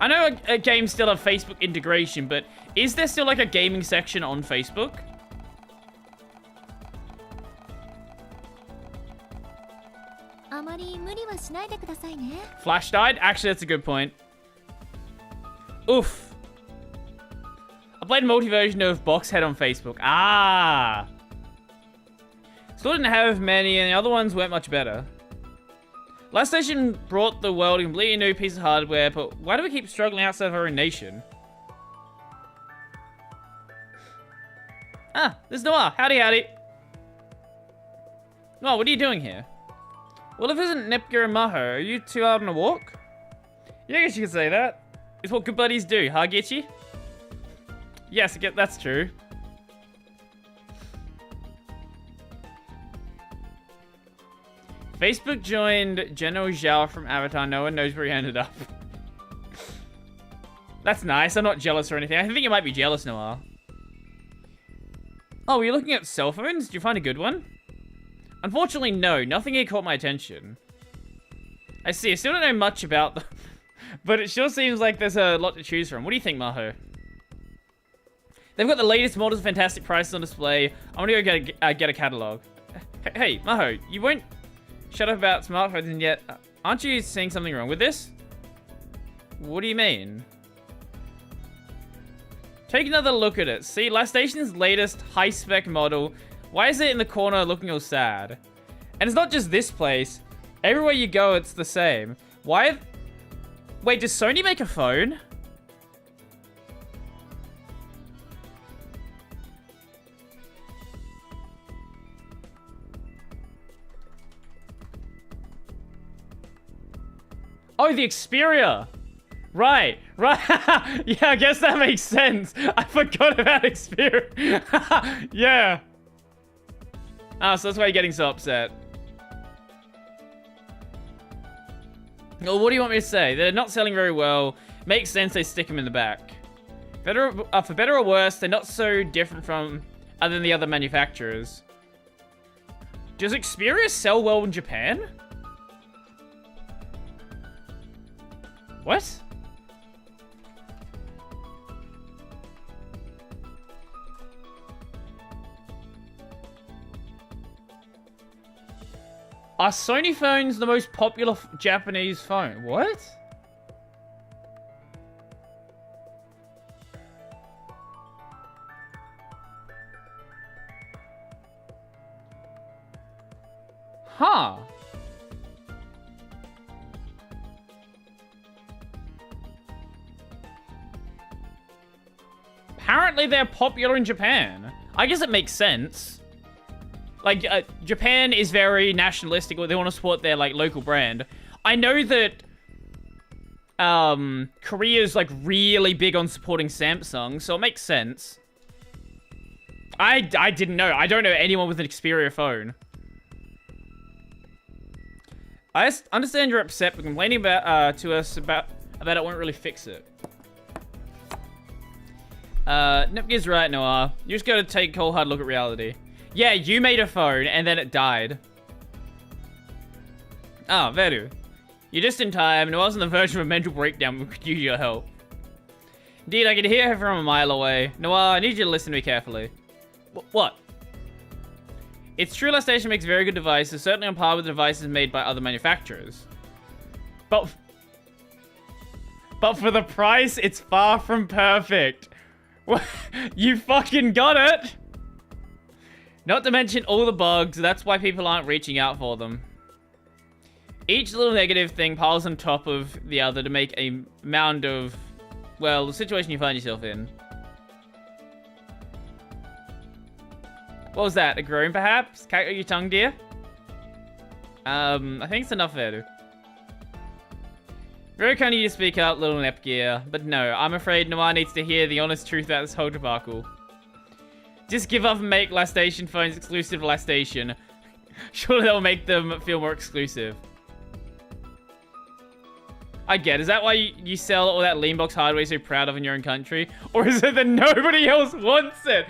[SPEAKER 1] I know a games still have Facebook integration, but is there still like a gaming section on Facebook? Flash died? Actually, that's a good point. Oof. I played a multi-version of Boxhead on Facebook. Ah! Still didn't have many, and the other ones weren't much better. Last Station brought the world a completely new piece of hardware, but why do we keep struggling outside of our own nation? Ah, there's Noah. Howdy, howdy. Oh, what are you doing here? Well, if it isn't Nepgear and Maho, are you two out on a walk? Yeah, I guess you could say that. It's what good buddies do, huh, Gitchy? Yes, that's true. Facebook joined General Zhao from Avatar. No one knows where he ended up. That's nice. I'm not jealous or anything. I think you might be jealous, Noah. Oh, were you looking at cell phones? Did you find a good one? Unfortunately, no. Nothing here caught my attention. I see. I still don't know much about them. But it sure seems like there's a lot to choose from. What do you think, Maho? They've got the latest models, fantastic prices on display. I want to go get a catalog. Hey, Maho, you won't shut up about smartphones and yet... aren't you seeing something wrong with this? What do you mean? Take another look at it. See, Last Station's latest high-spec model. Why is it in the corner looking all sad? And it's not just this place. Everywhere you go, it's the same. Why... Wait, does Sony make a phone? Oh, the Xperia. Right. Yeah, I guess that makes sense. I forgot about Xperia. Yeah. Ah, so that's why you're getting so upset. Well, what do you want me to say? They're not selling very well. Makes sense they stick them in the back. For better or worse, they're not so different from other than the other manufacturers. Does Xperia sell well in Japan? What? Are Sony phones the most popular Japanese phone? What? Huh. Apparently they're popular in Japan. I guess it makes sense. Like, Japan is very nationalistic. They want to support their, like, local brand. I know that, Korea's, like, really big on supporting Samsung, so it makes sense. I didn't know. I don't know anyone with an Xperia phone. I understand you're upset, but complaining to us about it won't really fix it. Nepgear's right, Noah. You just gotta take a cold hard look at reality. Yeah, you made a phone, and then it died. Ah, Veru. You're just in time. Noah's on the verge of a mental breakdown. We could use your help. Indeed, I can hear her from a mile away. Noah, I need you to listen to me carefully. What? It's true Last Station makes very good devices, certainly on par with the devices made by other manufacturers. But for the price, it's far from perfect. You fucking got it! Not to mention all the bugs, that's why people aren't reaching out for them. Each little negative thing piles on top of the other to make a mound of, well, the situation you find yourself in. What was that? A groan, perhaps? Cat got your tongue, dear? I think it's enough there. Very kind of you to speak up, little Nepgear. But no, I'm afraid Noir needs to hear the honest truth about this whole debacle. Just give up and make Last Station phones exclusive to Last Station. Surely that will make them feel more exclusive. I get. Is that why you sell all that Leanbox hardware you're so proud of in your own country? Or is it that nobody else wants it?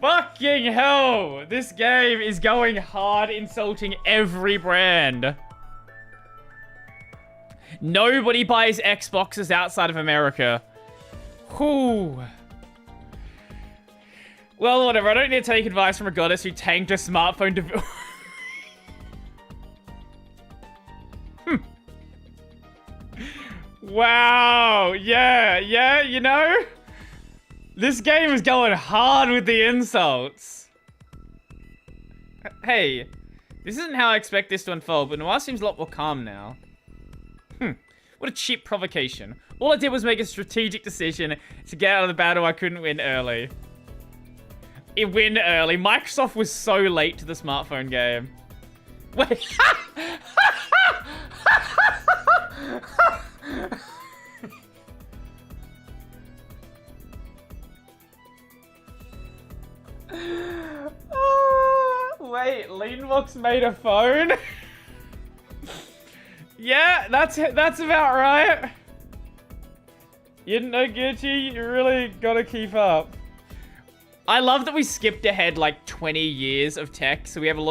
[SPEAKER 1] Fucking hell. This game is going hard, insulting every brand. Nobody buys Xboxes outside of America. Whew. Well, whatever. I don't need to take advice from a goddess who tanked a smartphone device. Wow. Yeah, you know? This game is going hard with the insults. Hey, This isn't how I expect this to unfold, but Noir seems a lot more calm now. What a cheap provocation. All I did was make a strategic decision to get out of the battle I couldn't win early. Win early. Microsoft was so late to the smartphone game. Wait. Wait, Leanbox made a phone? Yeah, that's about right. You didn't know, Gucci? You really gotta keep up. I love that we skipped ahead like 20 years of tech, so we have a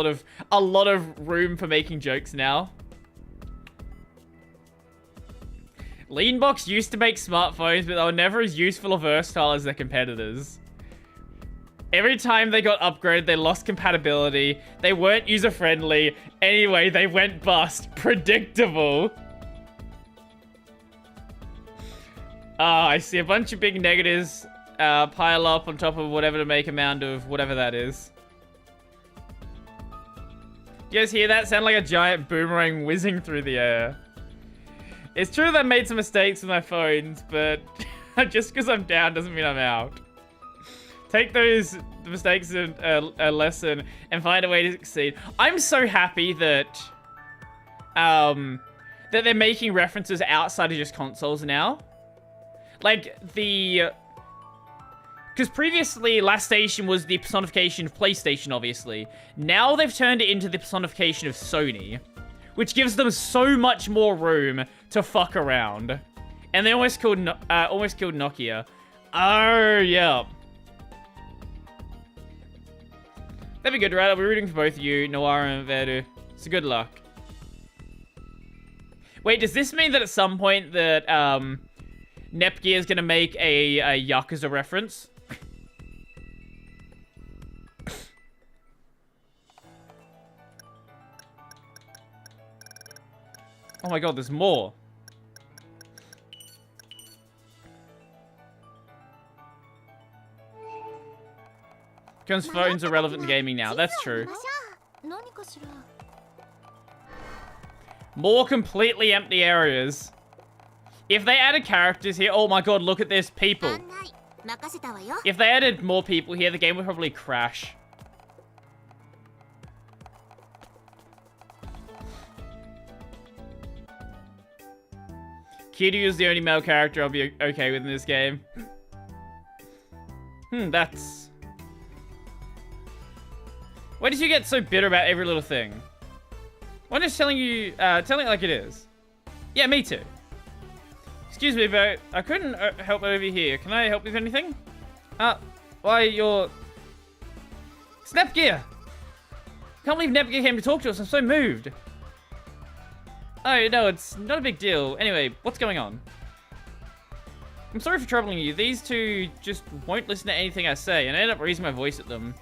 [SPEAKER 1] lot of room for making jokes now. Leanbox used to make smartphones, but they were never as useful or versatile as their competitors. Every time they got upgraded, they lost compatibility. They weren't user-friendly. Anyway, they went bust. Predictable. I see a bunch of big negatives pile up on top of whatever to make a mound of whatever that is. You guys hear that? Sound like a giant boomerang whizzing through the air. It's true that I made some mistakes with my phones, but just because I'm down doesn't mean I'm out. Take those mistakes as a lesson and find a way to succeed. I'm so happy that that they're making references outside of just consoles now. Like because previously Last Station was the personification of PlayStation, obviously. Now they've turned it into the personification of Sony, which gives them so much more room to fuck around. And they almost killed Nokia. Oh yeah. That'd be good, right? I'll be rooting for both of you, Noir and Veru. So good luck. Wait, does this mean that at some point that Nepgear is gonna make a Yakuza reference? Oh my god, there's more. Because phones are relevant in gaming now. That's true. More completely empty areas. If they added characters here... Oh my god, look at this. People. If they added more people here, the game would probably crash. Kiryu is the only male character I'll be okay with in this game. That's... Why did you get so bitter about every little thing? I'm just telling you, telling it like it is. Yeah, me too. Excuse me, but I couldn't help over here. Can I help with anything? Why, you're... It's Nepgear! Can't believe Nepgear came to talk to us. I'm so moved. Oh, no, it's not a big deal. Anyway, what's going on? I'm sorry for troubling you. These two just won't listen to anything I say, and I end up raising my voice at them.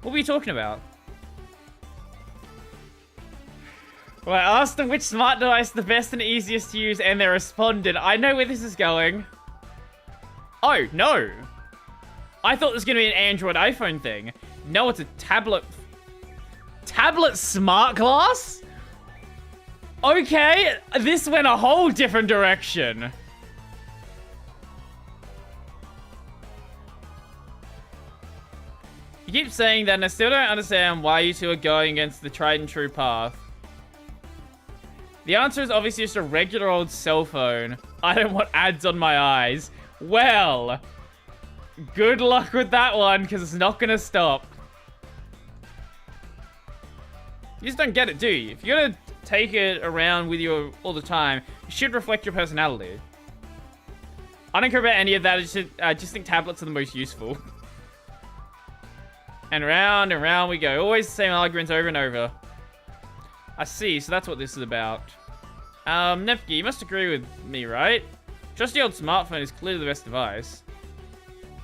[SPEAKER 1] What were you talking about? Well, I asked them which smart device is the best and easiest to use, and they responded. I know where this is going. Oh, no. I thought this was going to be an Android iPhone thing. No, it's a tablet. Tablet smart glass? Okay, this went a whole different direction. You keep saying that, and I still don't understand why you two are going against the tried and true path. The answer is obviously just a regular old cell phone. I don't want ads on my eyes. Well, good luck with that one, because it's not going to stop. You just don't get it, do you? If you're going to take it around with you all the time, it should reflect your personality. I don't care about any of that. I just think tablets are the most useful. And round we go. Always the same arguments over and over. I see, so that's what this is about. Nepgear, you must agree with me, right? Trusty old smartphone is clearly the best device.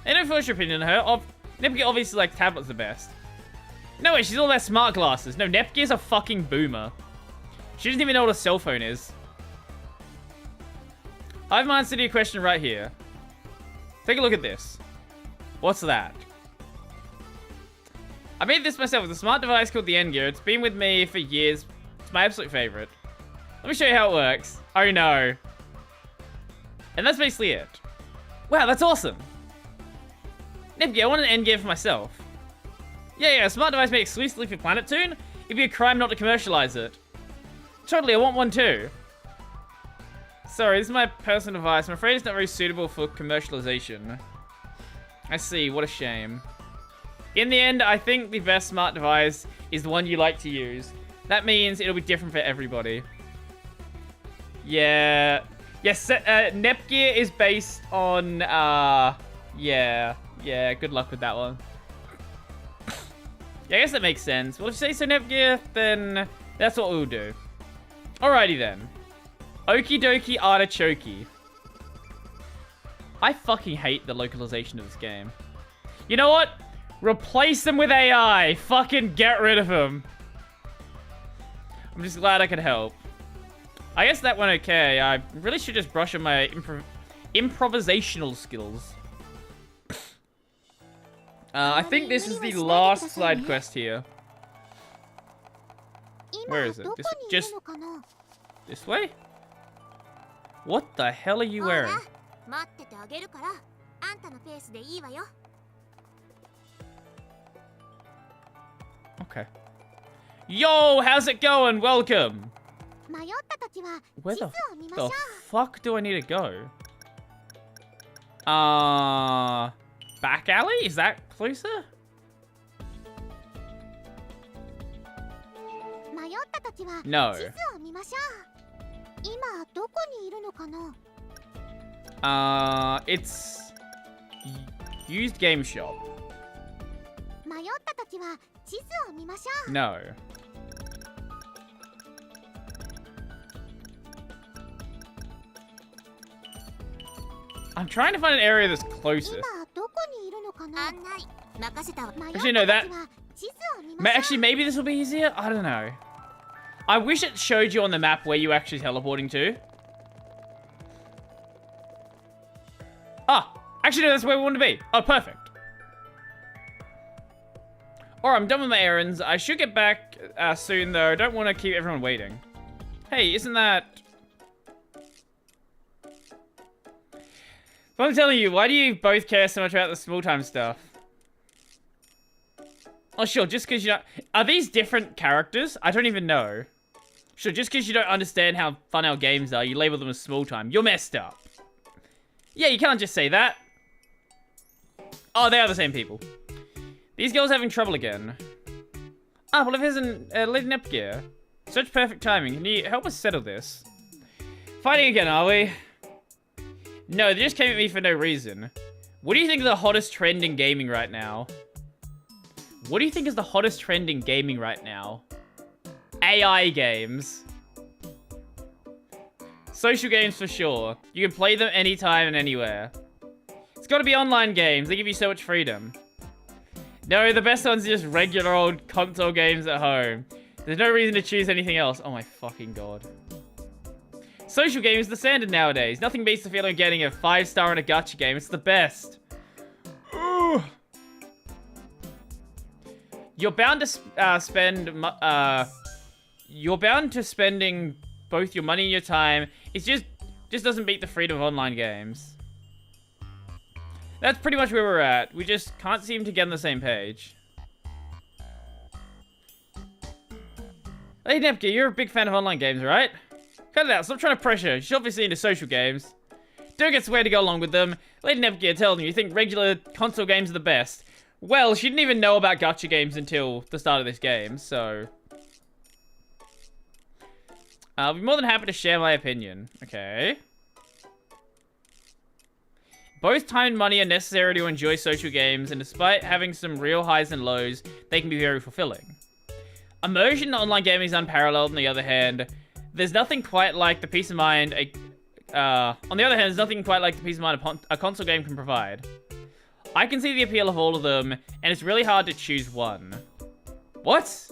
[SPEAKER 1] I don't force your opinion on her. Nepgear obviously likes tablets the best. No way, she's all about smart glasses. No, Nepgear's a fucking boomer. She doesn't even know what a cell phone is. I have my answer to your question right here. Take a look at this. What's that? I made this myself with a smart device called the Nepgear. It's been with me for years. It's my absolute favorite. Let me show you how it works. Oh no. And that's basically it. Wow, that's awesome. Nepgear, I want an Nepgear for myself. Yeah, a smart device made exclusively for PlanetToon? It'd be a crime not to commercialize it. Totally, I want one too. Sorry, this is my personal device. I'm afraid it's not very suitable for commercialization. I see, what a shame. In the end, I think the best smart device is the one you like to use. That means it'll be different for everybody. Yeah. Yes, Nepgear is based on, yeah, good luck with that one. Yeah, I guess that makes sense. Well, if you say so, Nepgear, then that's what we'll do. Alrighty then. Okie dokie artichoke. I fucking hate the localization of this game. You know what? Replace them with AI. Fucking get rid of them. I'm just glad I could help. I guess that went okay. I really should just brush on my improvisational skills. I think this is the last side quest here. Where is it? Just this way? What the hell are you wearing? Okay. Yo, how's it going? Welcome. Where the fuck do I need to go? Back alley? Is that closer? No. It's used game shop. No. I'm trying to find an area that's closest. Actually, no, that... Actually, maybe this will be easier? I don't know. I wish it showed you on the map where you actually teleporting to. Ah! Actually, no, that's where we want to be. Oh, perfect. Alright, I'm done with my errands. I should get back soon, though. I don't want to keep everyone waiting. Hey, isn't that... But I'm telling you, why do you both care so much about the small time stuff? Oh, sure, just because you don't... Are these different characters? I don't even know. Sure, just because you don't understand how fun our games are, you label them as small time. You're messed up. Yeah, you can't just say that. Oh, they are the same people. These girls are having trouble again. Ah, well, if there's Lady Nepgear. Such perfect timing. Can you help us settle this? Fighting again, are we? No, they just came at me for no reason. What do you think is the hottest trend in gaming right now? What do you think is the hottest trend in gaming right now? AI games. Social games for sure. You can play them anytime and anywhere. It's gotta be online games. They give you so much freedom. No, the best ones are just regular old console games at home. There's no reason to choose anything else. Oh my fucking god. Social games are the standard nowadays. Nothing beats the feeling of getting a 5-star in a gacha game. It's the best. Ooh. You're bound to you're bound to spending both your money and your time. It just doesn't beat the freedom of online games. That's pretty much where we're at. We just can't seem to get on the same page. Hey, Nepgear, you're a big fan of online games, right? Cut it out. Stop trying to pressure. She's obviously into social games. Don't get swear to go along with them. Lady Nepgear telling you think regular console games are the best. Well, she didn't even know about gacha games until the start of this game, so... I'll be more than happy to share my opinion. Okay. Both time and money are necessary to enjoy social games, and despite having some real highs and lows, they can be very fulfilling. Immersion in online gaming is unparalleled, on the other hand. There's nothing quite like the peace of mind a console game can provide. I can see the appeal of all of them, and it's really hard to choose one. What?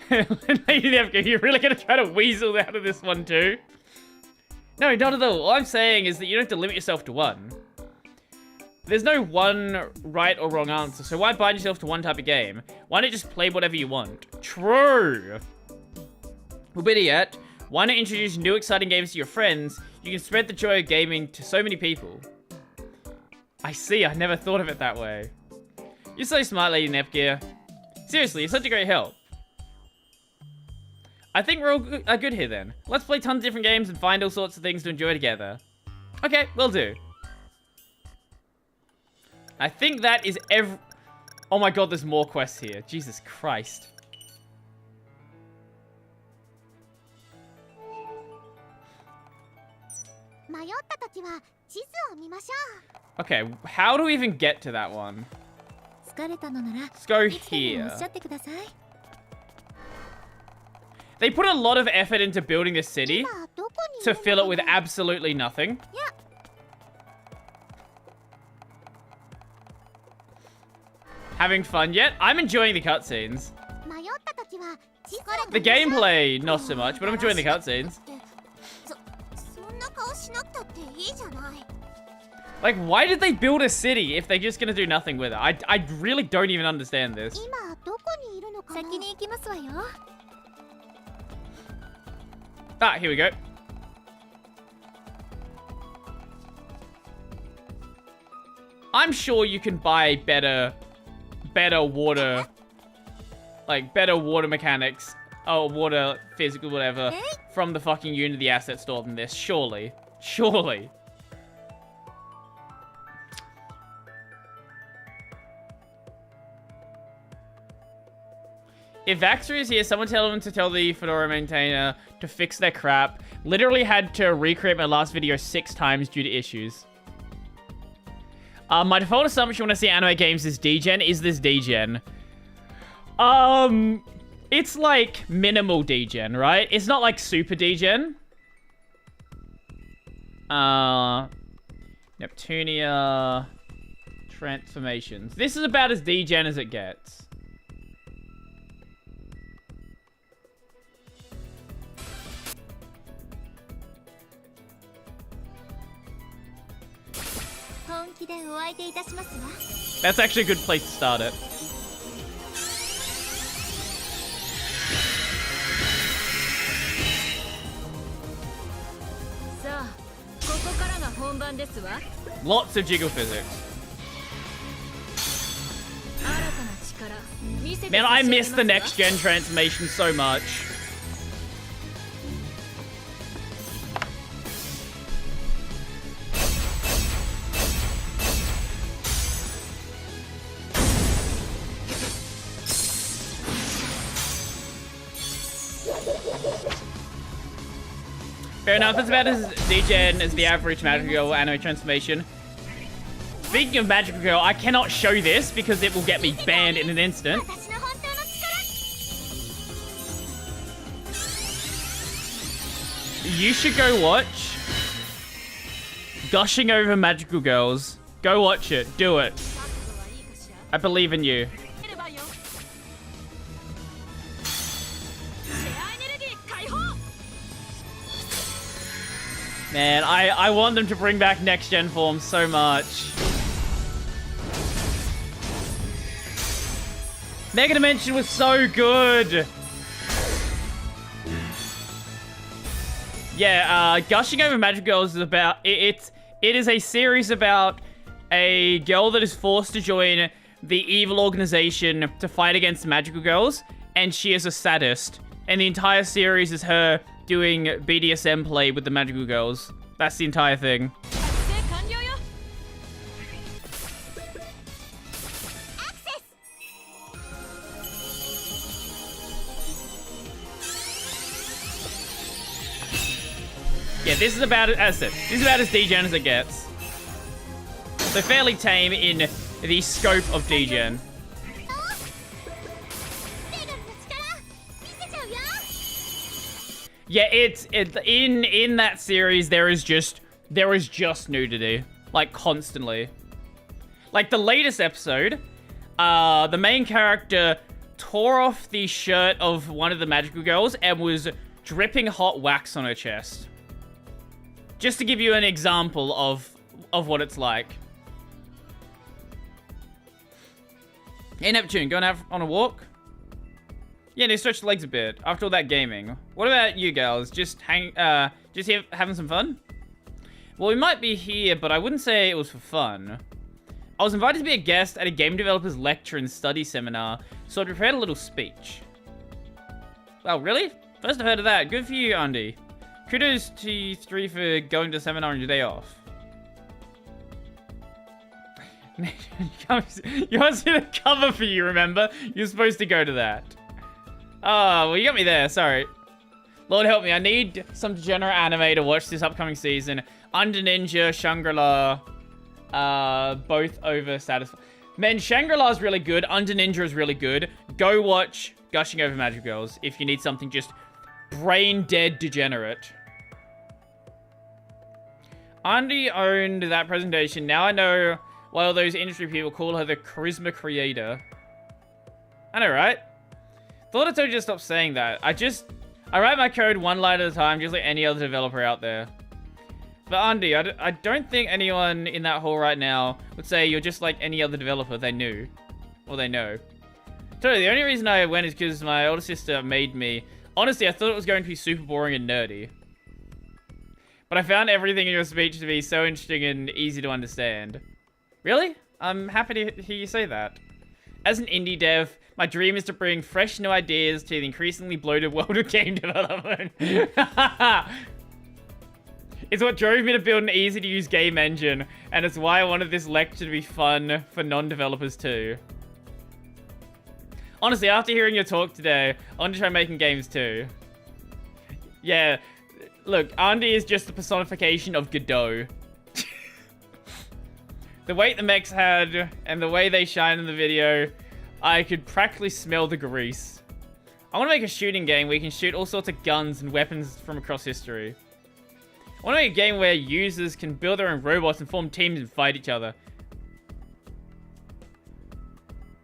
[SPEAKER 1] Lady Nepgear, you're really gonna try to weasel out of this one too? No, not at all. All I'm saying is that you don't have to limit yourself to one. There's no one right or wrong answer, so why bind yourself to one type of game? Why not just play whatever you want? True! Well, better yet, why not introduce new exciting games to your friends? You can spread the joy of gaming to so many people. I see, I never thought of it that way. You're so smart, Lady Nepgear. Seriously, you're such a great help. I think we're all good here then. Let's play tons of different games and find all sorts of things to enjoy together. Okay, will do. I think that is Oh my god, there's more quests here. Jesus Christ. Okay, how do we even get to that one? Let's go here. They put a lot of effort into building this city to fill it with absolutely nothing. Having fun yet? I'm enjoying the cutscenes. The gameplay, not so much, but I'm enjoying the cutscenes. Like, why did they build a city if they're just gonna do nothing with it? I really don't even understand this. Ah, here we go. I'm sure you can buy better water, like better water mechanics, or water physical, whatever, from the fucking Unity asset store than this. Surely. Surely. If Vaxer is here, someone tell him to tell the Fedora maintainer to fix their crap. Literally had to recreate my last video 6 times due to issues. My default assumption when I see anime games is degen. Is this degen? It's like minimal degen, right? It's not like super degen. Neptunia transformations. This is about as degen as it gets. That's actually a good place to start it. Lots of jiggle physics. Man, I miss the next gen transformation so much. Fair enough, it's about as degen as the average Magical Girl anime transformation. Speaking of Magical Girl, I cannot show this because it will get me banned in an instant. You should go watch Gushing Over Magical Girls. Go watch it. Do it. I believe in you. Man, I want them to bring back next-gen forms so much. Mega Dimension was so good. Yeah, Gushing Over Magic Girls is about... It is a series about a girl that is forced to join the evil organization to fight against magical girls, and she is a sadist. And the entire series is her doing BDSM play with the magical girls. That's the entire thing. Yeah, this is about as degen as it gets. So fairly tame in the scope of degen. Yeah, it's in that series there is just nudity, like constantly. Like the latest episode, the main character tore off the shirt of one of the magical girls and was dripping hot wax on her chest. Just to give you an example of what it's like. Hey, Neptune, going out on a walk? Yeah, they stretch the legs a bit after all that gaming. What about you girls? Just here having some fun? Well, we might be here, but I wouldn't say it was for fun. I was invited to be a guest at a game developer's lecture and study seminar, so I prepared a little speech. Well, really? First I've heard of that. Good for you, Andy. Kudos to you three for going to the seminar on your day off. You want to see the cover for you, remember? You're supposed to go to that. Oh, well, you got me there. Sorry. Lord help me. I need some degenerate anime to watch this upcoming season. Under Ninja, Shangri-La, both over satisfied. Man, Shangri-La is really good. Under Ninja is really good. Go watch Gushing Over Magic Girls if you need something just brain dead degenerate. Andy owned that presentation. Now I know why all those industry people call her the charisma creator. I know, right? Thought I told you to stop saying that. I write my code one line at a time, just like any other developer out there. But Andy, I don't think anyone in that hall right now would say you're just like any other developer they knew. Or they know. Totally, the only reason I went is because my older sister made me. Honestly, I thought it was going to be super boring and nerdy. But I found everything in your speech to be so interesting and easy to understand. Really? I'm happy to hear you say that. As an indie dev, my dream is to bring fresh new ideas to the increasingly bloated world of game development. It's what drove me to build an easy-to-use game engine, and it's why I wanted this lecture to be fun for non-developers too. Honestly, after hearing your talk today, I want to try making games too. Yeah, look, Andy is just the personification of Godot. The weight the mechs had, and the way they shine in the video, I could practically smell the grease. I want to make a shooting game where you can shoot all sorts of guns and weapons from across history. I want to make a game where users can build their own robots and form teams and fight each other.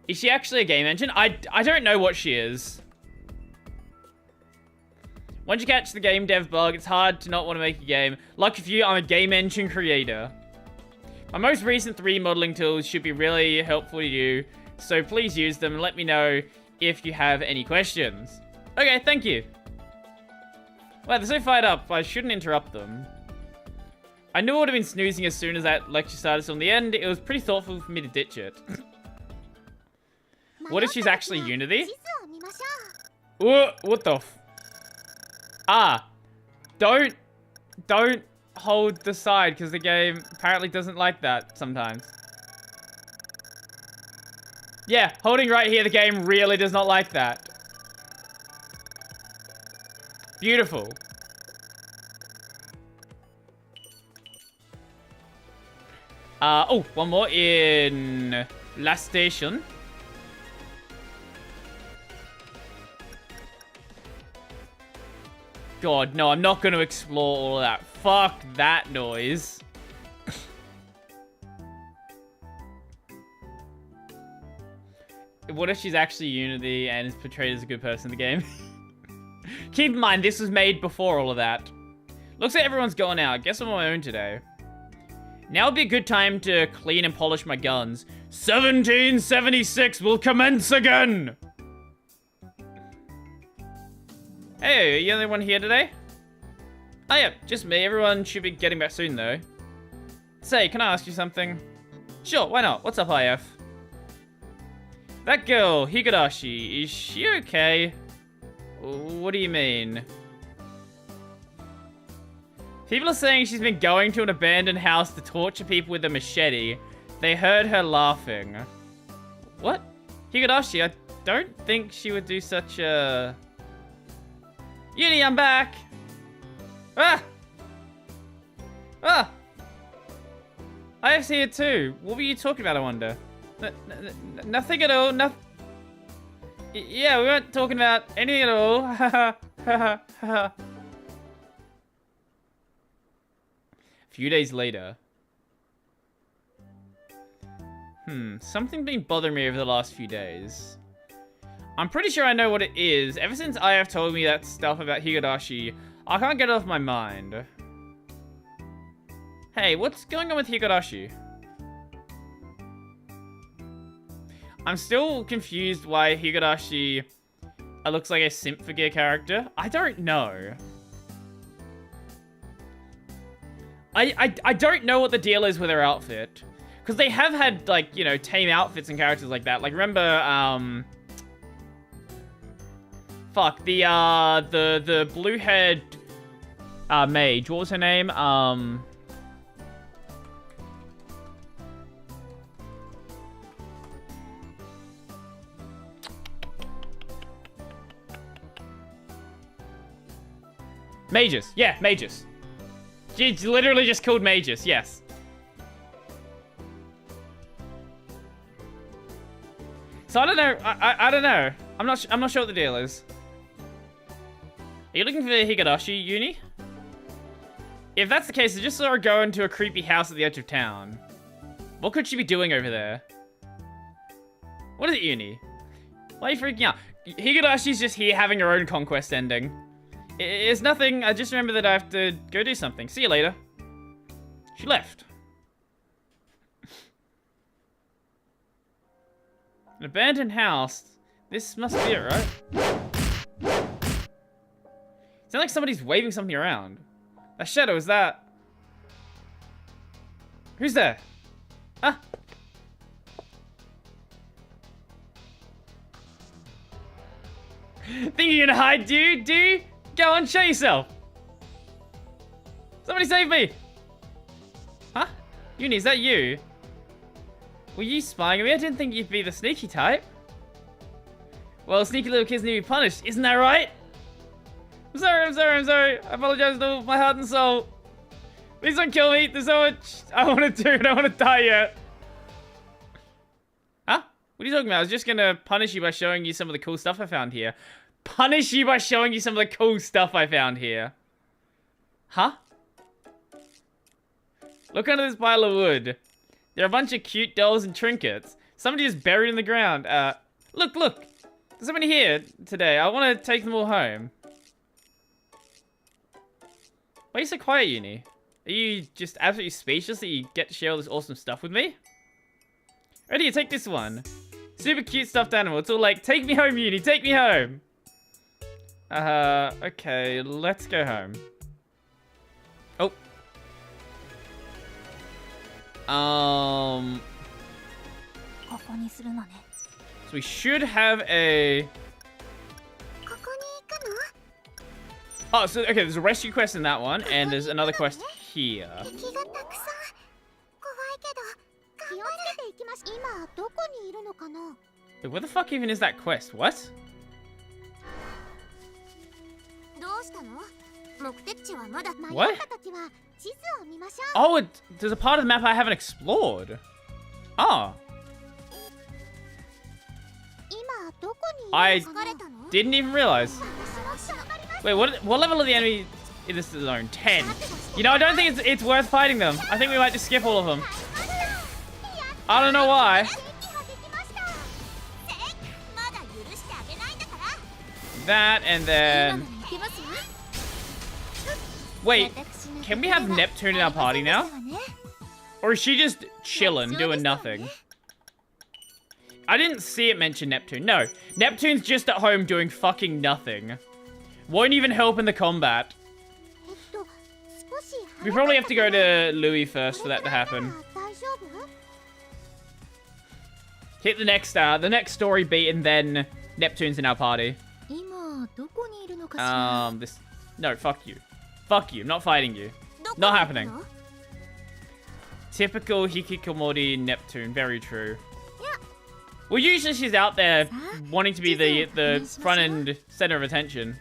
[SPEAKER 1] Is she actually a game engine? I don't know what she is. Once you catch the game dev bug, it's hard to not want to make a game. Lucky for you, I'm a game engine creator. My most recent 3D modeling tools should be really helpful to you, so please use them and let me know if you have any questions. Okay, thank you. Wow, they're so fired up, I shouldn't interrupt them. I knew I would have been snoozing as soon as that lecture started, so in the end, it was pretty thoughtful for me to ditch it. What if she's actually Unity? What the f... Ah. Don't hold the side, because the game apparently doesn't like that sometimes. Yeah, holding right here, the game really does not like that. Beautiful. Oh, one more in last station. God, no, I'm not going to explore all of that. Fuck that noise. What if she's actually Unity and is portrayed as a good person in the game? Keep in mind, this was made before all of that. Looks like everyone's going out. Guess I'm on my own today. Now would be a good time to clean and polish my guns. 1776 will commence again! Hey, are you the only one here today? Oh yeah, just me. Everyone should be getting back soon though. Say, can I ask you something? Sure, why not? What's up, IF? That girl, Higurashi, is she okay? What do you mean? People are saying she's been going to an abandoned house to torture people with a machete. They heard her laughing. What? Higurashi, I don't think she would do such a... Uni, I'm back! Ah! Ah! IF's here too. What were you talking about, I wonder? Nothing at all. Yeah, we weren't talking about anything at all. A few days later. Something's been bothering me over the last few days. I'm pretty sure I know what it is. Ever since IF told me that stuff about Higurashi, I can't get it off my mind. Hey, what's going on with Higurashi? I'm still confused why Higurashi looks like a simp for gear character. I don't know. I don't know what the deal is with her outfit. Because they have had, like, you know, tame outfits and characters like that. Like, remember, fuck, the blue-haired, mage. What was her name? Magus. Yeah, Magus. She's literally just called Magus, yes. So I don't know. I don't know. I'm not sure what the deal is. Are you looking for Higurashi, Uni? If that's the case, I just saw her go into a creepy house at the edge of town. What could she be doing over there? What is it, Uni? Why are you freaking out? Higurashi's just here having her own conquest ending. It's nothing. I just remember that I have to go do something. See you later. She left. An abandoned house. This must be it, right? Sounds like somebody's waving something around. That shadow, is that? Who's there? Ah. Think you're gonna hide, dude? Go on, show yourself. Somebody save me. Huh? Uni, is that you? Were you spying on me? I didn't think you'd be the sneaky type. Well, sneaky little kids need to be punished. Isn't that right? I'm sorry. I apologize with all my heart and soul. Please don't kill me. There's so much I want to do. I don't want to die yet. Huh? What are you talking about? I was just going to punish you by showing you some of the cool stuff I found here. Punish you by showing you some of the cool stuff I found here. Huh? Look under this pile of wood. There are a bunch of cute dolls and trinkets. Somebody is buried in the ground. Look. There's somebody here today. I want to take them all home. Why are you so quiet, Uni? Are you just absolutely speechless that you get to share all this awesome stuff with me? Ready, take this one. Super cute stuffed animal. It's all like, take me home, Uni, take me home. Okay, let's go home. Oh. So we should have a... Oh, so, okay, there's a rescue quest in that one, and there's another quest here. Wait, where the fuck even is that quest? What? What? Oh, there's a part of the map I haven't explored. Oh. I didn't even realize. Wait, what level are the enemy in this zone? 10. You know, I don't think it's worth fighting them. I think we might just skip all of them. I don't know why. That, and then... Wait, can we have Neptune in our party now? Or is she just chilling, doing nothing? I didn't see it mention Neptune. No, Neptune's just at home doing fucking nothing. Won't even help in the combat. We probably have to go to Louis first for that to happen. Hit the next story beat, and then Neptune's in our party. No, fuck you. Fuck you, I'm not fighting you. Not happening. Typical Hikikomori Neptune, very true. Well, usually she's out there wanting to be the front and center of attention.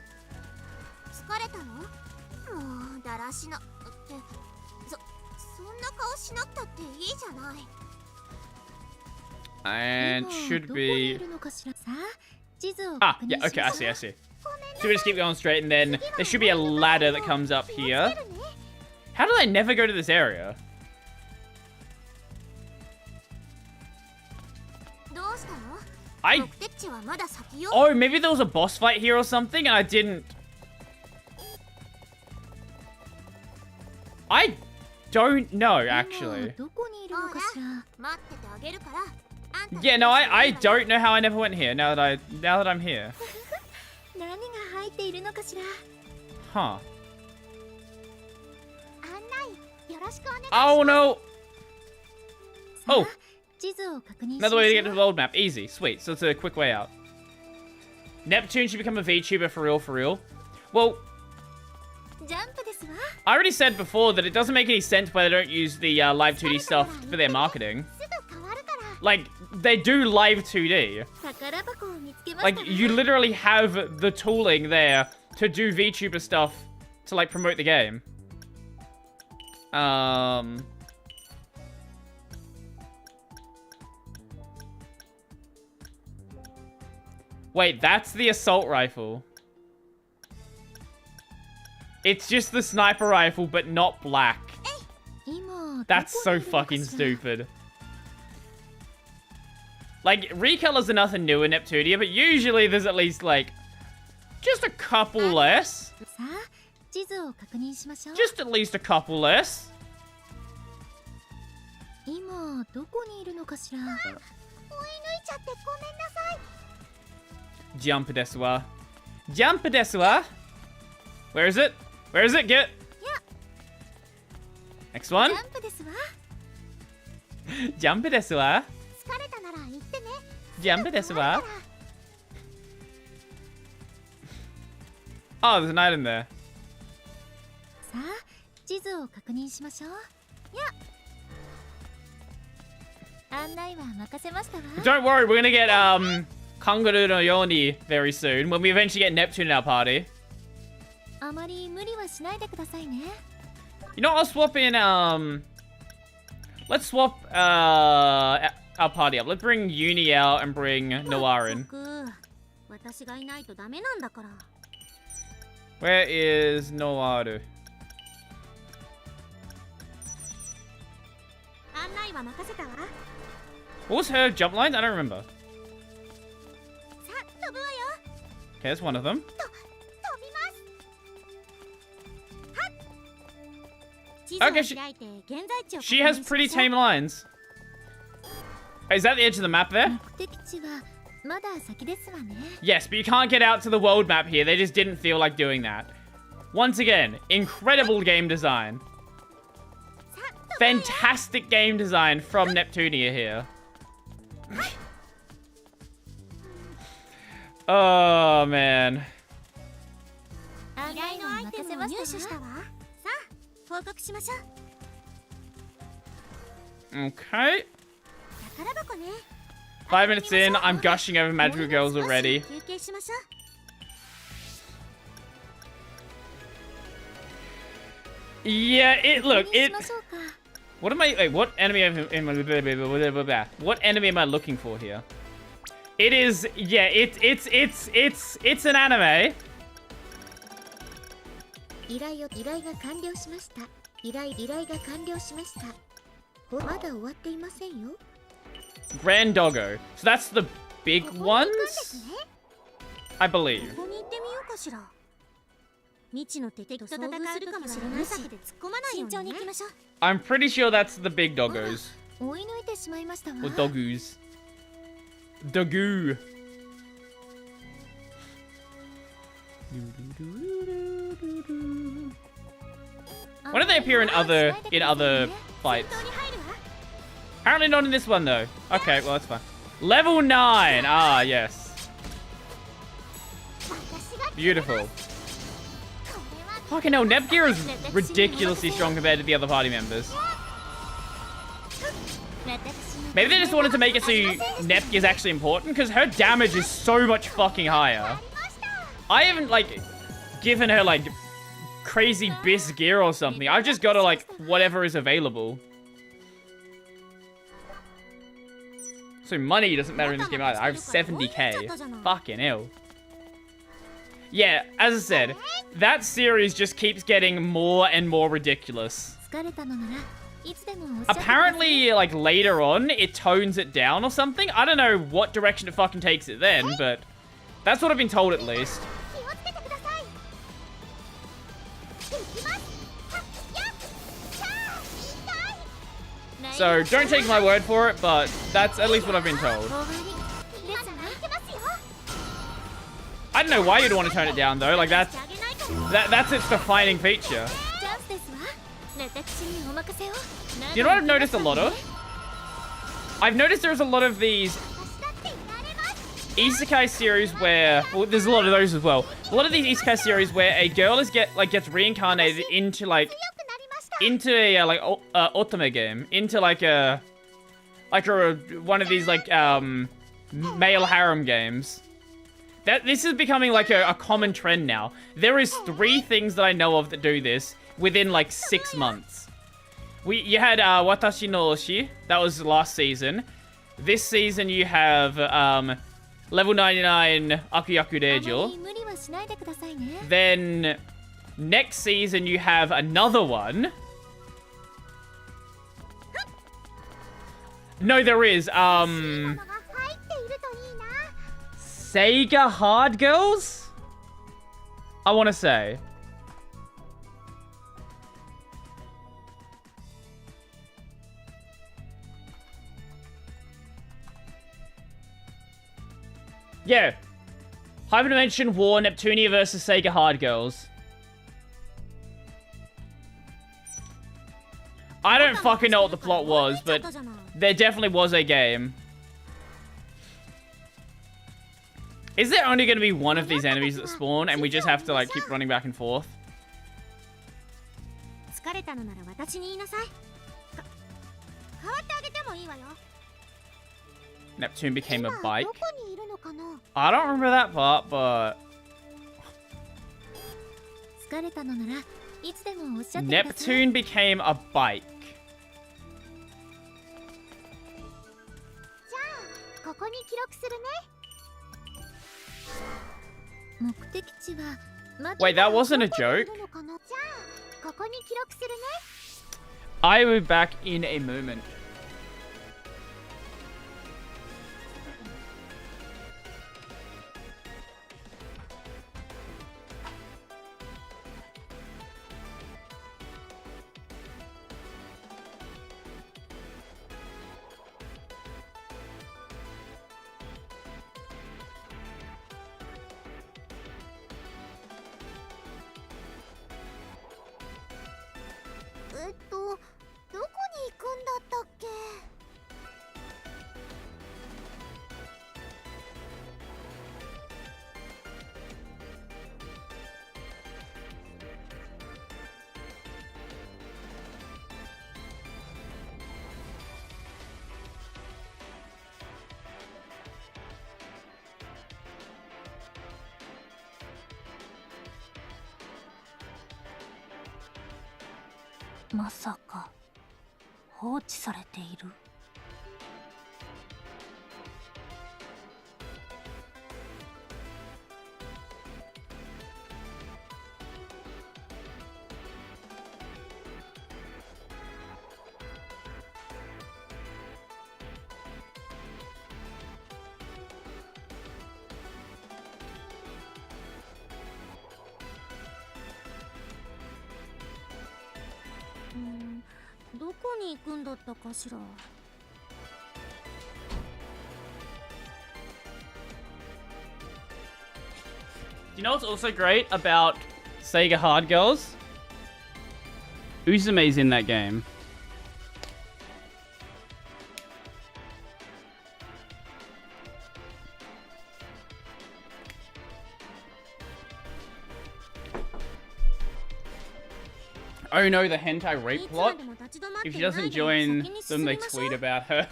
[SPEAKER 1] And should be... Ah, yeah, okay, I see. Should we just keep going straight, and then there should be a ladder that comes up here. How did I never go to this area? Oh, maybe there was a boss fight here or something, and I didn't... I don't know, actually. Yeah, no, I don't know how I never went here. Now that I'm here.
[SPEAKER 2] 何が入っているのかしら。
[SPEAKER 1] Huh.
[SPEAKER 2] 案内よろしくお願いします。
[SPEAKER 1] Oh no. Oh,
[SPEAKER 2] 地図を確認しまし
[SPEAKER 1] another
[SPEAKER 2] ょ
[SPEAKER 1] way to
[SPEAKER 2] う。
[SPEAKER 1] get to the world map. Easy, sweet. So it's a quick way out. Neptune should become a VTuber for real, for real. Well,
[SPEAKER 2] ジャンプですわ。
[SPEAKER 1] I already said before that it doesn't make any sense why they don't use the live 2D stuff for their marketing.
[SPEAKER 2] すぐ変わるから。
[SPEAKER 1] Like, they do live 2D.
[SPEAKER 2] 宝箱を見つけましたわ。
[SPEAKER 1] Like, you literally have the tooling there to do VTuber stuff to, like, promote the game. Wait, that's the assault rifle. It's just the sniper rifle, but not black.
[SPEAKER 2] 今
[SPEAKER 1] That's
[SPEAKER 2] どこ
[SPEAKER 1] so
[SPEAKER 2] にいるのか
[SPEAKER 1] fucking
[SPEAKER 2] しら。
[SPEAKER 1] stupid. Like, recolors are nothing new in Neptunia, but usually there's at least, like, just a couple less.
[SPEAKER 2] さあ、地図を確認しましょう。
[SPEAKER 1] Just at least a couple less.
[SPEAKER 2] 今どこにいるのかしら。追い抜いちゃってごめんなさい。
[SPEAKER 1] Jump desu wa. Jump desu wa. Where is it? Where is it? Get. Next
[SPEAKER 2] ジ
[SPEAKER 1] one.
[SPEAKER 2] ャンプですわ。
[SPEAKER 1] Jump desu wa.
[SPEAKER 2] 疲れたなら行ってね。
[SPEAKER 1] Jump desu wa. Oh, there's an item there.
[SPEAKER 2] さあ、地図を確認しましょう。案内は任せましたわ。
[SPEAKER 1] Don't worry, we're gonna get Kangaroo no Yoni very soon when we eventually get Neptune in our party.
[SPEAKER 2] あまり無理はしないでくださいね。
[SPEAKER 1] You know, I'll swap in let's swap our party up. Let's bring Uni out and bring Noir in.
[SPEAKER 2] 私がいないとダメなんだから。
[SPEAKER 1] Where is Noir?
[SPEAKER 2] 案内は任せたわ。
[SPEAKER 1] What was her jump line? I don't remember.
[SPEAKER 2] さあ、飛ぶわよ。
[SPEAKER 1] Okay, that's one of them.
[SPEAKER 2] 飛びます。はっ。地図
[SPEAKER 1] Okay,
[SPEAKER 2] を
[SPEAKER 1] she-
[SPEAKER 2] 開いて現在地を
[SPEAKER 1] She has pretty tame lines. Is that the edge of the map there?
[SPEAKER 2] 目的地はまだ先ですわね。
[SPEAKER 1] Yes, but you can't get out to the world map here. They just didn't feel like doing that. Once again, incredible game design.
[SPEAKER 2] さあ、飛ぶわよ。
[SPEAKER 1] Fantastic game design from Neptunia here. Oh, man.
[SPEAKER 2] 依頼のアイテムを入手したわ。さあ、報告しましょう。
[SPEAKER 1] Okay.
[SPEAKER 2] 宝箱ね。
[SPEAKER 1] 5 minutes in, I'm gushing over magical girls already.
[SPEAKER 2] 休憩しましょう。
[SPEAKER 1] Yeah, look,
[SPEAKER 2] 確認しましょうか。
[SPEAKER 1] what am I, wait, what enemy what enemy am I looking for here? It is, yeah, it's an anime.
[SPEAKER 2] 依頼が完了しました。依頼が完了しました。まだ終わっていませんよ。
[SPEAKER 1] Grand Doggo. So that's the big
[SPEAKER 2] ここに行くんです
[SPEAKER 1] ones?
[SPEAKER 2] ね。
[SPEAKER 1] I believe.
[SPEAKER 2] ここに行ってみようかしら。未知の敵と戦うかもしれないし、慎重に行きましょう。
[SPEAKER 1] I'm pretty sure that's the big doggos.
[SPEAKER 2] 追い抜いてしまいましたわ。
[SPEAKER 1] Or doggoos. Doggoo. When do they appear in other fights?
[SPEAKER 2] 戦闘に入るわ。
[SPEAKER 1] Apparently not in this one though. Okay, well that's fine. Level 9. Ah, yes.
[SPEAKER 2] 私が
[SPEAKER 1] Beautiful.
[SPEAKER 2] これは
[SPEAKER 1] Fucking hell, Nepgear is ridiculously strong compared to the other party members.
[SPEAKER 2] 私の
[SPEAKER 1] Maybe they just wanted to make it so Nepgear is actually important because her damage is so much fucking higher. I haven't like given her like crazy bis gear or something. I've just got her like whatever is available. So money doesn't matter in this game either. I have 70k. Fucking hell. Yeah, as I said, that series just keeps getting more and more ridiculous.
[SPEAKER 2] 疲れたのならいつでもおっしゃってください。
[SPEAKER 1] Apparently, like, later on, it tones it down or something. I don't know what direction it fucking takes it then, but that's what I've been told at least.
[SPEAKER 2] 気をつけてください。行きます。はっやっしゃー痛い。
[SPEAKER 1] So don't take my word for it, but that's at least what I've been told.
[SPEAKER 2] 終わりですわいけますよ
[SPEAKER 1] I don't know why you'd want to turn it down though. Like that's
[SPEAKER 2] してあげないと
[SPEAKER 1] that's its defining feature.
[SPEAKER 2] チャンスですわ私にお任せを
[SPEAKER 1] Do you know what I've noticed a lot of? I've noticed there's a lot of these
[SPEAKER 2] 私だってやれます
[SPEAKER 1] isekai series where, well, there's a lot of those as well. A lot of these isekai series where a girl gets reincarnated into
[SPEAKER 2] 強くなりました
[SPEAKER 1] into a otome game, into one of these male harem games. This is becoming like a common trend now. There is 3 things that I know of that do this within like 6 months. You had Watashi no Oshi, that was last season. This season you have Level 99 Akuyaku
[SPEAKER 2] あま
[SPEAKER 1] Reijo.
[SPEAKER 2] り無理はしないでくださいね
[SPEAKER 1] Then next season you have another one. No, there is
[SPEAKER 2] ものが入っているといいな
[SPEAKER 1] Sega Hard Girls? I want to say. Yeah. Hyperdimension War Neptunia versus Sega Hard Girls. I don't fucking know what the plot was, but there definitely was a game. Is there only going to be one of these enemies that spawn and we just have to like keep running back and forth?
[SPEAKER 2] 疲れたのなら私に言いなさい代わってあげてもいいわよ
[SPEAKER 1] Neptune became a
[SPEAKER 2] 今
[SPEAKER 1] bike.
[SPEAKER 2] どこにいるのかな
[SPEAKER 1] I don't remember that part, but
[SPEAKER 2] 疲れたのならいつでもおっしゃってください
[SPEAKER 1] Neptune became a bike.
[SPEAKER 2] じゃあここに記録するね目的地は
[SPEAKER 1] Wait, that wasn't a joke?
[SPEAKER 2] じゃあここに記録するね
[SPEAKER 1] I will be back in a moment.
[SPEAKER 2] どこに行くんだったっけ
[SPEAKER 9] まさか放置されている
[SPEAKER 2] どこに行くんだったかしら
[SPEAKER 1] Do you know what's also great about Sega Hard Girls? Uzume's in that game. Oh no, the hentai rape plot? If she doesn't join them, they tweet about her.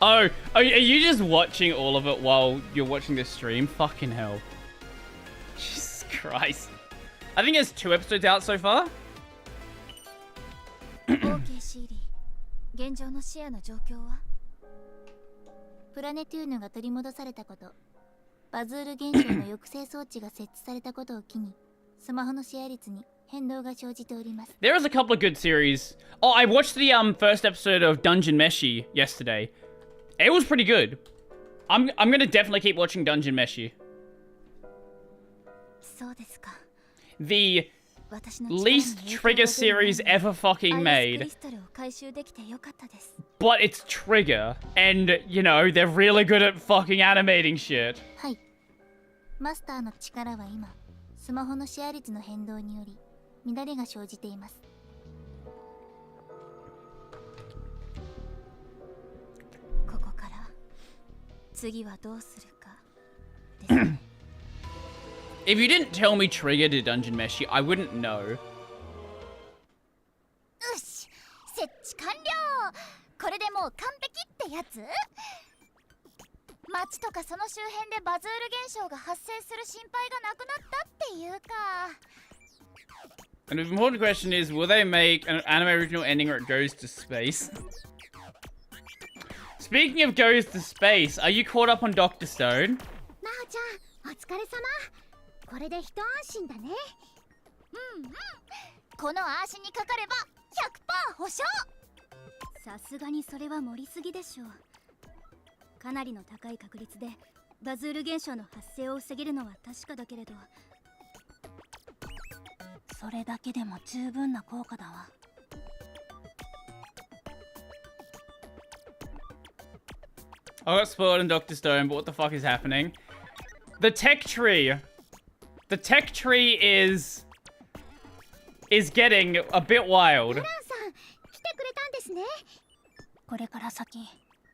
[SPEAKER 1] Oh, are you just watching all of it while you're watching the stream? Fucking hell. Jesus Christ. I think there's 2 episodes out so far.
[SPEAKER 2] OK シーリー現状の視野の状況はプラネトゥーヌが取り戻されたことバズール現象の抑制装置が設置されたことを機にスマホのシェア率に変動が生じております
[SPEAKER 1] There is a couple of good series. Oh, I watched the first episode of Dungeon Meshi yesterday. It was pretty good. I'm gonna definitely keep watching Dungeon Meshi.
[SPEAKER 2] そうですか
[SPEAKER 1] The least Trigger series ever fucking made. But it's Trigger, and, you know, they're really good at fucking animating shit.
[SPEAKER 2] はいマスターの力は今スマホのシェア率の変動により乱れが生じています ここから次はどうするかですね
[SPEAKER 1] If you didn't tell me Trigger did Dungeon Meshi, I wouldn't know.
[SPEAKER 4] よし設置完了これでもう完璧ってやつ街とかその周辺でバズール現象が発生する心配がなくなったっていうか
[SPEAKER 1] And the important question is, will they make an anime original ending where it goes to space? Speaking of goes to space, are you caught up on Dr. Stone?
[SPEAKER 2] まほちゃんお疲れ様これで一安心だね
[SPEAKER 4] うんうんこのアーシにかかれば 100% 保証
[SPEAKER 2] さすがにそれは盛りすぎでしょうかなりの高い確率でバズール現象の発生を防げるのは確かだけれどそれだけでも十分な効果だわ
[SPEAKER 1] I got spoiled in Dr. Stone, but what the fuck is happening? The tech tree. The tech tree is getting a bit wild.
[SPEAKER 2] ランさん来てくれたんですねこれから先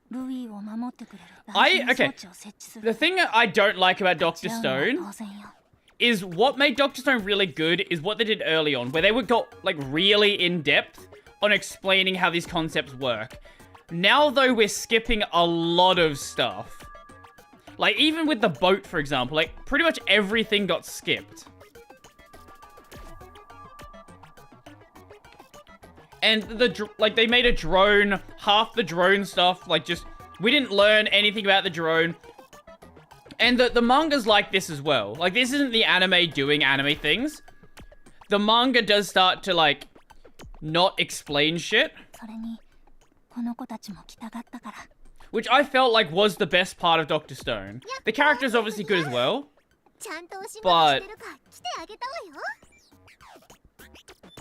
[SPEAKER 2] ルイを守ってくれる大事な装置を設置する
[SPEAKER 1] The thing that I don't like about Dr. Stone is what made Dr. Stone really good is what they did early on, where they would go like really in depth on explaining how these concepts work. Now though, we're skipping a lot of stuff. Like even with the boat, for example, like pretty much everything got skipped. And like they made a drone, half the drone stuff, like just we didn't learn anything about the drone. And the manga's like this as well. Like this isn't the anime doing anime things. The manga does start to like not explain shit.
[SPEAKER 2] それにこの子たちも来たがったから
[SPEAKER 1] Which I felt like was the best part of Dr. Stone. The character's obviously good as well.
[SPEAKER 2] ちゃんとお仕事
[SPEAKER 1] But
[SPEAKER 2] してるか来てあげたわよ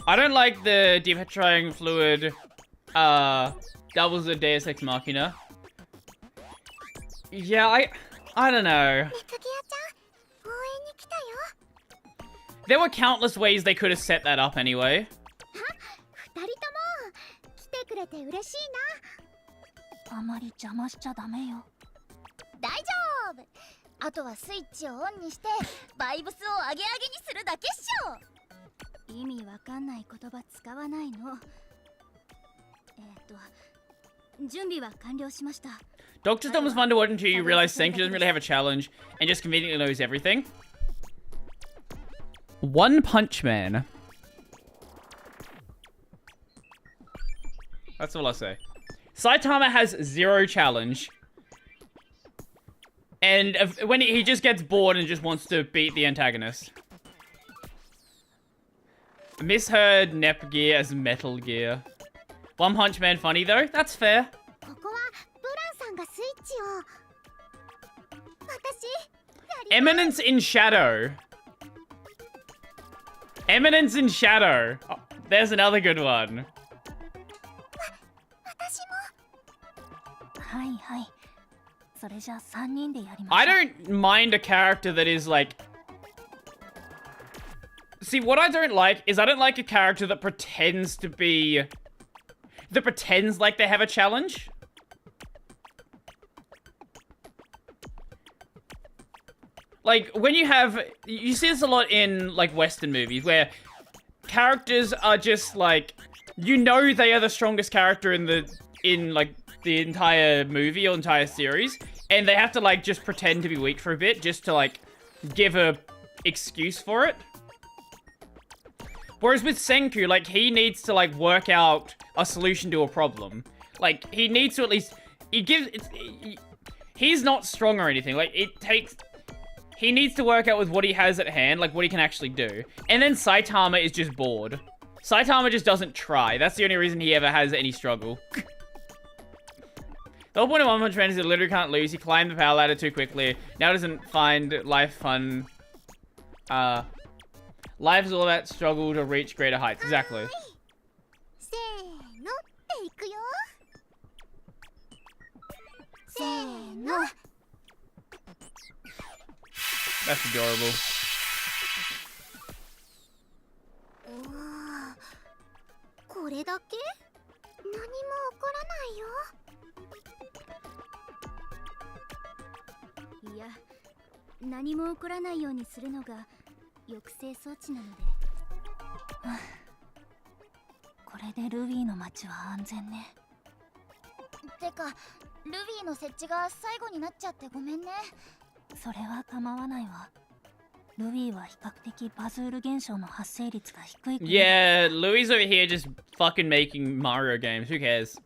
[SPEAKER 1] I don't like the depetrifying fluid. That was a Deus Ex Machina. Yeah, I don't know.
[SPEAKER 2] ネプギアちゃん応援に来たよ
[SPEAKER 1] There were countless ways they could have set that up anyway.
[SPEAKER 2] 二人とも来てくれて嬉しいなあまり邪魔しちゃダメよ
[SPEAKER 4] 大丈夫あとはスイッチをオンにしてバイブスを上げ上げにするだけっしょ
[SPEAKER 2] 意味わかんない言葉使わないの準備は完了しました
[SPEAKER 1] Dr. Stone was fun to watch until you realize Senku doesn't really have a challenge and just conveniently knows everything. One Punch Man. That's all I'll say. Saitama has 0 challenge. And when he just gets bored and just wants to beat the antagonist. Misheard Nepgear as Metal Gear. One Punch Man funny though? That's fair.
[SPEAKER 2] ここはブランさんがスイッチを私
[SPEAKER 1] Eminence in Shadow. Eminence in Shadow. Oh, there's another good one.
[SPEAKER 2] 私もはいはいそれじゃあ3人でやりましょう
[SPEAKER 1] I don't mind a character that is like... See, what I don't like is I don't like a character that pretends to be... That pretends like they have a challenge. Like, when you have... You see this a lot in, like, Western movies, where characters are just, like... You know they are the strongest character in the entire movie or entire series. And they have to, like, just pretend to be weak for a bit, just to, like, give a excuse for it. Whereas with Senku, like, he needs to, like, work out a solution to a problem. Like, he needs to at least... He's not strong or anything. Like, it takes... He needs to work out with what he has at hand, like, what he can actually do. And then Saitama is just bored. Saitama just doesn't try. That's the only reason he ever has any struggle. The whole point of One Punch Man is he literally can't lose. He climbed the power ladder too quickly. Now doesn't find life fun. Life is all about struggle to reach greater heights. Exactly.
[SPEAKER 2] せーのっていくよ。せーの。
[SPEAKER 1] That's adorable.
[SPEAKER 2] これだけ？何も起こらないよ。いや、何も起こらないようにするのが抑制装置なので。
[SPEAKER 9] これでルビーの町は安全ね。
[SPEAKER 4] てかルビーの設置が最後になっちゃってごめんね。
[SPEAKER 9] それは構わないわ。ルビーは比較的バズール現象の発生率が低い。
[SPEAKER 1] Yeah, Louis over here just fucking making Mario games. Who cares?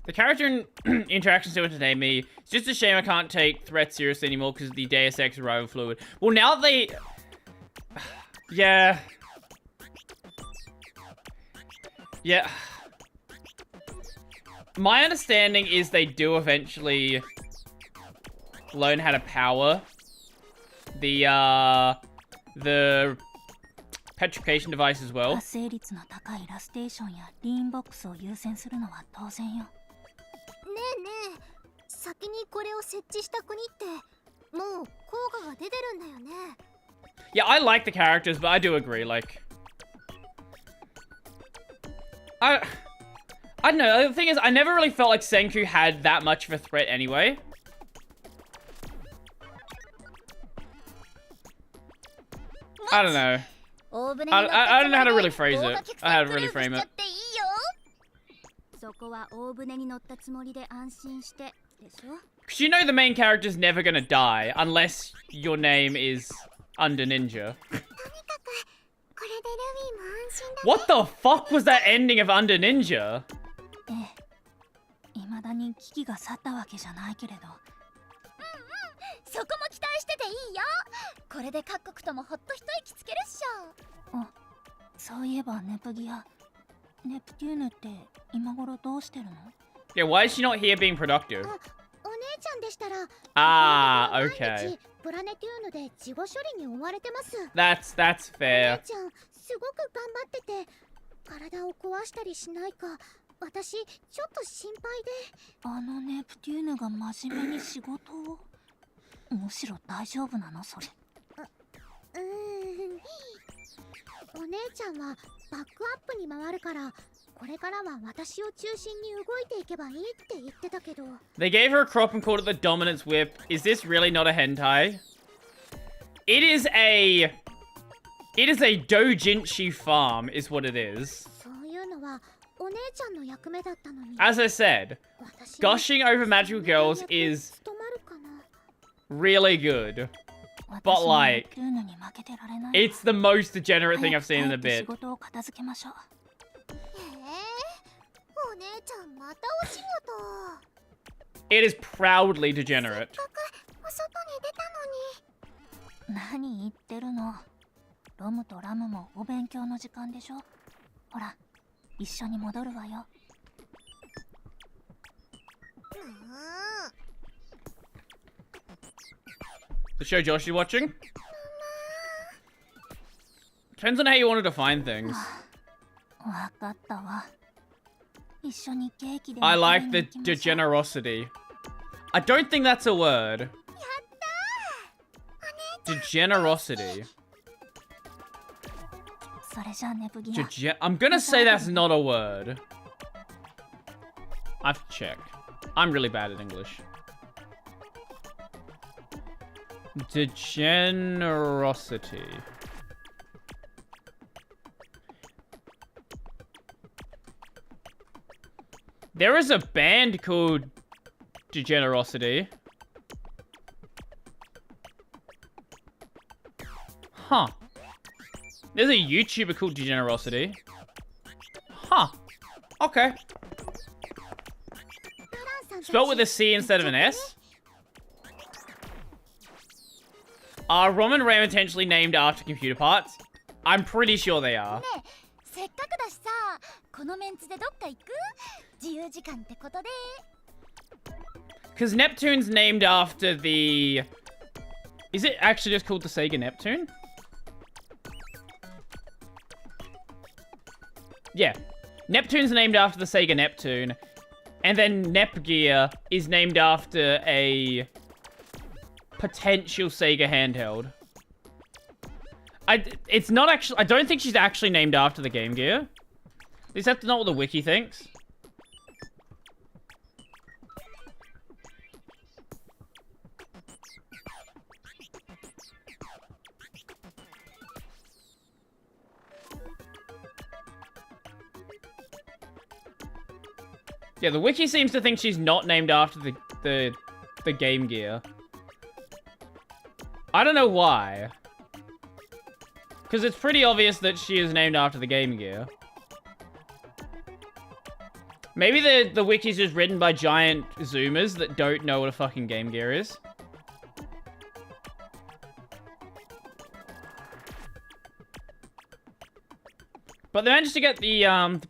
[SPEAKER 1] The character interactions still entertain me. It's just a shame I can't take threats seriously anymore because of the Deus Ex Arrival fluid. Well, now they... Yeah. Yeah. My understanding is they do eventually learn how to power the petrification device as well.
[SPEAKER 9] 発生率の高いラステーションやリーンボックスを優先するのは当然よ。
[SPEAKER 2] ねえねえ、先にこれを設置した国ってもう効果が出てるんだよね。
[SPEAKER 1] Yeah, I like the characters, but I do agree, like... I don't know, the thing is, I never really felt like Senku had that much of a threat anyway. I don't know. I don't know how to really phrase it. How to really frame it.
[SPEAKER 2] そこは大船に乗ったつもりで安心してでしょ。
[SPEAKER 1] Because you know the main character's never gonna die, unless your name is Under Ninja.
[SPEAKER 2] とにかくこれでルビーも安心だね。
[SPEAKER 1] What the fuck was that ending of Under Ninja?
[SPEAKER 9] ええ。未だに危機が去ったわけじゃないけれど。
[SPEAKER 4] そこも期待してていいよ。これで各国ともほっと一息つけるっしょ。
[SPEAKER 9] あ、そういえばネプギア、ネプテューヌって今頃どうしてるの？
[SPEAKER 1] Yeah, why is she not here being productive?
[SPEAKER 2] お姉ちゃんでしたら
[SPEAKER 1] Ah,
[SPEAKER 2] 毎
[SPEAKER 1] okay.
[SPEAKER 2] 日プラネテューヌで事後処理に追われてます。
[SPEAKER 1] That's
[SPEAKER 2] お
[SPEAKER 1] fair.
[SPEAKER 2] 姉ちゃんすごく頑張ってて体を壊したりしないか私ちょっと心配で。
[SPEAKER 9] あのネプテューヌが真面目に仕事を？むしろ大丈夫なのそれ？
[SPEAKER 2] お姉ちゃんはバックアップに回るからこれからは私を中心に動いていけばいいって言ってたけど。
[SPEAKER 1] They gave her a crop and called it the Dominance Whip. Is this really not a hentai? It is a doujinshi farm, is what it is.
[SPEAKER 2] そういうのはお姉ちゃんの役目だったのに。
[SPEAKER 1] As I said,
[SPEAKER 2] 私は
[SPEAKER 1] gushing over magical girls is
[SPEAKER 2] 務まるかな。
[SPEAKER 1] really good. But like,
[SPEAKER 9] ネプテューヌに負けてられない。
[SPEAKER 1] it's the most degenerate thing I've seen in a
[SPEAKER 9] 早く帰って
[SPEAKER 1] bit.
[SPEAKER 9] 仕事を片付けましょう。
[SPEAKER 2] お姉ちゃんまたお仕事。
[SPEAKER 1] It is proudly degenerate.
[SPEAKER 2] せっかくお外に出たのに。
[SPEAKER 9] 何言ってるの？ロムとラムもお勉強の時間でしょ。ほら、一緒に戻るわよ。
[SPEAKER 1] The show Josh is watching? Depends on how you want to define things.
[SPEAKER 9] わかったわ。一緒にケーキでも
[SPEAKER 1] I
[SPEAKER 9] 食べ
[SPEAKER 1] like
[SPEAKER 9] に
[SPEAKER 1] the
[SPEAKER 9] 行きましょう。
[SPEAKER 1] degenerosity. I don't think that's a word. Degenerosity.
[SPEAKER 9] それじゃあネプギア。
[SPEAKER 1] I'm gonna say that's not a word. I have to check. I'm really bad at English. Degenerosity. There is a band called Degenerosity. Huh. There's a YouTuber called Degenerosity. Huh. Okay. Spelled with a C instead of an S? Are Rom and Ram intentionally named after computer parts? I'm pretty sure they are.
[SPEAKER 4] ねえ、せっかくだしさ、このメンツでどっか行く？自由時間ってことで。
[SPEAKER 1] Because Neptune's named after the... Is it actually just called the Sega Neptune? Yeah. Neptune's named after the Sega Neptune. And then Nepgear is named after a potential Sega handheld. It's not actually... I don't think she's actually named after the Game Gear. At least that's not what the wiki thinks. Yeah, the wiki seems to think she's not named after the Game Gear. I don't know why. Because it's pretty obvious that she is named after the Game Gear. Maybe the wiki's just written by giant zoomers that don't know what a fucking Game Gear is. But they managed to get the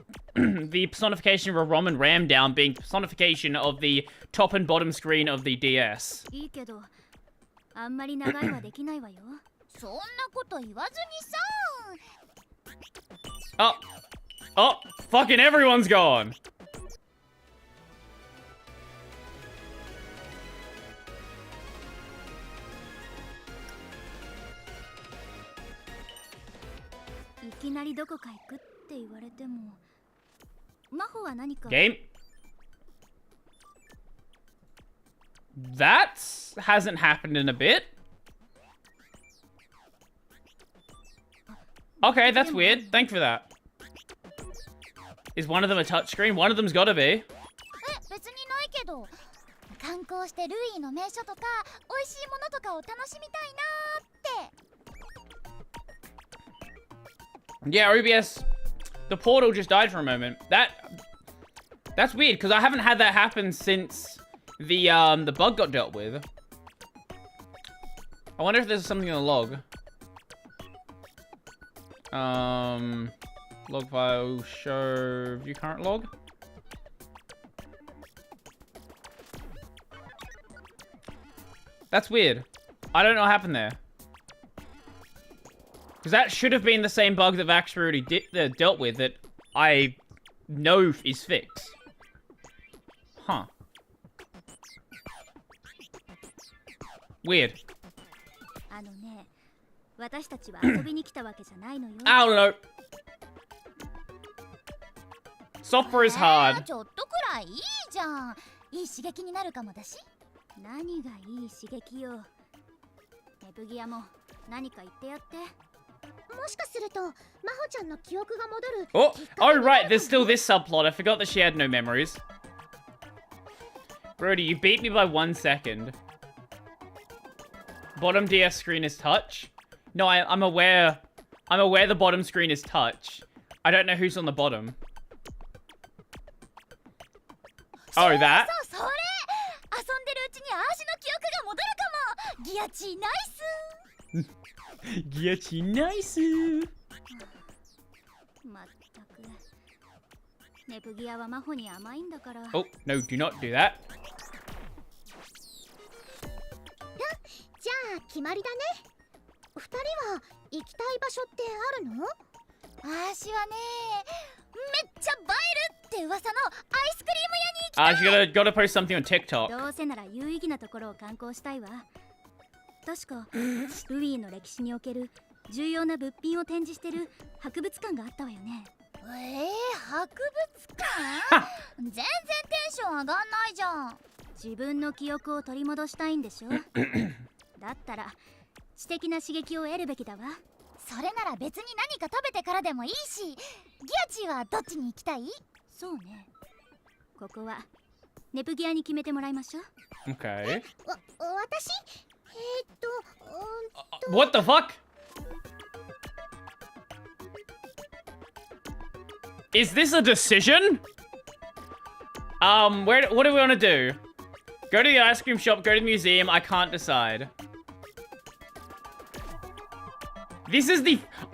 [SPEAKER 1] the personification of a ROM and RAM down being personification of the top and bottom screen of the DS.
[SPEAKER 2] いいけど、あんまり長いはできないわよ。そんなこと言わずにさ。
[SPEAKER 1] Oh. Oh, fucking everyone's gone. Game? That hasn't happened in a bit. Okay, that's weird. Thank you for that. Is one of them a touchscreen? One of them's gotta be.
[SPEAKER 2] 別にないけど、観光してルイの名所とか美味しいものとかを楽しみたいなーって。
[SPEAKER 1] Yeah, OBS. The portal just died for a moment. That's weird because I haven't had that happen since the bug got dealt with. I wonder if there's something in the log. Log file show view current log. That's weird. I don't know what happened there. Because that should have been the same bug that Vax already dealt with that I know is fixed. Huh. Weird. I don't know. Software is hard.
[SPEAKER 2] ちょっとくらいいいじゃん。いい刺激になるかもだし。何がいい刺激よ。ネプギアも何か言ってやって。もしかすると、マホちゃんの記憶が戻る。
[SPEAKER 1] Oh, right. There's still this subplot. I forgot that she had no memories. Brody, you beat me by 1 second. Bottom DS screen is touch. No, I'm aware. I'm aware the bottom screen is touch. I don't know who's on the bottom. Oh, that?
[SPEAKER 2] それ遊んでるうちにアーシの記憶が戻るかも。ギアチナイス。
[SPEAKER 1] ギアチナイス。
[SPEAKER 2] まったく。ネプギアはマホに甘いんだから。
[SPEAKER 1] Oh, no, do not do that.
[SPEAKER 2] じゃあ決まりだね。二人は行きたい場所ってあるの？アーシはね、めっちゃ映えるって噂のアイスクリーム屋に行きたい。
[SPEAKER 1] Gotta post something on TikTok.
[SPEAKER 2] どうせなら有意義なところを観光したいわ。確かルイーの歴史における重要な物品を展示してる博物館があったわよね。博物館？全然テンション上がんないじゃん。自分の記憶を取り戻したいんでしょ。だったら知的な刺激を得るべきだわ。それなら別に何か食べてからでもいいし。ギアチはどっちに行きたい？そうね。ここはネプギアに決めてもらいましょう。
[SPEAKER 1] Okay.
[SPEAKER 2] 私
[SPEAKER 1] What the fuck? Is this a decision? What do we want to do? Go to the ice cream shop, go to the museum, I can't decide.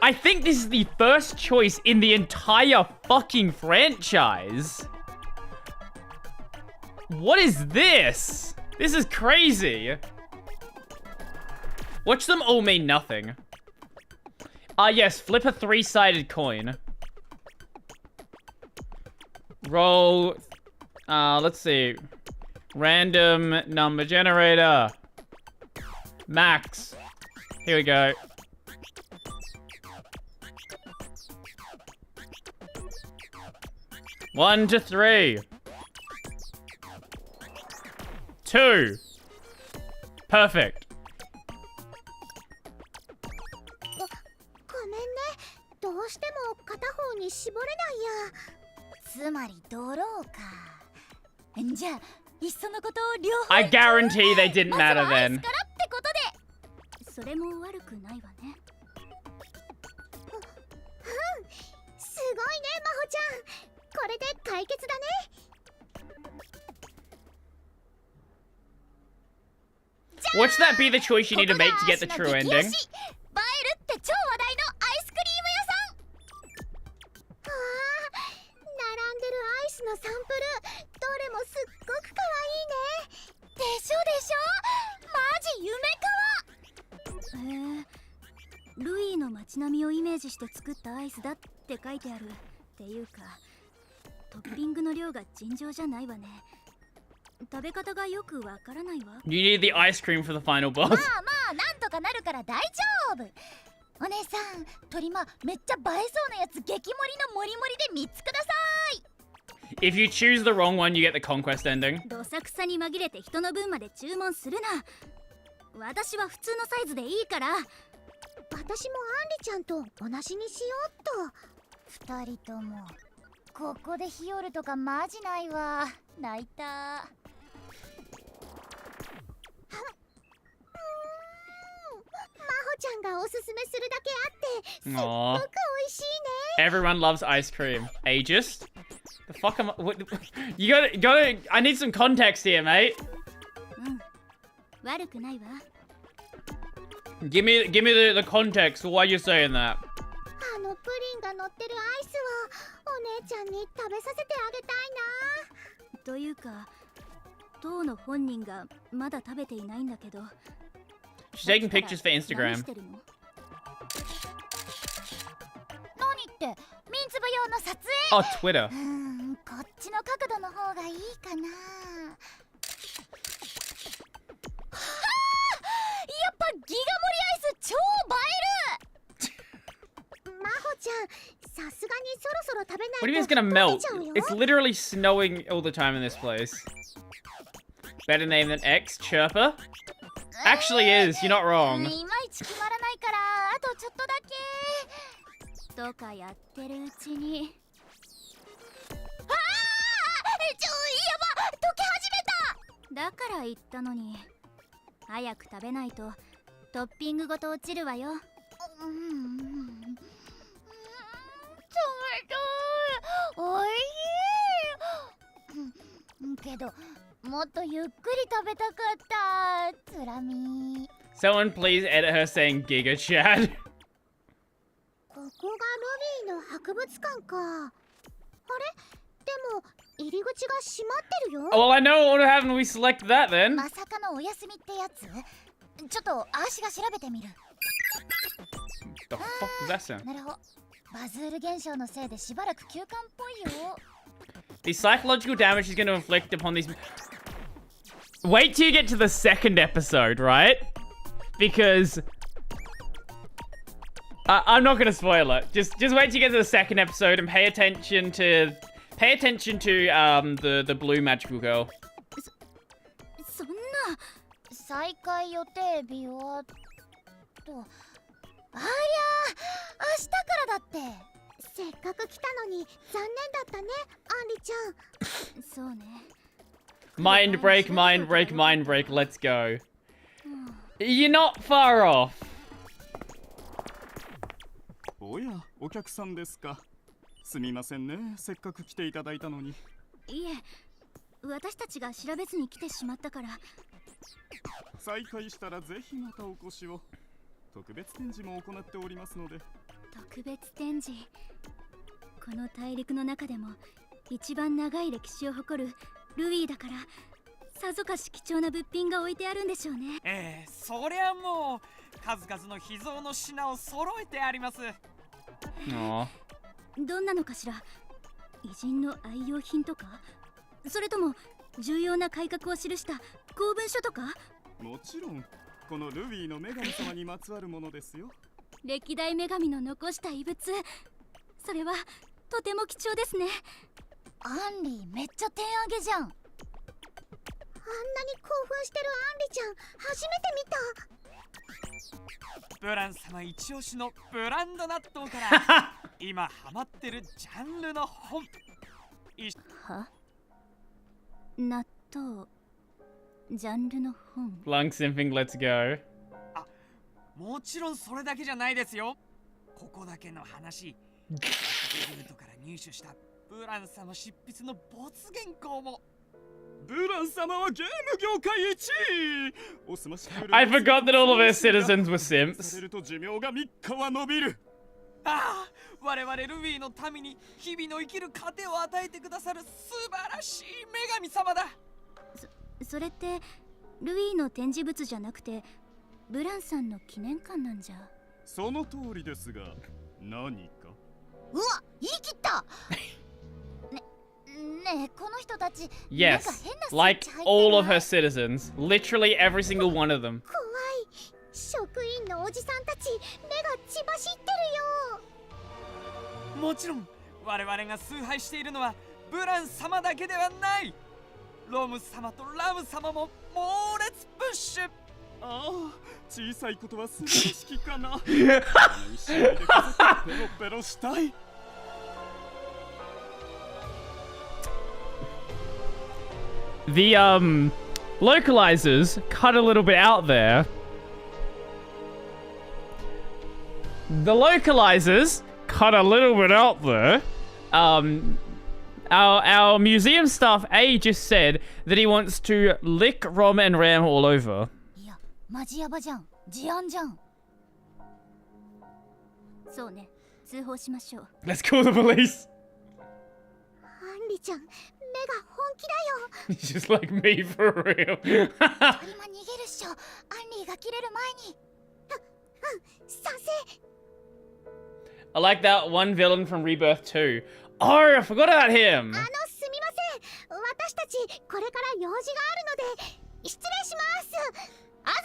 [SPEAKER 1] I think this is the first choice in the entire fucking franchise. What is this? This is crazy. Watch them all mean nothing. Yes, flip a 3-sided coin. Roll. Let's see. Random number generator. Max. Here we go. One to 3. 2. Perfect.
[SPEAKER 2] ごめんね。どうしても片方に絞れないや。
[SPEAKER 4] つまりドローか。じゃあいっそのことを両方
[SPEAKER 1] I guarantee they didn't
[SPEAKER 4] まず
[SPEAKER 1] matter
[SPEAKER 4] はアイ
[SPEAKER 1] then.
[SPEAKER 4] スからってことで。それも悪くないわね。
[SPEAKER 2] すごいね、まほちゃん。これで解決だね。
[SPEAKER 1] What's that be the choice you need to make to get the
[SPEAKER 4] ここ
[SPEAKER 1] true
[SPEAKER 4] が
[SPEAKER 1] ending?
[SPEAKER 4] 足の激推し映えるって超話題のアイスクリーム屋さん。
[SPEAKER 2] わあ、並んでるアイスのサンプル、どれもすっごく可愛いね。
[SPEAKER 4] でしょでしょ。マジ夢かわ。ルイの街並みをイメージして作ったアイスだって書いてある。っていうかトッピングの量が尋常じゃないわね。食べ方がよくわからないわ。
[SPEAKER 1] You need the ice cream for the final
[SPEAKER 4] ま
[SPEAKER 1] boss.
[SPEAKER 4] あまあなんとかなるから大丈夫。お姉さん、トリマめっちゃ映えそうなやつ激盛りのモリモリで3つください。
[SPEAKER 1] If you choose the wrong one, you get the conquest ending.
[SPEAKER 4] どさくさに紛れて人の分まで注文するな。私は普通のサイズでいいから。
[SPEAKER 2] 私もアンリちゃんと同じにしようっと。
[SPEAKER 4] 2人ともここで日和とかマジないわ。泣いた。
[SPEAKER 2] まほちゃんがおすすめするだけあってすっご
[SPEAKER 1] Aw.
[SPEAKER 2] く美味しいね。
[SPEAKER 1] Everyone loves ice cream. Ageist? The fuck am I? What, you gotta. I need some context here, mate.
[SPEAKER 4] 悪くないわ。
[SPEAKER 1] Give me the context for why you're saying that.
[SPEAKER 2] あのプリンが乗ってるアイスをお姉ちゃんに食べさせてあげたいな。
[SPEAKER 4] というか当の本人がまだ食べていないんだけど。
[SPEAKER 1] She's taking pictures for
[SPEAKER 4] 何
[SPEAKER 1] Instagram.
[SPEAKER 4] してるの？何ってミンツブ用の撮影。
[SPEAKER 1] Oh, Twitter.
[SPEAKER 4] こっちの角度の方がいいかな。はあ、やっぱギガ盛りアイス超映える。
[SPEAKER 2] まほちゃん、さすがにそろそろ食べ
[SPEAKER 1] What do you
[SPEAKER 2] ない
[SPEAKER 1] mean it's gonna
[SPEAKER 2] と溶
[SPEAKER 1] melt?
[SPEAKER 2] けちゃうよ。
[SPEAKER 1] It's literally snowing all the time in this place. Better name than X, Chirper? Actually is, you're not
[SPEAKER 4] い
[SPEAKER 1] wrong.
[SPEAKER 4] まいち決まらないからあとちょっとだけとかやってるうちに。ああ、やば、溶け始めた。だから言ったのに早く食べないとトッピングごと落ちるわよ。冷たい。おいしい。けどもっとゆっくり食べたかった。つらみ。
[SPEAKER 1] Someone please edit her saying Giga Chad.
[SPEAKER 2] ここがロビーの博物館か。あれ？でも入り口が閉まってるよ。
[SPEAKER 1] Well, I know what would happen when we select that then.
[SPEAKER 4] まさかのお休みってやつ？ちょっと足が調べてみる。
[SPEAKER 1] The fuck does that sound?
[SPEAKER 4] なるほど。バズール現象のせいでしばらく休館っぽいよ。
[SPEAKER 1] The psychological damage she's going to inflict upon these. Wait till you get to the second episode, right? Because I'm not going to spoil it. Just wait till you get to the second episode and pay attention to the blue magical girl.
[SPEAKER 4] そんな再開予定日はと。ありゃー、明日からだって。
[SPEAKER 2] せっかく来たのに残念だったね、アンリちゃん。
[SPEAKER 4] そうね。
[SPEAKER 1] Mind break, mind break, mind break. Let's go. You're not far off.
[SPEAKER 10] おや、お客さんですか。すみませんね、せっかく来ていただいたのに。
[SPEAKER 4] いえ、私たちが調べずに来てしまったから。
[SPEAKER 10] 再開したらぜひまたお越しを。特別展示も行っておりますので。
[SPEAKER 4] 特別展示。この大陸の中でも一番長い歴史を誇るルイーだから、さぞかし貴重な物品が置いてあるんでしょうね。
[SPEAKER 11] そりゃもう数々の秘蔵の品を揃えてあります。
[SPEAKER 1] Aw.
[SPEAKER 4] どんなのかしら。
[SPEAKER 2] 偉人の愛用品とか、それとも重要な改革を記した公文書とか？
[SPEAKER 10] もちろんこのルビーの女神様にまつわるものですよ。
[SPEAKER 2] 歴代女神の残した遺物、それはとても貴重ですね。
[SPEAKER 4] アンリーめっちゃ点上げじゃん。
[SPEAKER 2] あんなに興奮してるアンリちゃん初めて見た。
[SPEAKER 11] ブラン様一押しのブランド納豆から今ハマってるジャンルの本。
[SPEAKER 2] は？納豆ジャンルの本。
[SPEAKER 1] Lung simping, let's go.
[SPEAKER 11] もちろんそれだけじゃないですよ。ここだけの話、ルートから入手したブラン様執筆の没原稿も。
[SPEAKER 10] ブラン様はゲーム業界1位。おすましクール
[SPEAKER 1] I forgot that all of our citizens were simps.
[SPEAKER 10] されると寿命が3日は伸びる。
[SPEAKER 11] ああ、我々ルビーの民に日々の生きる糧を与えてくださる素晴らしい女神様だ。
[SPEAKER 2] それってルイーの展示物じゃなくてブランさんの記念館なんじゃ。
[SPEAKER 10] その通りですが、何か。
[SPEAKER 4] うわ、言い切ったねえ、この人たち
[SPEAKER 1] Yes, like all of her citizens. Literally every single one of them.
[SPEAKER 2] 怖い。職員のおじさんたち目が血走ってるよ。
[SPEAKER 11] もちろん我々が崇拝しているのはブラン様だけではない。ロム様とラム様も猛烈プッシュ。
[SPEAKER 10] ああ、小さいことは素晴らしきかな。一緒にでペロペロしたい。
[SPEAKER 1] The localizers cut a little bit out there. The localizers cut a little bit out there. Our museum staff A just said that he wants to lick Rom and Ram all over.
[SPEAKER 4] いや、マジヤバじゃん。事案じゃん。
[SPEAKER 2] そうね、通報しましょう。
[SPEAKER 1] Let's call the police.
[SPEAKER 2] アンリちゃん、目が本気だよ。
[SPEAKER 1] Just like me for real.
[SPEAKER 4] 今逃げるっしょ。アンリーが切れる前に。
[SPEAKER 2] 賛成。
[SPEAKER 1] I like that one villain from Rebirth 2. Oh, I forgot about him.
[SPEAKER 2] すみません。私たちこれから用事があるので失礼します。あざ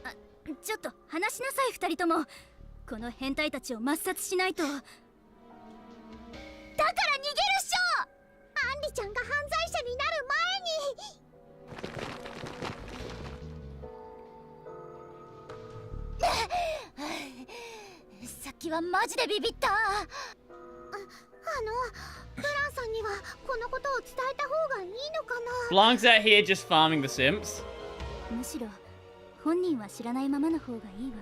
[SPEAKER 2] ま。ちょっと話しなさい二人とも。この変態たちを抹殺しないと。だから逃げるっしょ。アンリちゃんが犯罪者になる
[SPEAKER 4] 前に。さっきはマジでビビった。
[SPEAKER 2] ブランさんにはこのことを伝えた方がいいのかな。
[SPEAKER 1] Blanc's out here just farming the simps.
[SPEAKER 2] むしろ本人は知らないままの方がいいわ。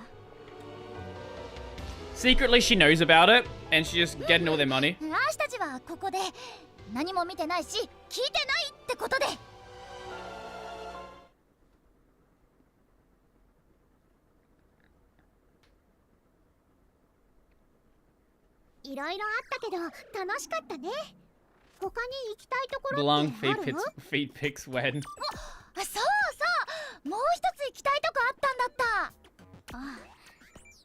[SPEAKER 1] Secretly, she knows about it, and she's just getting all their money.
[SPEAKER 4] 私たちはここで何も見てないし聞いてないってことで。
[SPEAKER 2] いろいろあったけど楽しかったね。他に行きたいところ
[SPEAKER 1] Blanc
[SPEAKER 2] ってある？
[SPEAKER 1] feet picks when.
[SPEAKER 4] そうそう、もう一つ行きたいとこあったんだった。
[SPEAKER 2] ああ、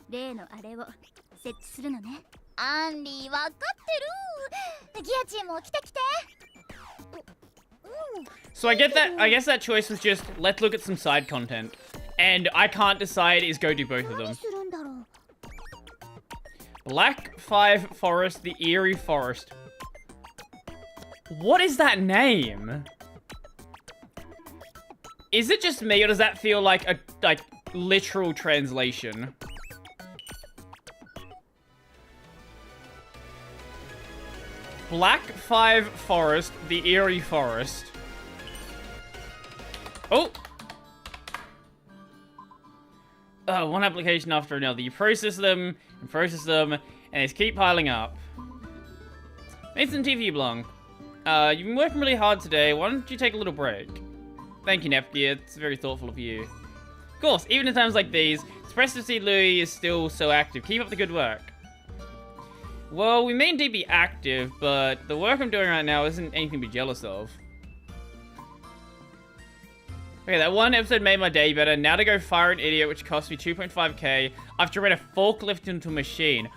[SPEAKER 2] 例のあれを設置するのね。
[SPEAKER 4] アンリーわかってる。ギアチームも来て来て。
[SPEAKER 1] So I guess that choice was just let's look at some side content, and I can't decide is go do both of them.
[SPEAKER 2] 何するんだろう。
[SPEAKER 1] Black 5 Forest, the Eerie Forest. What is that name? Is it just me, or does that feel like a literal translation? Black 5 Forest, the Eerie Forest. Oh! One application after another. You process them, and they just keep piling up. Made some tea for you, Blanc. You've been working really hard today. Why don't you take a little break? Thank you, Nepgear. It's very thoughtful of you. Of course, even in times like these, it's impressive to see Louis is still so active. Keep up the good work. Well, we may indeed be active, but the work I'm doing right now isn't anything to be jealous of. Okay, that one episode made my day better. Now to go fire an idiot, which cost me 2.5k. I have to rent a forklift into a machine.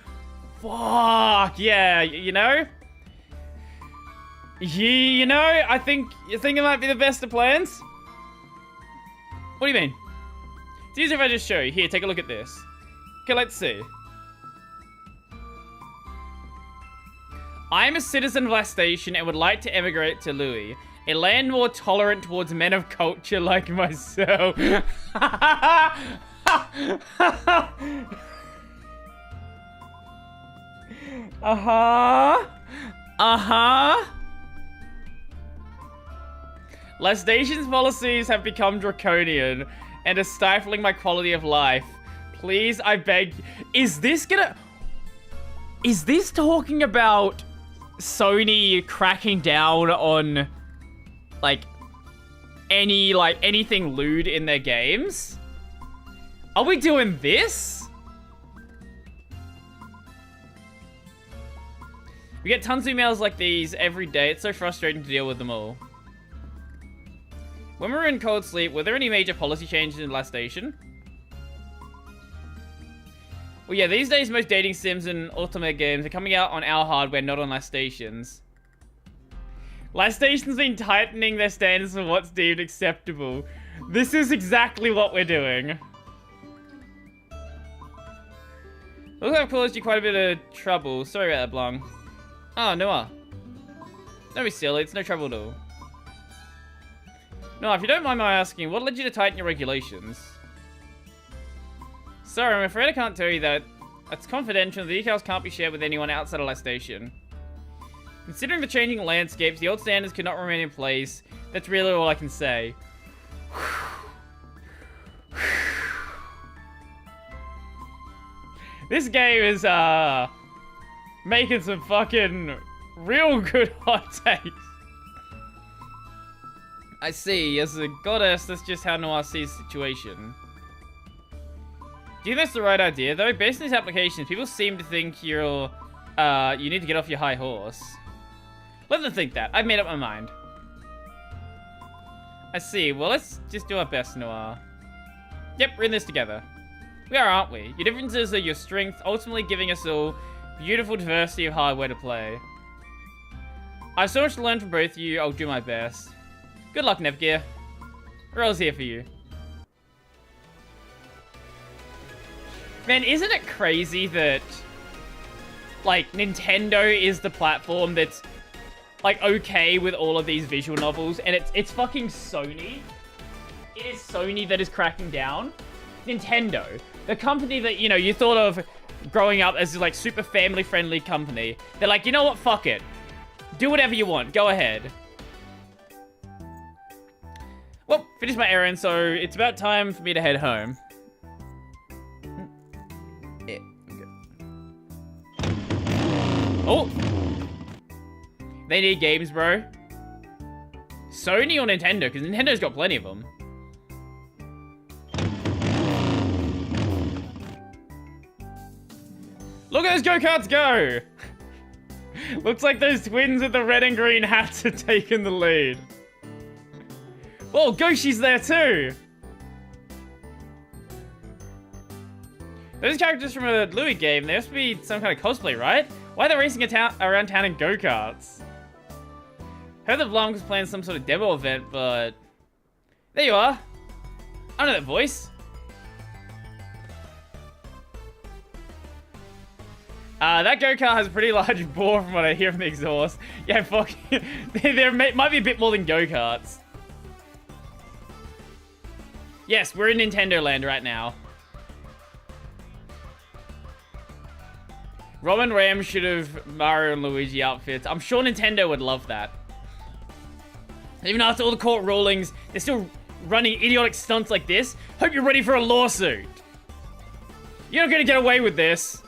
[SPEAKER 1] Fuck, yeah, you know? You know, I think it might be the best of plans. What do you mean? It's easier if I just show you. Here, take a look at this. Okay, let's see. I am a citizen of Last Station and would like to emigrate to Louis, a land more tolerant towards men of culture like myself. Last Station's policies have become draconian and are stifling my quality of life. Please, I beg. Is this talking about Sony cracking down on, anything lewd in their games? Are we doing this? We get tons of emails like these every day. It's so frustrating to deal with them all. When we were in Cold Sleep, were there any major policy changes in Last Station? Well, yeah, these days most dating sims and ultimate games are coming out on our hardware, not on Last Station's. Last Station's been tightening their standards for what's deemed acceptable. This is exactly what we're doing. Looks like I've caused you quite a bit of trouble. Sorry about that, Blanc. Oh, Noah. Don't be silly, it's no trouble at all. Noah, if you don't mind my asking, what led you to tighten your regulations? Sorry, I'm afraid I can't tell you that. That's confidential, the details can't be shared with anyone outside of Last Station. Considering the changing landscapes, the old standards could not remain in place. That's really all I can say. This game is, making some fucking real good hot takes. I see, as a goddess, that's just how Noir sees the situation. Do you think that's the right idea, though? Based on these applications, people seem to think you need to get off your high horse. Let them think that. I've made up my mind. I see. Well, let's just do our best, Noir. Yep, we're in this together. We are, aren't we? Your differences are your strength, ultimately giving us all beautiful diversity of hardware to play. I have so much to learn from both of you, I'll do my best. Good luck, Nepgear. We're always here for you. Man, isn't it crazy that, Nintendo is the platform that's, okay with all of these visual novels, and it's fucking Sony. It is Sony that is cracking down. Nintendo, the company that, you thought of growing up as this, super family-friendly company. They're like, you know what, fuck it. Do whatever you want, go ahead. Well, finished my errand, so it's about time for me to head home. Yeah, okay. Oh! They need games, bro. Sony or Nintendo? Because Nintendo's got plenty of them. Look at those go-karts go! Looks like those twins with the red and green hats have taken the lead. Oh, Goshi's there too! Those characters from a Louis game, they must be some kind of cosplay, right? Why are they racing around town in go-karts? Heard that Blanc was playing some sort of demo event, but... There you are. I know that voice. That go-kart has a pretty large bore from what I hear from the exhaust. Yeah, fuck. there might be a bit more than go-karts. Yes, we're in Nintendo land right now. Robin Ram should have Mario and Luigi outfits. I'm sure Nintendo would love that. Even after all the court rulings, they're still running idiotic stunts like this. Hope you're ready for a lawsuit. You're not gonna get away with this.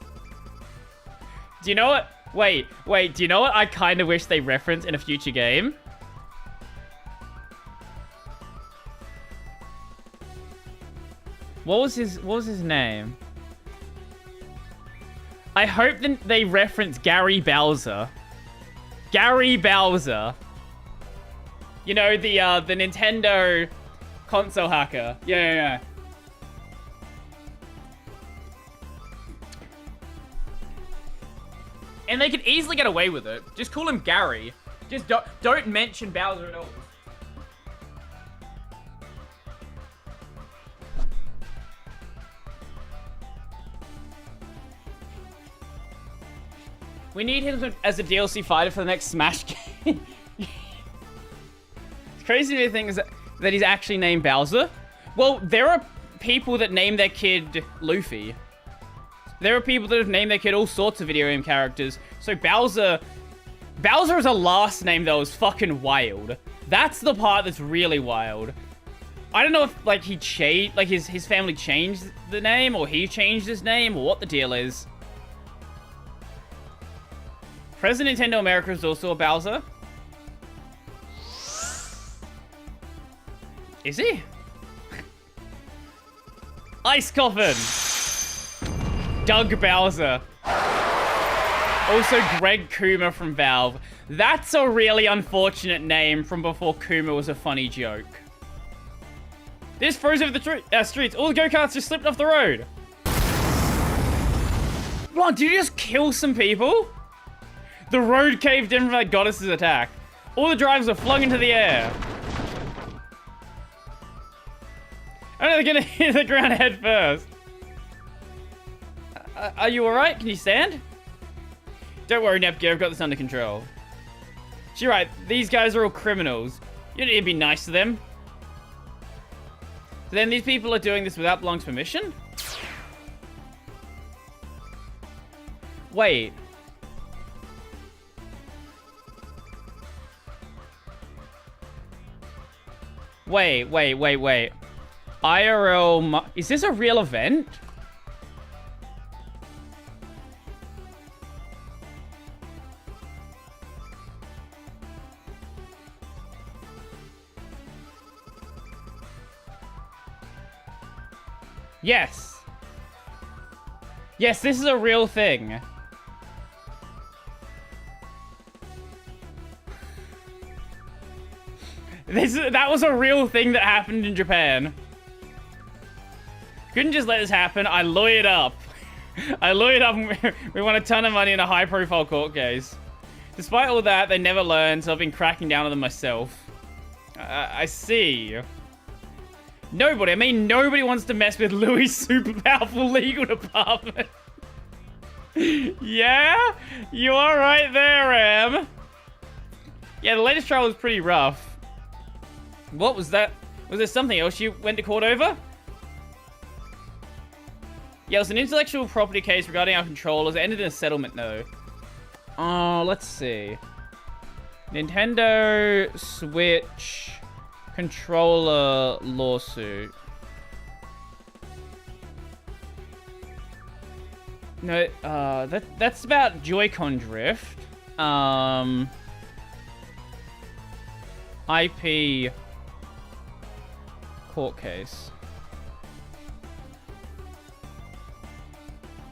[SPEAKER 1] Do you know what? Wait, do you know what I kind of wish they reference in a future game? What was his name? I hope that they reference Gary Bowser. Gary Bowser. You know, the Nintendo console hacker. Yeah. And they could easily get away with it. Just call him Gary. Just don't mention Bowser at all. We need him as a DLC fighter for the next Smash game. It's crazy to think is that he's actually named Bowser. Well, there are people that name their kid Luffy. There are people that have named their kid all sorts of video game characters. So Bowser is a last name that was fucking wild. That's the part that's really wild. I don't know if like he changed, like his family changed the name, or he changed his name, or what the deal is. President Nintendo America is also a Bowser. Is he? Ice Coffin. Doug Bowser. Also Greg Kuma from Valve. That's a really unfortunate name from before Kuma was a funny joke. This froze over the streets. All the go-karts just slipped off the road. What, did you just kill some people? The road caved in from that goddess's attack. All the drivers are flung into the air. I know they're gonna hit the ground head first. Are you alright? Can you stand? Don't worry, Nepgear, I've got this under control. You're right, these guys are all criminals. You don't need to be nice to them. So then these people are doing this without Blanc's permission? Wait. Wait. IRL... Is this a real event? Yes. Yes, this is a real thing. That was a real thing that happened in Japan. Couldn't just let this happen. I lawyered up. And we won a ton of money in a high-profile court case. Despite all that, they never learned, so I've been cracking down on them myself. I see. Nobody wants to mess with Louis' super powerful legal department. Yeah? You are right there, Em. Yeah, the latest trial was pretty rough. What was that? Was there something else you went to court over? Yeah, it was an intellectual property case regarding our controllers. It ended in a settlement, though. Oh, let's see. Nintendo Switch controller lawsuit. No, that's about Joy-Con drift. IP court case.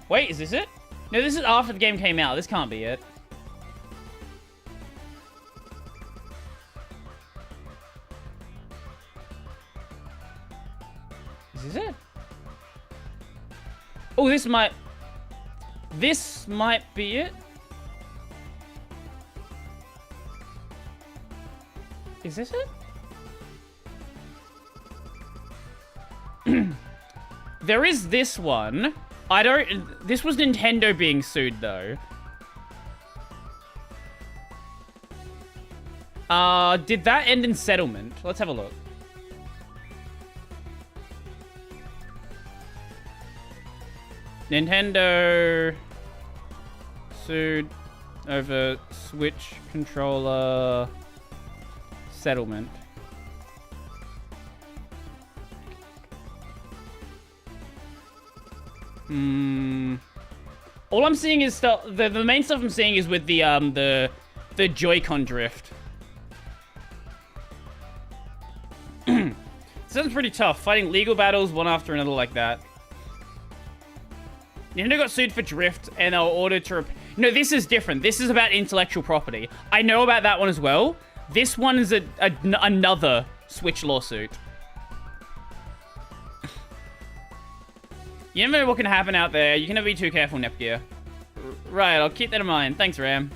[SPEAKER 1] Wait, is this it? No, this is after the game came out. This can't be it. Is this it? Oh, this might be it. Is this it? There is this one. This was Nintendo being sued, though. Did that end in settlement? Let's have a look. Nintendo sued over Switch controller settlement. All I'm seeing is stuff. The main stuff I'm seeing is with the Joy-Con drift. Sounds pretty tough, fighting legal battles one after another like that. Nintendo got sued for drift, and they were ordered to No, this is different. This is about intellectual property. I know about that one as well. This one is another Switch lawsuit. You never know what can happen out there. You can never be too careful, Nepgear. Right, I'll keep that in mind. Thanks, Ram.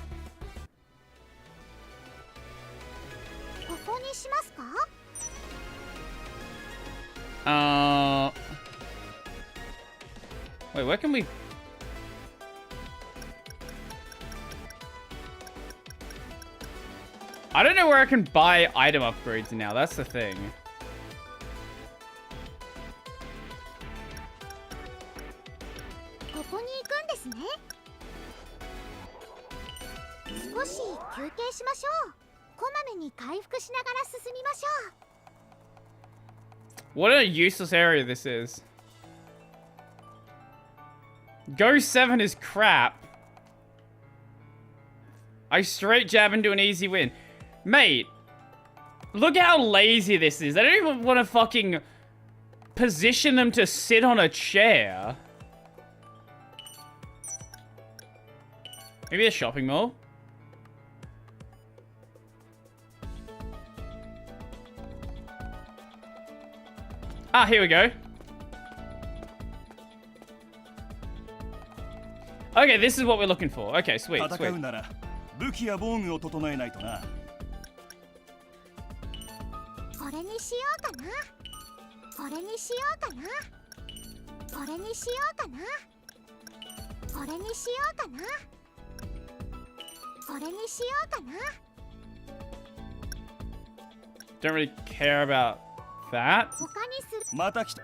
[SPEAKER 2] しますか？
[SPEAKER 1] Wait, where can we... I don't know where I can buy item upgrades now. That's the thing.
[SPEAKER 2] ここに行くんですね。少し休憩しましょう。こまめに回復しながら進みましょう。
[SPEAKER 1] What a useless area this is. Go 7 is crap. I straight jab into an easy win. Mate, look how lazy this is. They don't even want to fucking position them to sit on a chair. Maybe a shopping mall? Ah, here we go. Okay, this is what we're looking for. Okay, sweet, sweet.
[SPEAKER 5] 戦うなら武器や防具を整えないとな。
[SPEAKER 2] これにしようかな。これにしようかな。これにしようかな。これにしようかな。これにしようかな。
[SPEAKER 1] Don't really care about that.
[SPEAKER 2] 他にする。
[SPEAKER 5] また来た。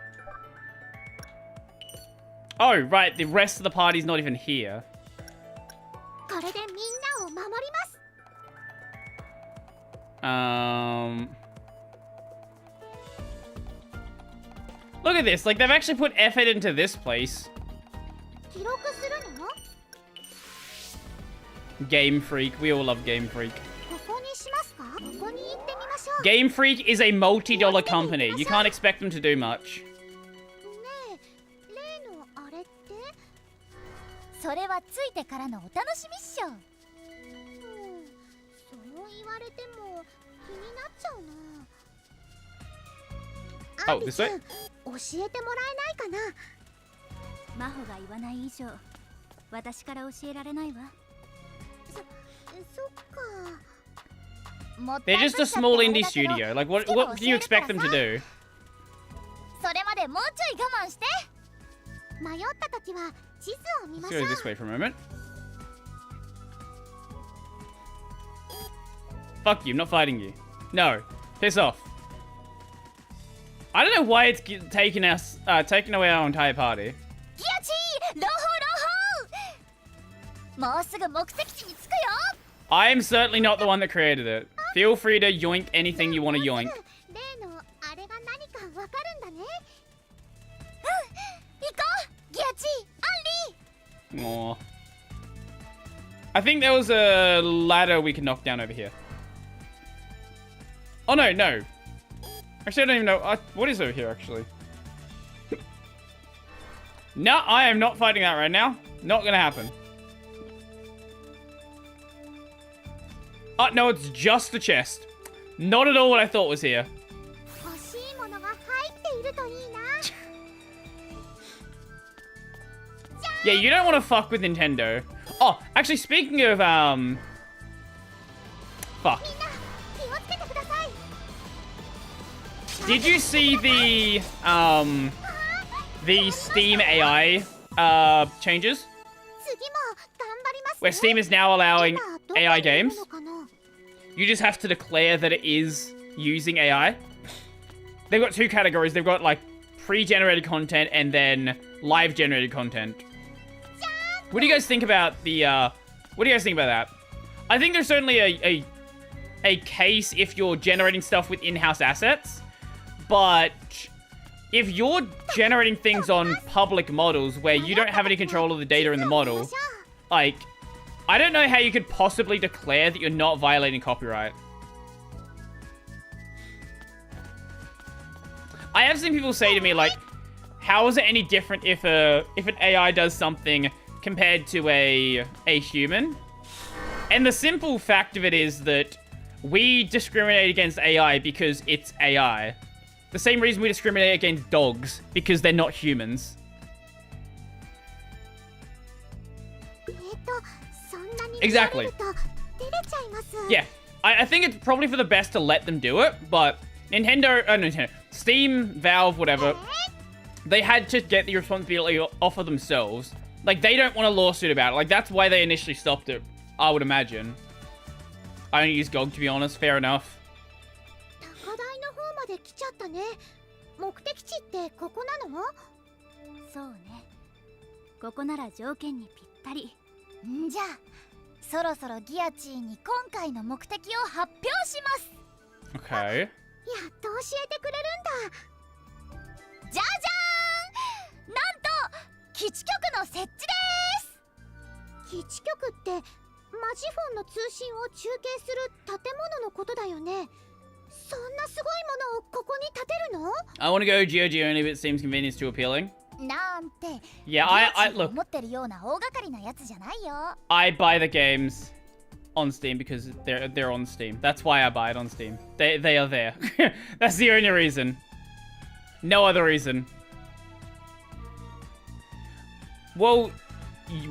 [SPEAKER 1] Oh, right, the rest of the party's not even here.
[SPEAKER 2] これでみんなを守ります。
[SPEAKER 1] Look at this, like they've actually put effort into this place.
[SPEAKER 2] 記録するの？
[SPEAKER 1] Game Freak, we all love Game Freak.
[SPEAKER 2] ここにしますか？ここに行ってみましょう。
[SPEAKER 1] Game Freak is a multi-dollar company. You can't expect them to do much.
[SPEAKER 2] ねえ、例のあれって？
[SPEAKER 4] それはついてからのお楽しみっしょ。
[SPEAKER 2] そう言われても気になっちゃうな。
[SPEAKER 1] Oh,
[SPEAKER 2] アビ
[SPEAKER 1] this
[SPEAKER 2] ちゃ
[SPEAKER 1] way?
[SPEAKER 2] ん、教えてもらえないかな。
[SPEAKER 9] 真帆が言わない以上私から教えられないわ。
[SPEAKER 2] そっか。
[SPEAKER 1] They're just a small indie studio. Like, what do you expect them to do?
[SPEAKER 4] それまでもうちょい我慢して。
[SPEAKER 2] 迷った時は地図を見ま
[SPEAKER 1] Let's
[SPEAKER 2] しょ
[SPEAKER 1] go
[SPEAKER 2] う。
[SPEAKER 1] this way for a moment. Fuck you, I'm not fighting you. No, piss off. I don't know why it's taking us, taking away our entire party.
[SPEAKER 4] ギアチー、朗報朗報。もうすぐ目的地に着くよ。
[SPEAKER 1] I am certainly not the one that created it. Feel free to yoink anything you want to yoink.
[SPEAKER 2] 例のあれが何かわかるんだね。
[SPEAKER 4] 行こう、ギアチー、アンリー。
[SPEAKER 1] Aw. I think there was a ladder we can knock down over here. Oh, no, no. Actually, I don't even know. What is over here, actually? No, I am not fighting that right now. Not gonna happen. Oh, no, it's just the chest. Not at all what I thought was here.
[SPEAKER 2] 欲しいものが入っているといいな。
[SPEAKER 1] Yeah, you don't want to fuck with Nintendo. Oh, actually, speaking of, fuck.
[SPEAKER 2] みんな気をつけてください。
[SPEAKER 1] Did you see the Steam AI, changes?
[SPEAKER 2] 次も頑張りますね。
[SPEAKER 1] Where Steam is now allowing
[SPEAKER 2] 今どこ
[SPEAKER 1] AI
[SPEAKER 2] にいる
[SPEAKER 1] games.
[SPEAKER 2] のかな？
[SPEAKER 1] You just have to declare that it is using AI. They've got two categories. They've got, like, pre-generated content and then live-generated content. What do you guys think about the, what do you guys think about that? I think there's certainly a case if you're generating stuff with in-house assets, but if you're generating things on public models where you don't have any control of the data in the model, like, I don't know how you could possibly declare that you're not violating copyright. I have seen people say to me, like, how is it any different if an AI does something compared to a human? And the simple fact of it is that we discriminate against AI because it's AI. The same reason we discriminate against dogs, because they're not humans.
[SPEAKER 2] そんなに
[SPEAKER 1] Exactly.
[SPEAKER 2] 見られると照れちゃいます。
[SPEAKER 1] Yeah. I think it's probably for the best to let them do it, but Nintendo, Steam, Valve, whatever, they had to get the responsibility off of themselves. Like, they don't want a lawsuit about it. Like, that's why they initially stopped it, I would imagine. I only use GOG, to be honest. Fair enough.
[SPEAKER 2] 高台の方まで来ちゃったね。目的地ってここなの？
[SPEAKER 4] そうね。ここなら条件にぴったり。んじゃあ、そろそろギアチーに今回の目的を発表します。
[SPEAKER 1] Okay.
[SPEAKER 2] やっと教えてくれるんだ。
[SPEAKER 4] じゃじゃーん！なんと基地局の設置です。
[SPEAKER 2] 基地局ってマジフォンの通信を中継する建物のことだよね。そんなすごいものをここに建てるの？
[SPEAKER 1] I want to go GOG only if it seems convenient too appealing.
[SPEAKER 4] なんて。
[SPEAKER 1] Yeah, I look.
[SPEAKER 4] 持ってるような大掛かりなやつじゃないよ。
[SPEAKER 1] I buy the games on Steam because they're on Steam. That's why I buy it on Steam. They are there. That's the only reason. No other reason. Well,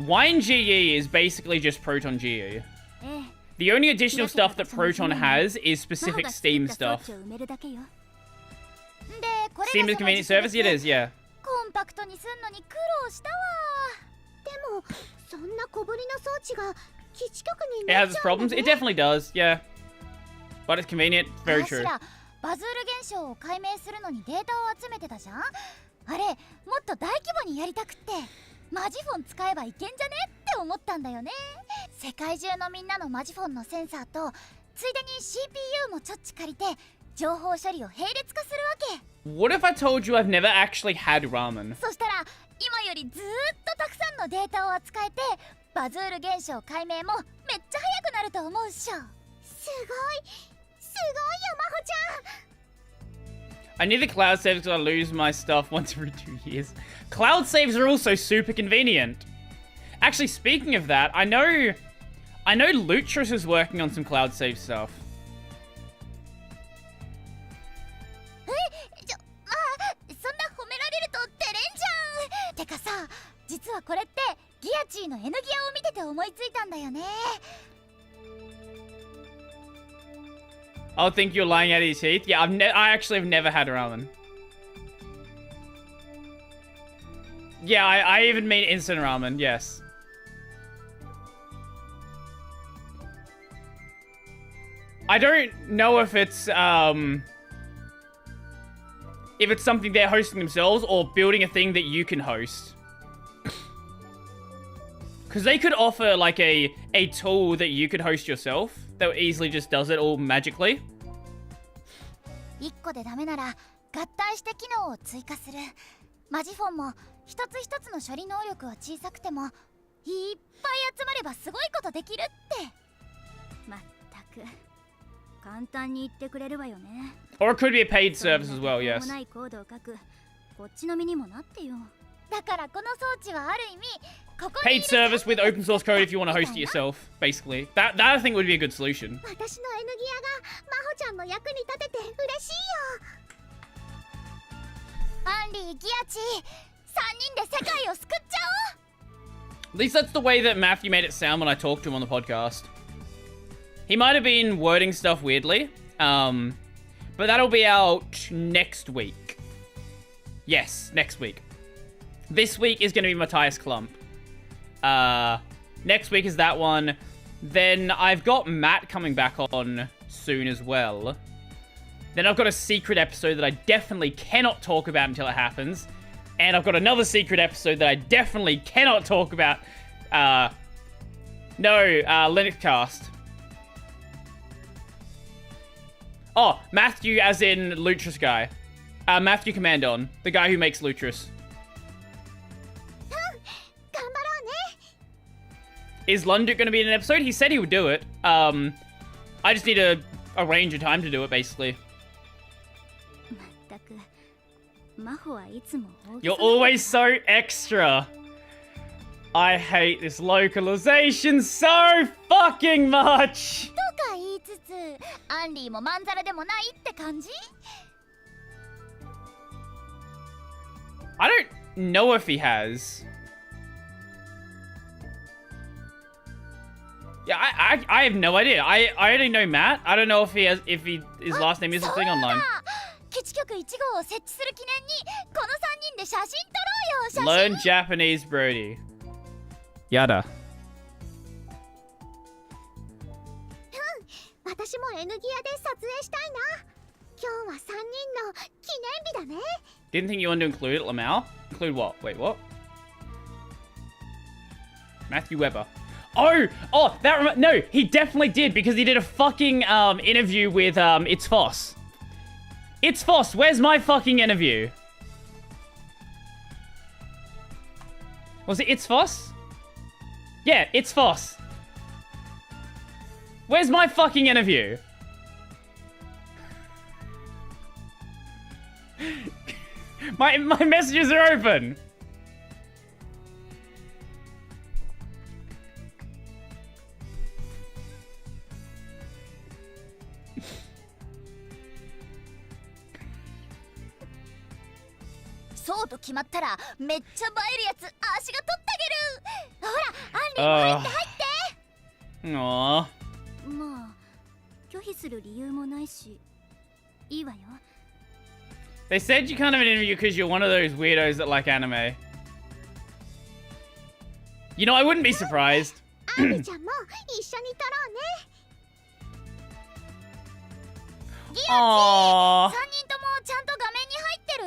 [SPEAKER 1] Wine GE is basically just Proton GE. The only additional stuff that Proton has is specific Steam stuff. Steam is a convenient service? It is, yeah.
[SPEAKER 4] コンパクトにすんのに苦労したわ。
[SPEAKER 2] でもそんな小ぶりの装置が基地局に
[SPEAKER 1] It
[SPEAKER 2] なっ
[SPEAKER 1] has
[SPEAKER 2] ち
[SPEAKER 1] its
[SPEAKER 2] ゃうの
[SPEAKER 1] problems.
[SPEAKER 2] ね。
[SPEAKER 1] It definitely does, yeah. But it's convenient. Very true.
[SPEAKER 4] バズール現象を解明するのにデータを集めてたじゃん。あれもっと大規模にやりたくってマジフォン使えばいけんじゃねって思ったんだよね。世界中のみんなのマジフォンのセンサーとついでに CPU もちょっち借りて情報処理を並列化するわけ。
[SPEAKER 1] What if I told you I've never actually had ramen?
[SPEAKER 4] そしたら今よりずーっとたくさんのデータを扱えてバズール現象解明もめっちゃ早くなると思うっしょ。すごいよマホちゃん。
[SPEAKER 1] I need the cloud saves because I lose my stuff once every 2 years. Cloud saves are also super convenient. Actually, speaking of that, I know Lutris is working on some cloud save stuff.
[SPEAKER 4] そんな褒められると照れんじゃん。てかさ、実はこれってギアチーの N ギアを見てて思いついたんだよね。
[SPEAKER 1] I'll think you're lying out of your teeth. Yeah, I actually have never had ramen. Yeah, I even mean instant ramen, yes. I don't know if it's something they're hosting themselves or building a thing that you can host. Because they could offer like a tool that you could host yourself that easily just does it all magically.
[SPEAKER 4] 1個でダメなら合体して機能を追加する。マジフォンも一つ一つの処理能力は小さくてもいっぱい集まればすごいことできるって。まったく簡単に言ってくれるわよね。
[SPEAKER 1] Or it could be a paid service as well, yes.
[SPEAKER 4] ないコードを書く。こっちの身にもなってよ。だからこの装置はある意味ここに
[SPEAKER 1] Paid service with open source code if you want to host it yourself, basically. That I think would be a good solution.
[SPEAKER 2] 私の N ギアがマホちゃんの役に立てて嬉しいよ。
[SPEAKER 4] アンリー、ギアチ3人で世界を救っちゃおう。
[SPEAKER 1] At least that's the way that Matthew made it sound when I talked to him on the podcast. He might have been wording stuff weirdly, but that'll be out next week. Yes, next week. This week is going to be Matthias Klump. Next week is that one. Then I've got Matt coming back on soon as well. Then I've got a secret episode that I definitely cannot talk about until it happens. And I've got another secret episode that I definitely cannot talk about. Linux Cast. Oh, Matthew as in Lutris guy. Matthew Commandon, the guy who makes Lutris. Is Lunduk going to be in an episode? He said he would do it. I just need to arrange a time to do it, basically. You're always so extra. I hate this localization so fucking much.
[SPEAKER 4] とか言いつつ、アンリーもまんざらでもないって感じ?
[SPEAKER 1] I don't know if he has. Yeah, I have no idea. I only know Matt. I don't know if his last name is a thing online.
[SPEAKER 4] 基地局1号を設置する記念にこの3人で写真撮ろうよ。
[SPEAKER 1] Learn Japanese, Brody. Yada.
[SPEAKER 2] 私も N ギアで撮影したいな。今日は3人の記念日だね。
[SPEAKER 1] Didn't think you wanted to include it, Lamau. Include what? Wait, what? Matthew Weber. Oh, no, he definitely did because he did a fucking interview with It's Foss. It's Foss, where's my fucking interview? Was it It's Foss? Yeah, It's Foss. Where's my fucking interview? my messages are open.
[SPEAKER 4] そうと決まったらめっちゃ映えるやつ足が取ってあげる。ほら、アンリーも入って入って。
[SPEAKER 1] Aww.
[SPEAKER 2] まあ拒否する理由もないしいいわよ。
[SPEAKER 1] They said you can't have an interview because you're one of those weirdos that like anime. You know, I wouldn't be surprised.
[SPEAKER 2] アンリちゃんも一緒に撮ろうね。
[SPEAKER 4] ギ
[SPEAKER 1] ア
[SPEAKER 4] ア
[SPEAKER 1] チ
[SPEAKER 4] チ、3人ともちゃんと画面に入ってる？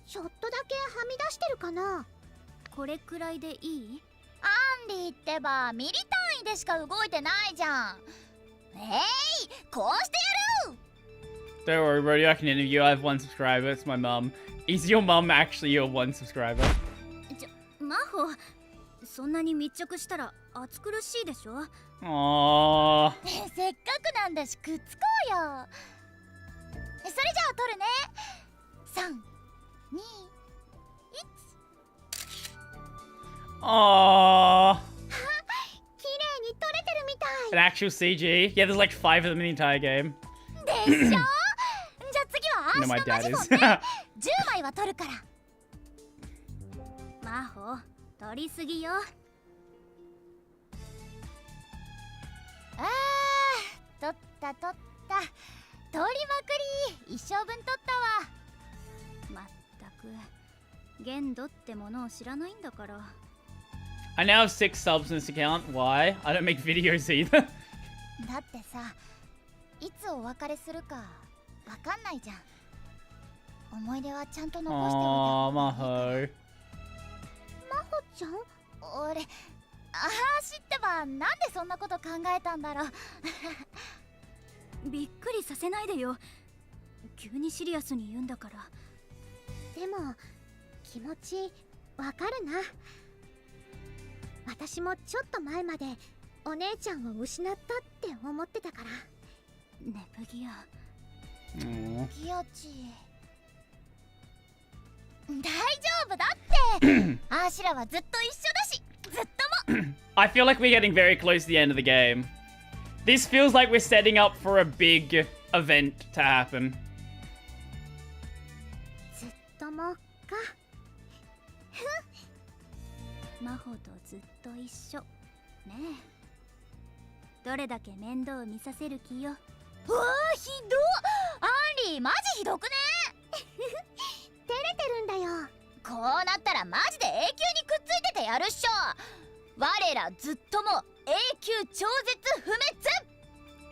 [SPEAKER 2] ちょっとだけはみ出してるかな。これくらいでいい？
[SPEAKER 4] アンリーってばミリ単位でしか動いてないじゃん。こうしてやる。
[SPEAKER 1] Don't worry, Brody, I can interview. I have one subscriber. It's my mum. Is your mum actually your one subscriber?
[SPEAKER 2] マホ、そんなに密着したら暑苦しいでしょ。
[SPEAKER 1] Aww.
[SPEAKER 4] せっかくなんだしくっつこうよ。それじゃあ撮るね。3、2、
[SPEAKER 1] Aww.
[SPEAKER 2] 綺麗に撮れてるみたい。
[SPEAKER 1] An actual CG. Yeah, there's like 5 of them in the entire game.
[SPEAKER 4] 1。でしょ。じゃあ次は足
[SPEAKER 1] No, my
[SPEAKER 4] の
[SPEAKER 1] dad
[SPEAKER 4] マジコ
[SPEAKER 1] is.
[SPEAKER 4] ンね。10枚は撮るから。
[SPEAKER 2] マホ、撮りすぎよ。
[SPEAKER 4] 撮った撮った。撮りまくり。一生分撮ったわ。
[SPEAKER 2] まったく限度ってものを知らないんだから。
[SPEAKER 1] I now have 6 subs in this account. Why? I don't make videos either.
[SPEAKER 4] だってさ、いつお別れするかわかんないじゃん。思い出はちゃんと残しておいた
[SPEAKER 1] Aww,
[SPEAKER 4] 方がいい。
[SPEAKER 1] Maho.
[SPEAKER 2] マホちゃん？
[SPEAKER 4] 俺、走ってばなんでそんなこと考えたんだろう。
[SPEAKER 2] びっくりさせないでよ。急にシリアスに言うんだから。でも気持ちわかるな。私もちょっと前までお姉ちゃんを失ったって思ってたから。ネプギア。
[SPEAKER 1] Aww.
[SPEAKER 4] ギアチ。大丈夫だってアーシュラはずっと一緒だし、ずっとも。
[SPEAKER 1] I feel like we're getting very close to the end of the game. This feels like we're setting up for a big event to happen.
[SPEAKER 2] ずっともか。マホとずっと一緒ねえ。どれだけ面倒見させる気よ。
[SPEAKER 4] うわー、ひどっ。アンリーマジひどくね。
[SPEAKER 2] 照れてるんだよ。
[SPEAKER 4] こうなったらマジで永久にくっついててやるっしょ。我らずっとも永久超絶不滅。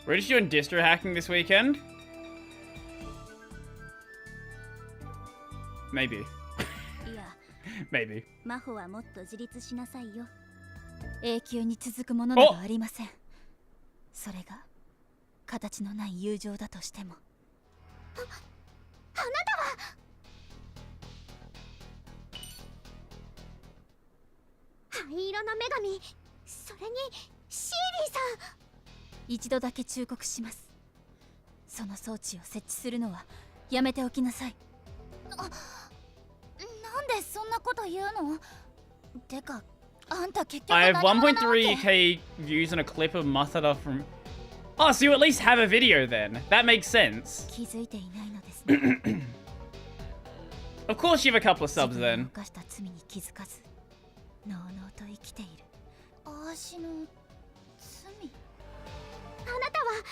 [SPEAKER 1] We're just doing distro hacking this weekend? Maybe.
[SPEAKER 2] いや、
[SPEAKER 1] Maybe.
[SPEAKER 2] マホはもっと自立しなさいよ。永久に続くものなどありません。それが形のない友情だとしても。あなたは灰色の女神、それにシーリーさん。一度だけ忠告します。その装置を設置するのはやめておきなさい。
[SPEAKER 4] なんでそんなこと言うの？てか、あんた結局
[SPEAKER 1] I
[SPEAKER 4] 何
[SPEAKER 1] have
[SPEAKER 4] 者なわけ
[SPEAKER 1] 1.3k views on a clip of Masada from... Oh, so you at least have a video then. That makes sense.
[SPEAKER 2] 気づいていないのですね。
[SPEAKER 1] Of course you have a couple of subs
[SPEAKER 2] 自分の
[SPEAKER 1] then.
[SPEAKER 2] 犯した罪に気づかず、のうのうと生きている。
[SPEAKER 4] あ昔の罪。
[SPEAKER 2] あなたは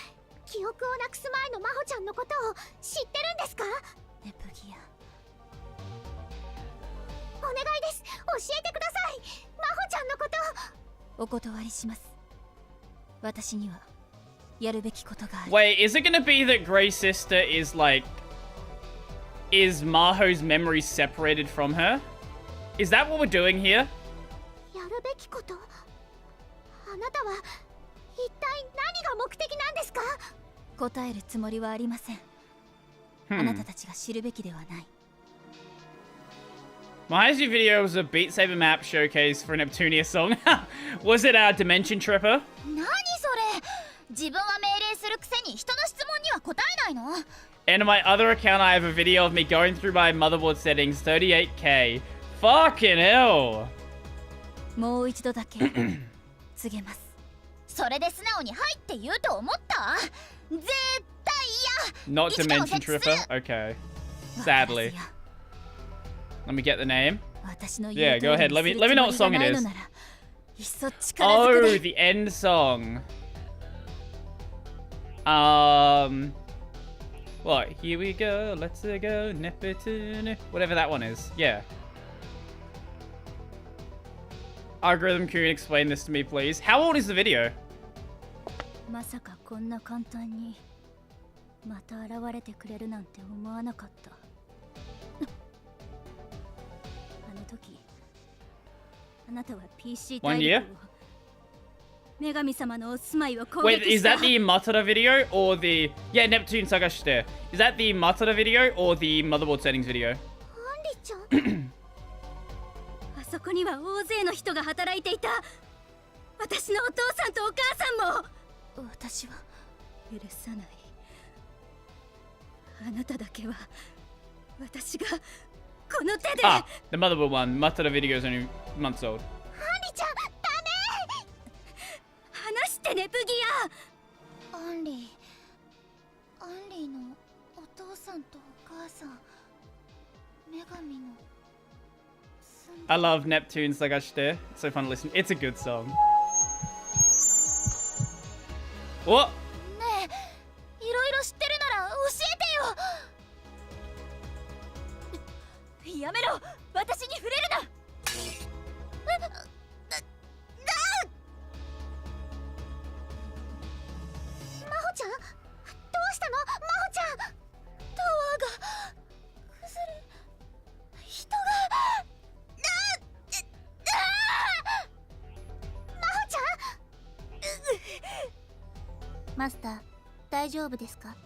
[SPEAKER 2] 記憶をなくす前の真帆ちゃんのことを知ってるんですか？
[SPEAKER 4] ネプギア。
[SPEAKER 2] お願いです、教えてください、真帆ちゃんのこと。
[SPEAKER 4] お断りします。私にはやるべきことがある。
[SPEAKER 1] Wait, is it gonna be that Grey Sister is like... Is Maho's memory separated from her? Is that what we're doing here?
[SPEAKER 2] やるべきこと？あなたは一体何が目的なんですか？
[SPEAKER 4] 答えるつもりはありません。あなたたちが知るべきではない。
[SPEAKER 1] My Haizu video was a Beat Saber map showcase for a Neptunia song. Was it a Dimension Tripper?
[SPEAKER 4] 何それ、自分は命令するくせに人の質問には答えないの？
[SPEAKER 1] And on my other account, I have a video of me going through my motherboard settings, 38K. Fucking hell.
[SPEAKER 4] もう一度だけ告げます。それで素直にはいって言うと思った？絶対嫌。
[SPEAKER 1] Not Dimension Tripper? Okay. Sadly. Let me get the name. Yeah, go ahead. Let me know what song it is. Oh, the end song. What? Here we go. Let's go. Neptunia. Whatever that one is. Yeah. Algorithm, can you explain this to me, please? How old is the video?
[SPEAKER 9] まさかこんな簡単にまた現れてくれるなんて思わなかった。あの時あなたは PC 大陸を女神様のお住まいを攻
[SPEAKER 1] Wait,
[SPEAKER 9] 撃
[SPEAKER 1] is
[SPEAKER 9] した。
[SPEAKER 1] that the Matada video or the... Yeah, Neptune Sagashite. Is that the Matada video or the motherboard settings video?
[SPEAKER 2] アンリちゃん。
[SPEAKER 9] あそこには大勢の人が働いていた。私のお父さんとお母さんも。
[SPEAKER 4] 私は
[SPEAKER 9] 許さない。あなただけは私がこの手で。
[SPEAKER 1] Ah, the motherboard one. Matada video is only months old.
[SPEAKER 2] アンリちゃん、ダメ。
[SPEAKER 9] 話してネプギア。
[SPEAKER 4] アンリーのお父さんとお母さん、女神の
[SPEAKER 1] I love Neptune Sagashite. It's so fun to listen. It's a good song. What?
[SPEAKER 4] ねえ、いろいろ知ってるなら教えてよ。やめろ、私に触れるな。
[SPEAKER 2] 真帆ちゃん、どうしたの？真帆ちゃん。
[SPEAKER 4] タワーが崩れ、人が
[SPEAKER 2] 真帆ちゃん。
[SPEAKER 9] マスター、大丈夫ですか？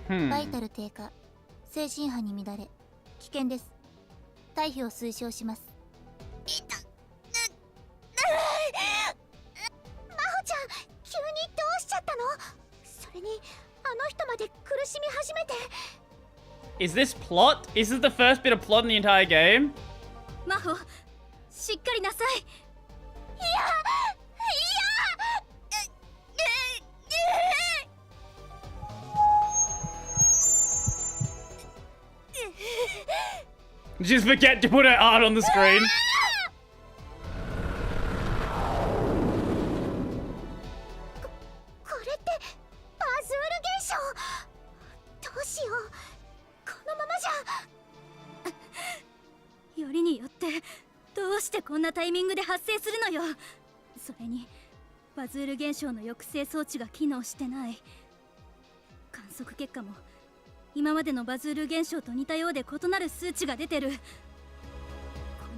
[SPEAKER 9] バイタル低下、精神波に乱れ、危険です。退避を推奨します。
[SPEAKER 2] 真帆ちゃん、急にどうしちゃったの？それにあの人まで苦しみ始めて。
[SPEAKER 1] Is this plot? Is this the first bit of plot in the entire game?
[SPEAKER 9] マホ、しっかりなさい。
[SPEAKER 1] Just forget to put her art on the screen.
[SPEAKER 2] これってバズール現象。どうしよう、このままじゃ。
[SPEAKER 9] よりによってどうしてこんなタイミングで発生するのよ。それにバズール現象の抑制装置が機能してない。観測結果も今までのバズール現象と似たようで異なる数値が出てる。こ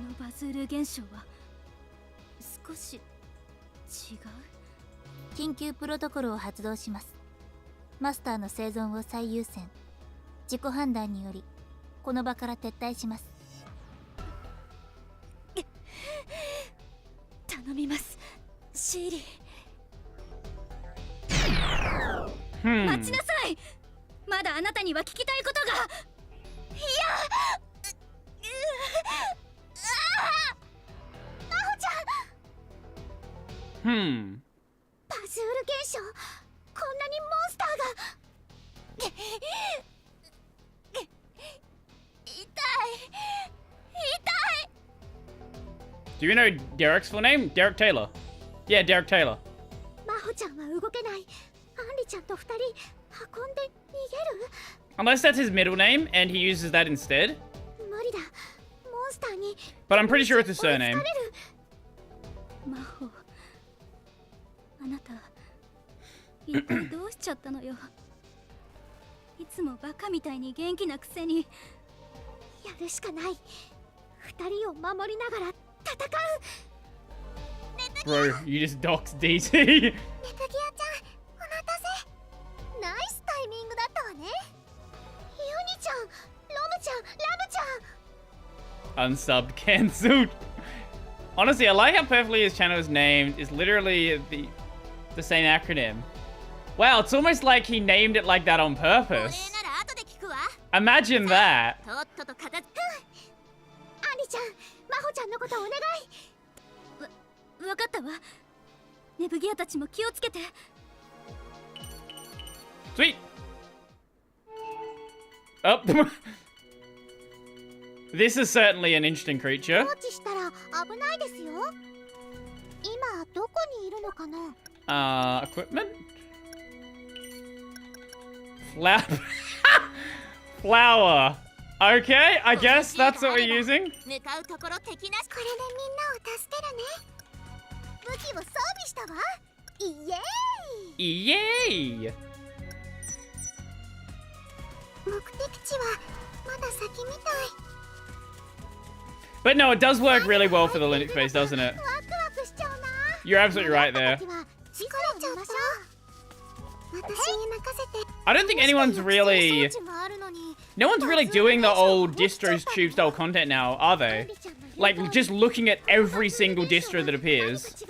[SPEAKER 9] のバズール現象は少し違う。
[SPEAKER 4] 緊急プロトコルを発動します。マスターの生存を最優先。自己判断によりこの場から撤退します。
[SPEAKER 9] 頼みます、シーリ
[SPEAKER 1] Hmm.
[SPEAKER 9] 待ちなさい。まだあなたには聞きたいことが。
[SPEAKER 2] 真帆ちゃん。
[SPEAKER 1] Hmm.
[SPEAKER 2] バズール現象、こんなにモンスターが。
[SPEAKER 4] 痛い。
[SPEAKER 1] Do you know Derek's full name? Derek Taylor. Yeah, Derek Taylor.
[SPEAKER 2] 真帆ちゃんは動けない。アンリちゃんと二人運んで逃げる？
[SPEAKER 1] Unless that's his middle name and he uses that instead.
[SPEAKER 2] 無理だ。モンスターに。
[SPEAKER 1] But I'm pretty sure it's his surname.
[SPEAKER 9] 魔法、あなた一体どうしちゃったのよ。いつもバカみたいに元気なくせに。
[SPEAKER 2] やるしかない。二人を守りながら戦う。
[SPEAKER 1] Bro, you just doxed DT.
[SPEAKER 2] ネプギアちゃん、お待たせ。ナイスタイミングだったわね。ユニちゃん、ロムちゃん、ラムちゃん。
[SPEAKER 1] Unsubbed cancelled. Honestly, I like how perfectly his channel is named. It's literally the same acronym. Wow, it's almost like he named it like that on purpose. Imagine that.
[SPEAKER 2] アンリちゃん、マホちゃんのことお願い。
[SPEAKER 9] わかったわ。ネブギアたちも気をつけて。
[SPEAKER 1] Sweet. Oh. This is certainly an interesting creature.
[SPEAKER 2] 放置したら危ないですよ。今どこにいるのかな？
[SPEAKER 1] Equipment? Flower. Okay, I guess that's what we're using.
[SPEAKER 2] 向かうところ敵なし。これでみんなを助けるね。武器を装備したわ。イエーイ。
[SPEAKER 1] Yay!
[SPEAKER 2] 目的地はまだ先みたい。
[SPEAKER 1] But no, it does work really well for the Linux base, doesn't it?
[SPEAKER 2] ワクワクしちゃうな。
[SPEAKER 1] You're absolutely right there.
[SPEAKER 2] 疲れちゃうでしょ。私に任せて。
[SPEAKER 1] I don't think anyone's really... No one's really doing the old distros tube style content now, are they? Like, just looking at every single distro that appears.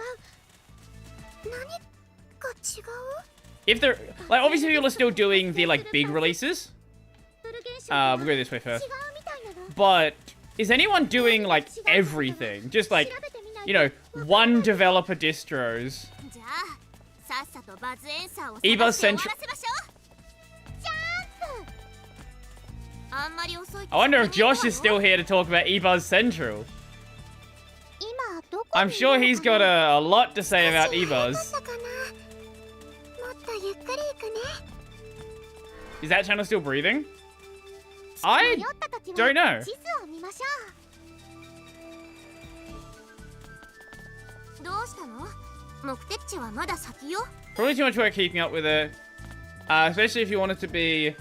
[SPEAKER 1] If they're... Like, obviously people are still doing the, like, big releases. We'll go this way first. But is anyone doing, like, everything? Just, like, you know, one developer distros. Ebuzz Central... I wonder if Josh is still here to talk about Ebuzz Central. I'm sure he's got a lot to say about Ebuzz. Is that channel still breathing? I don't know. Probably too much work keeping up with it. Especially if you want it to be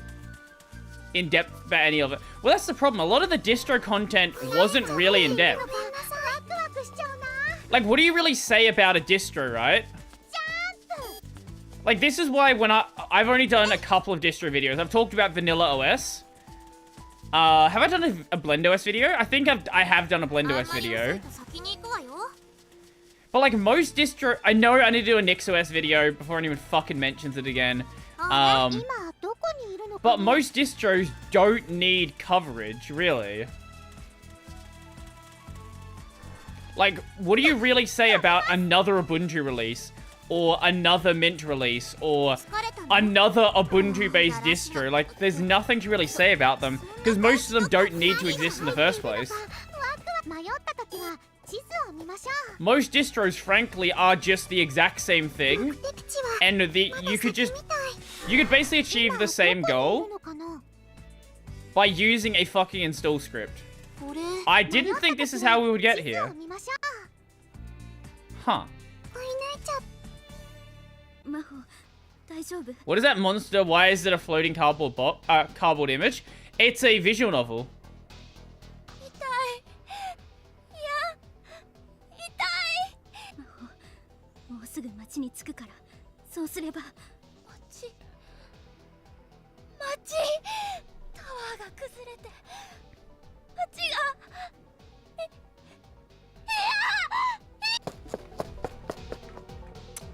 [SPEAKER 1] in-depth about any of it. Well, that's the problem. A lot of the distro content wasn't really in-depth. Like, what do you really say about a distro, right? Like, this is why when I've only done a couple of distro videos. I've talked about Vanilla OS. Have I done a Blend OS video? I think I have done a Blend OS video. But like most distro... I know I need to do a Nix OS video before anyone fucking mentions it again. But most distros don't need coverage, really. Like, what do you really say about another Ubuntu release? Or another Mint release? Or another Ubuntu-based distro? Like, there's nothing to really say about them. Because most of them don't need to exist in the first place. Most distros, frankly, are just the exact same thing. And you could basically achieve the same goal by using a fucking install script. I didn't think this is how we would get here. Huh. What is that monster? Why is it a floating cardboard image? It's a visual novel.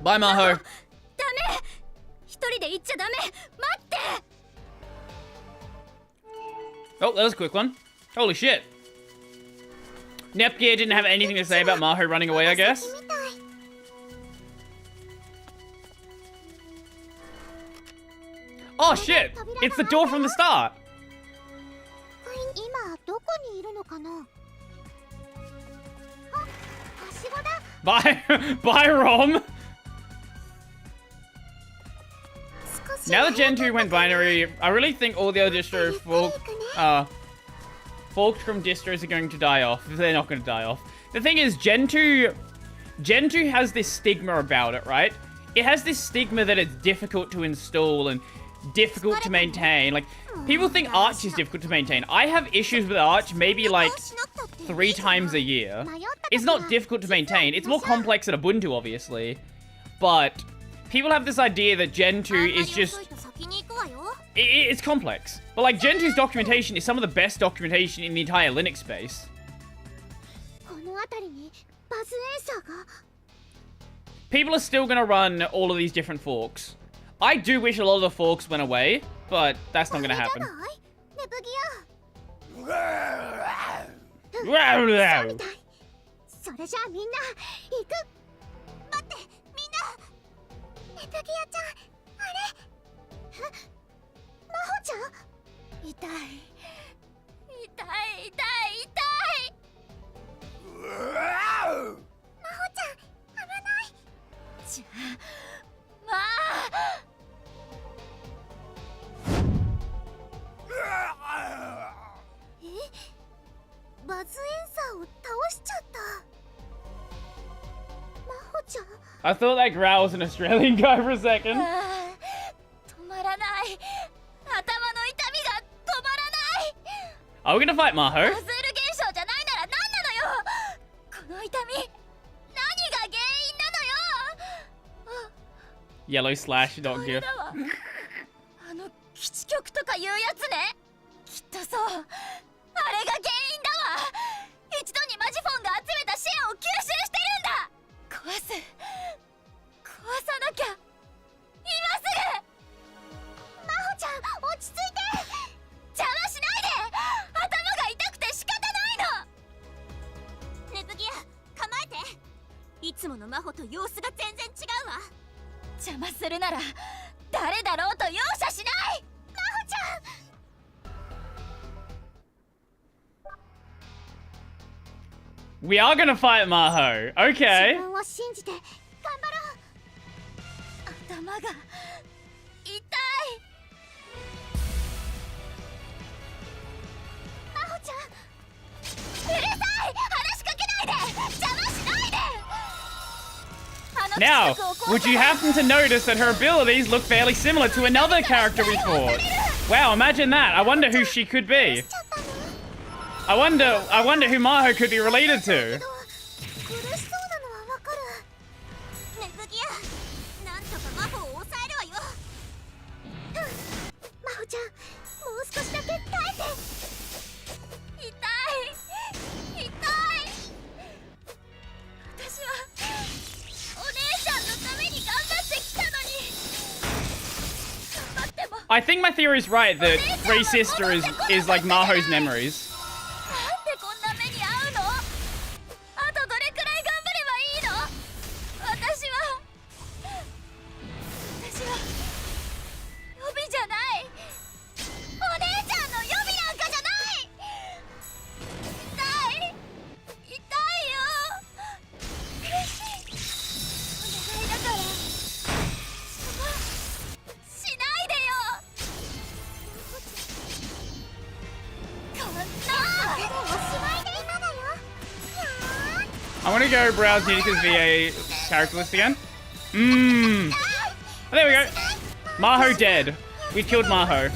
[SPEAKER 1] Bye, Maho. Oh, that was a quick one. Holy shit. Nepgear didn't have anything to say about Maho running away, I guess. Oh shit! It's the door from the start! Bye, bye, Rom. Now that Gen 2 went binary, I really think all the other distro forks from distros are going to die off. They're not going to die off. The thing is, Gen 2 has this stigma about it, right? It has this stigma that it's difficult to install and difficult to maintain. Like, people think Arch is difficult to maintain. I have issues with Arch maybe like 3 times a year. It's not difficult to maintain. It's more complex than Ubuntu, obviously. But people have this idea that Gen 2 is just... It's complex. But like, Gen 2's documentation is some of the best documentation in the entire Linux space. People are still gonna run all of these different forks. I do wish a lot of the forks went away, but that's not gonna happen. I thought that growl was an Australian guy for a second. Are we gonna fight Maho? Yellow slash dot gif. We are gonna fight Maho. Okay. Now, would you happen to notice that her abilities look fairly similar to another character we fought? Wow, imagine that. I wonder who she could be. I wonder who Maho could be related to. I think my theory is right that Three Sister is like Maho's memories. I want to go browse Nitika's VA character list again. Oh, there we go. Maho dead. We killed Maho.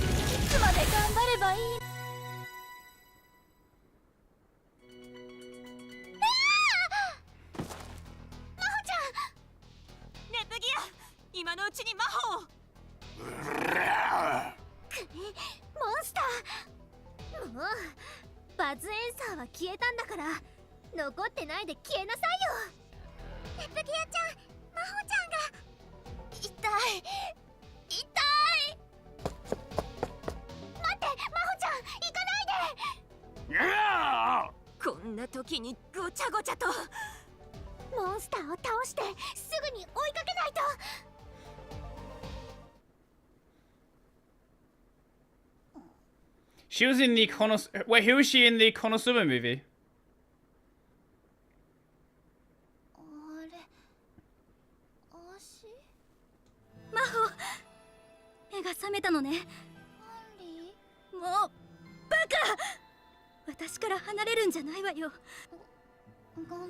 [SPEAKER 1] She was in the Wait, who was she in the Konosuba movie?
[SPEAKER 2] 私
[SPEAKER 9] 魔法目が覚めたのね。
[SPEAKER 2] アンリ
[SPEAKER 9] もうバカ、私から離れるんじゃないわよ。
[SPEAKER 2] ーごめん。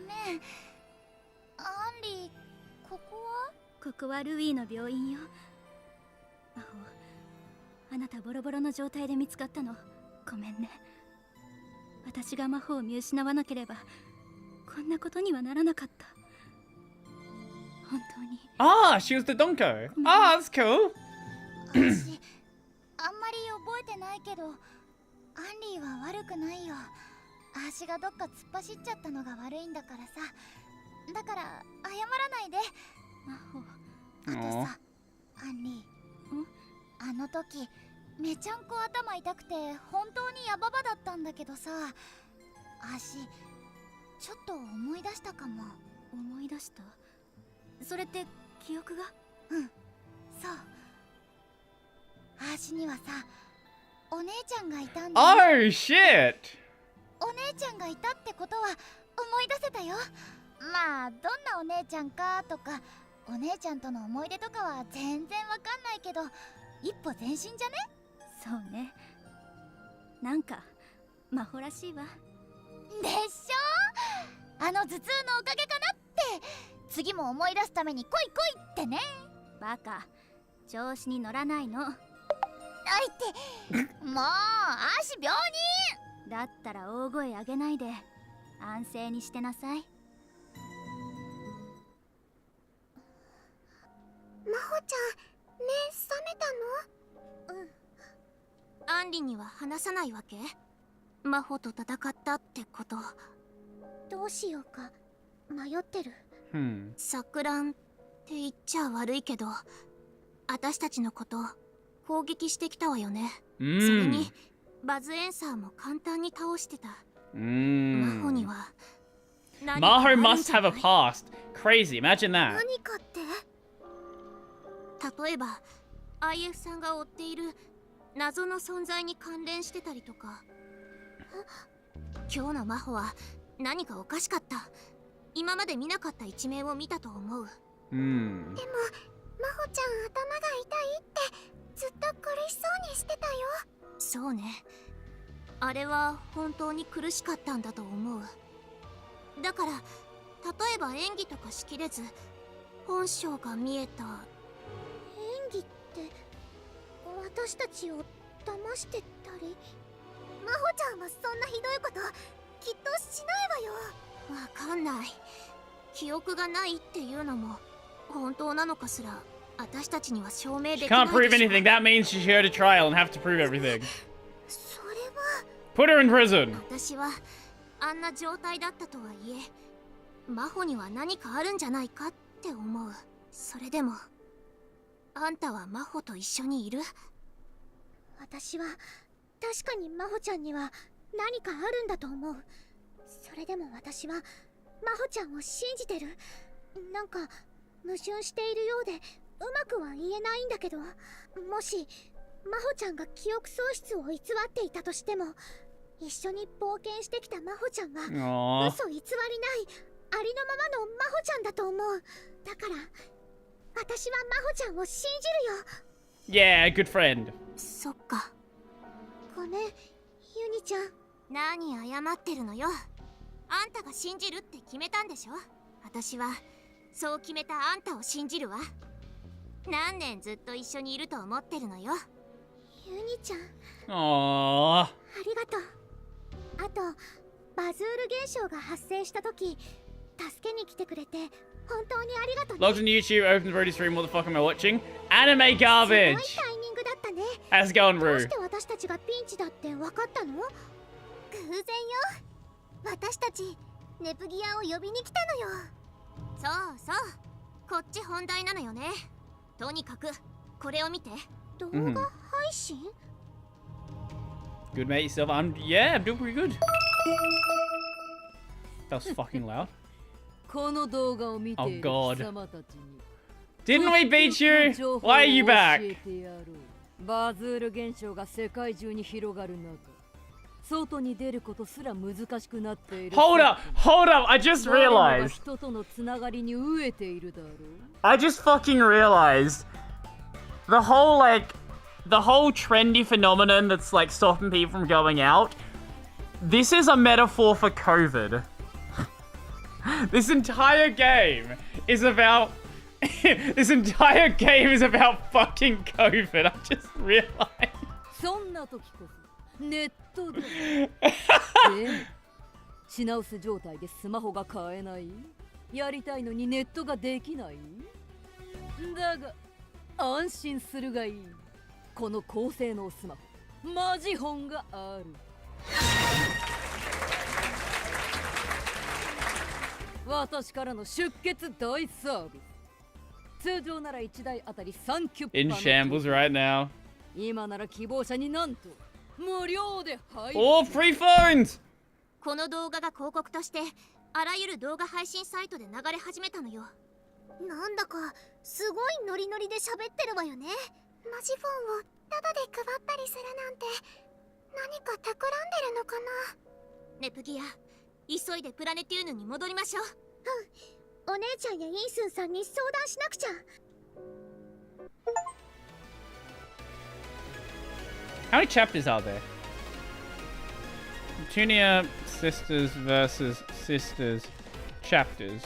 [SPEAKER 2] アンリー、ここは？
[SPEAKER 9] ここはルイーの病院よ。魔法、あなたボロボロの状態で見つかったの。ごめんね。私が魔法を見失わなければこんなことにはならなかった。本当に。
[SPEAKER 1] Ah, she was the Donko. Ah, that's cool.
[SPEAKER 2] 私あんまり覚えてないけど、アンリーは悪くないよ。足がどっか突っ走っちゃったのが悪いんだからさ。だから謝らないで。
[SPEAKER 9] 魔法。
[SPEAKER 2] あとさ、アンリー、あの時めちゃんこ頭痛くて本当にヤババだったんだけどさ、足ちょっと思い出したかも。
[SPEAKER 9] 思い出した？それって記憶が？
[SPEAKER 2] うん、そう。足にはさ、お姉ちゃんがいたんだよ。
[SPEAKER 1] Oh shit.
[SPEAKER 2] お姉ちゃんがいたってことは思い出せたよ。まあどんなお姉ちゃんかとか、お姉ちゃんとの思い出とかは全然わかんないけど、一歩前進じゃね？
[SPEAKER 9] そうね。なんか魔法らしいわ。
[SPEAKER 2] でしょ？あの頭痛のおかげかなって。次も思い出すために来い来いってね。
[SPEAKER 9] バカ、調子に乗らないの。
[SPEAKER 2] あいってもう足病人
[SPEAKER 9] だったら大声上げないで安静にしてなさい。
[SPEAKER 2] 真帆ちゃん、目覚めたの？
[SPEAKER 4] アンリには話さないわけ？魔法と戦ったってこと。
[SPEAKER 2] どうしようか迷ってる。
[SPEAKER 4] 錯乱って言っちゃ悪いけど、私たちのこと攻撃してきたわよね。それにバズエンサーも簡単に倒してた。魔法には
[SPEAKER 1] Maho must have a past. Crazy, imagine that.
[SPEAKER 2] 何かって？
[SPEAKER 4] 例えば IF さんが追っている謎の存在に関連してたりとか。今日の魔法は何かおかしかった。今まで見なかった一面を見たと思う。
[SPEAKER 2] でも真帆ちゃん頭が痛いってずっと苦しそうにしてたよ。
[SPEAKER 4] そうね、あれは本当に苦しかったんだと思う。だから例えば演技とかしきれず本性が見えた。
[SPEAKER 2] 演技って私たちを騙してたり？真帆ちゃんはそんなひどいこときっとしないわよ。
[SPEAKER 4] わかんない。記憶がないっていうのも本当なのかすら私たちには証明で
[SPEAKER 1] She
[SPEAKER 4] きない
[SPEAKER 1] can't
[SPEAKER 4] でしょ。
[SPEAKER 1] prove anything. That means she should go to trial and have to prove everything.
[SPEAKER 2] それは
[SPEAKER 1] Put her in prison.
[SPEAKER 4] 私はあんな状態だったとはいえ、真帆には何かあるんじゃないかって思う。それでもあんたは真帆と一緒にいる？
[SPEAKER 2] 私は確かに真帆ちゃんには何かあるんだと思う。それでも私は真帆ちゃんを信じてる。なんか矛盾しているようでうまくは言えないんだけど、もし真帆ちゃんが記憶喪失を偽っていたとしても、一緒に冒険してきた真帆ちゃんは嘘偽りないありのままの真帆ちゃんだと思う。だから私は真帆ちゃんを信じるよ。
[SPEAKER 1] Yeah, good friend.
[SPEAKER 4] そっか。
[SPEAKER 2] ごめんユニちゃん。
[SPEAKER 4] 何謝ってるのよ。あんたが信じるって決めたんでしょ。私はそう決めたあんたを信じるわ。何年ずっと一緒にいると思ってるのよ。
[SPEAKER 2] ユニちゃん
[SPEAKER 1] Aww.
[SPEAKER 2] ありがとう。あとバズール現象が発生した時助けに来てくれて本当にありがとうね。
[SPEAKER 1] Logged on YouTube, opened the Brody stream. What the fuck am I watching? Anime
[SPEAKER 2] すごい
[SPEAKER 1] garbage.
[SPEAKER 2] タイミングだったね。
[SPEAKER 1] How's it going,
[SPEAKER 2] どう
[SPEAKER 1] Rue?
[SPEAKER 2] して私たちがピンチだって分かったの？偶然よ。私たちネプギアを呼びに来たのよ。
[SPEAKER 4] そうそう、こっち本題なのよね。とにかくこれを見て。
[SPEAKER 2] 動画配信？
[SPEAKER 1] Good, mate, yourself. I'm doing pretty good. That was fucking loud.
[SPEAKER 3] この動画を見ている
[SPEAKER 1] Oh,
[SPEAKER 3] 貴
[SPEAKER 1] God.
[SPEAKER 3] 様たちに
[SPEAKER 1] Didn't we beat you? Why are you back?
[SPEAKER 3] バズール現象が世界中に広がる中、外に出ることすら難しくなっている。
[SPEAKER 1] Hold up, I just
[SPEAKER 3] 誰もが
[SPEAKER 1] realized.
[SPEAKER 3] 人とのつながりに飢えているだろう。
[SPEAKER 1] I just fucking realized the whole trendy phenomenon that's like stopping people from going out. This is a metaphor for COVID. This entire game is about this entire game is about fucking COVID. I just realized.
[SPEAKER 3] そんな時こそネットだ。で品薄状態でスマホが買えない。やりたいのにネットができない。だが安心するがいい。この高性能スマホマジ本がある。私からの出血大サービス。通常なら1台あたり3キュッパ
[SPEAKER 1] In shambles right now.
[SPEAKER 3] 今なら希望者になんと無料で配
[SPEAKER 1] All free phones!
[SPEAKER 2] この動画が広告としてあらゆる動画配信サイトで流れ始めたのよ。なんだかすごいノリノリで喋ってるわよね。マジフォンをタダで配ったりするなんて何か企んでるのかな。ネプギア、急いでプラネテューヌに戻りましょう。うん、お姉ちゃんやインスンさんに相談しなくちゃ。
[SPEAKER 1] How many chapters are there? Neptunia sisters versus sisters chapters.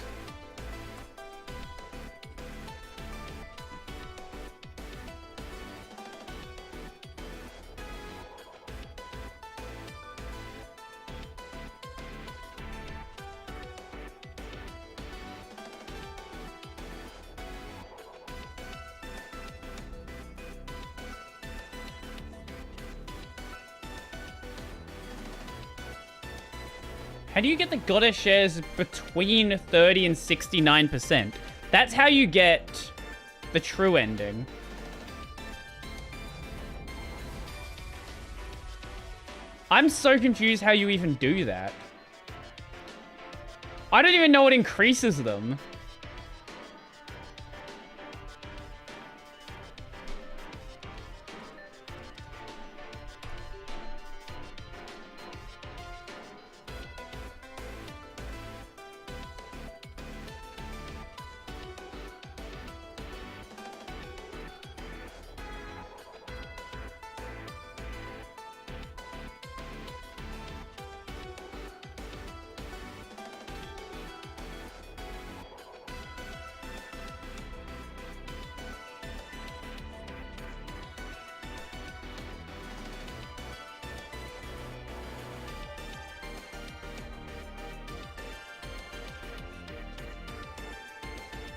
[SPEAKER 1] How do you get the goddess shares between 30 and 69%? That's how you get the true ending. I'm so confused how you even do that. I don't even know what increases them.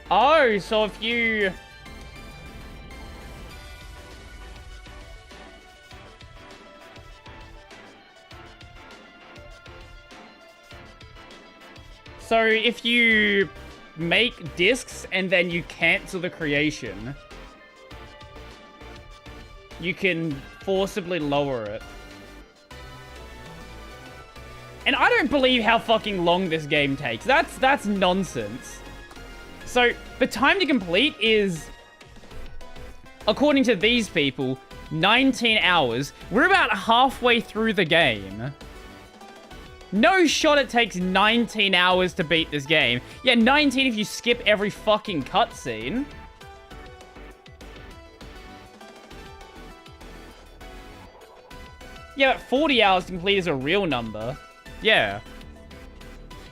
[SPEAKER 1] Oh, so if you... So if you make discs and then you cancel the creation, you can forcibly lower it. And I don't believe how fucking long this game takes. That's nonsense. So, the time to complete is, according to these people, 19 hours. We're about halfway through the game. No shot it takes 19 hours to beat this game. Yeah, 19 if you skip every fucking cutscene. Yeah, but 40 hours to complete is a real number. Yeah.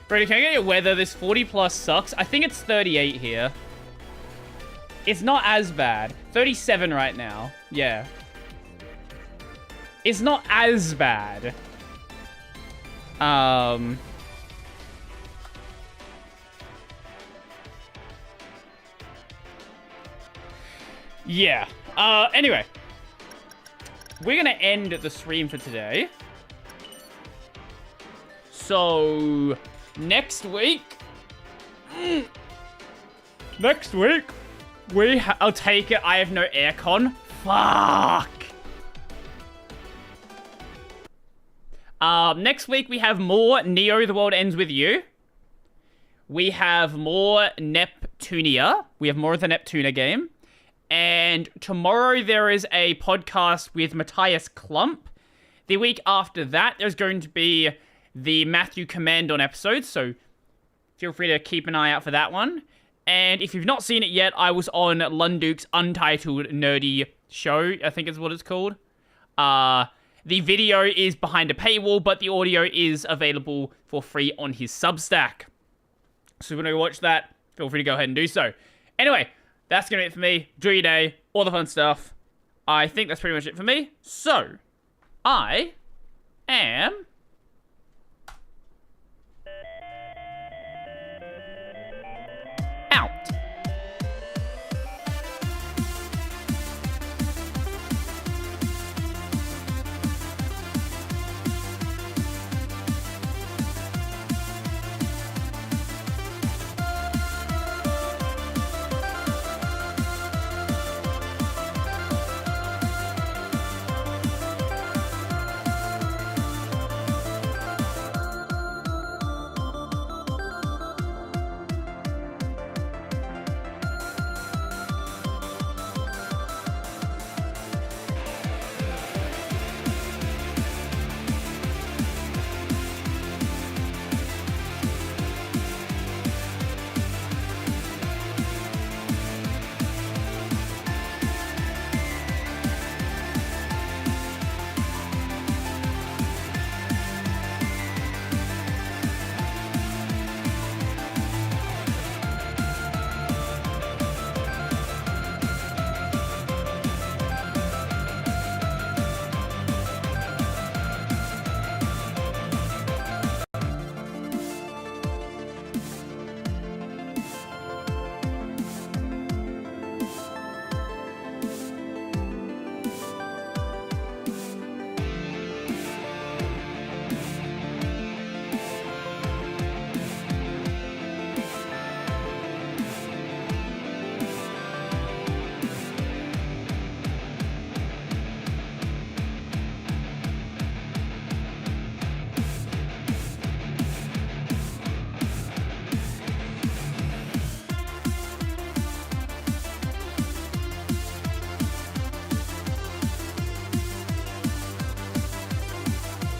[SPEAKER 1] Brady, can I get your weather? This 40 plus sucks. I think it's 38 here. It's not as bad. 37 right now. Yeah. It's not as bad. Yeah. Anyway. We're gonna end the stream for today. So... Next week, I'll take it. I have no aircon. Fuck. Next week we have more Neo: The World Ends With You. We have more Neptunia. We have more of the Neptunia game. And tomorrow there is a podcast with Matthias Klump. The week after that, there's going to be the Matthew Commandon episode, so feel free to keep an eye out for that one. And if you've not seen it yet, I was on Lunduke's Untitled Nerdy Show, I think is what it's called. The video is behind a paywall, but the audio is available for free on his Substack. So when you watch that, feel free to go ahead and do so. Anyway, that's going to be it for me. Enjoy your day, all the fun stuff. I think that's pretty much it for me. So, I am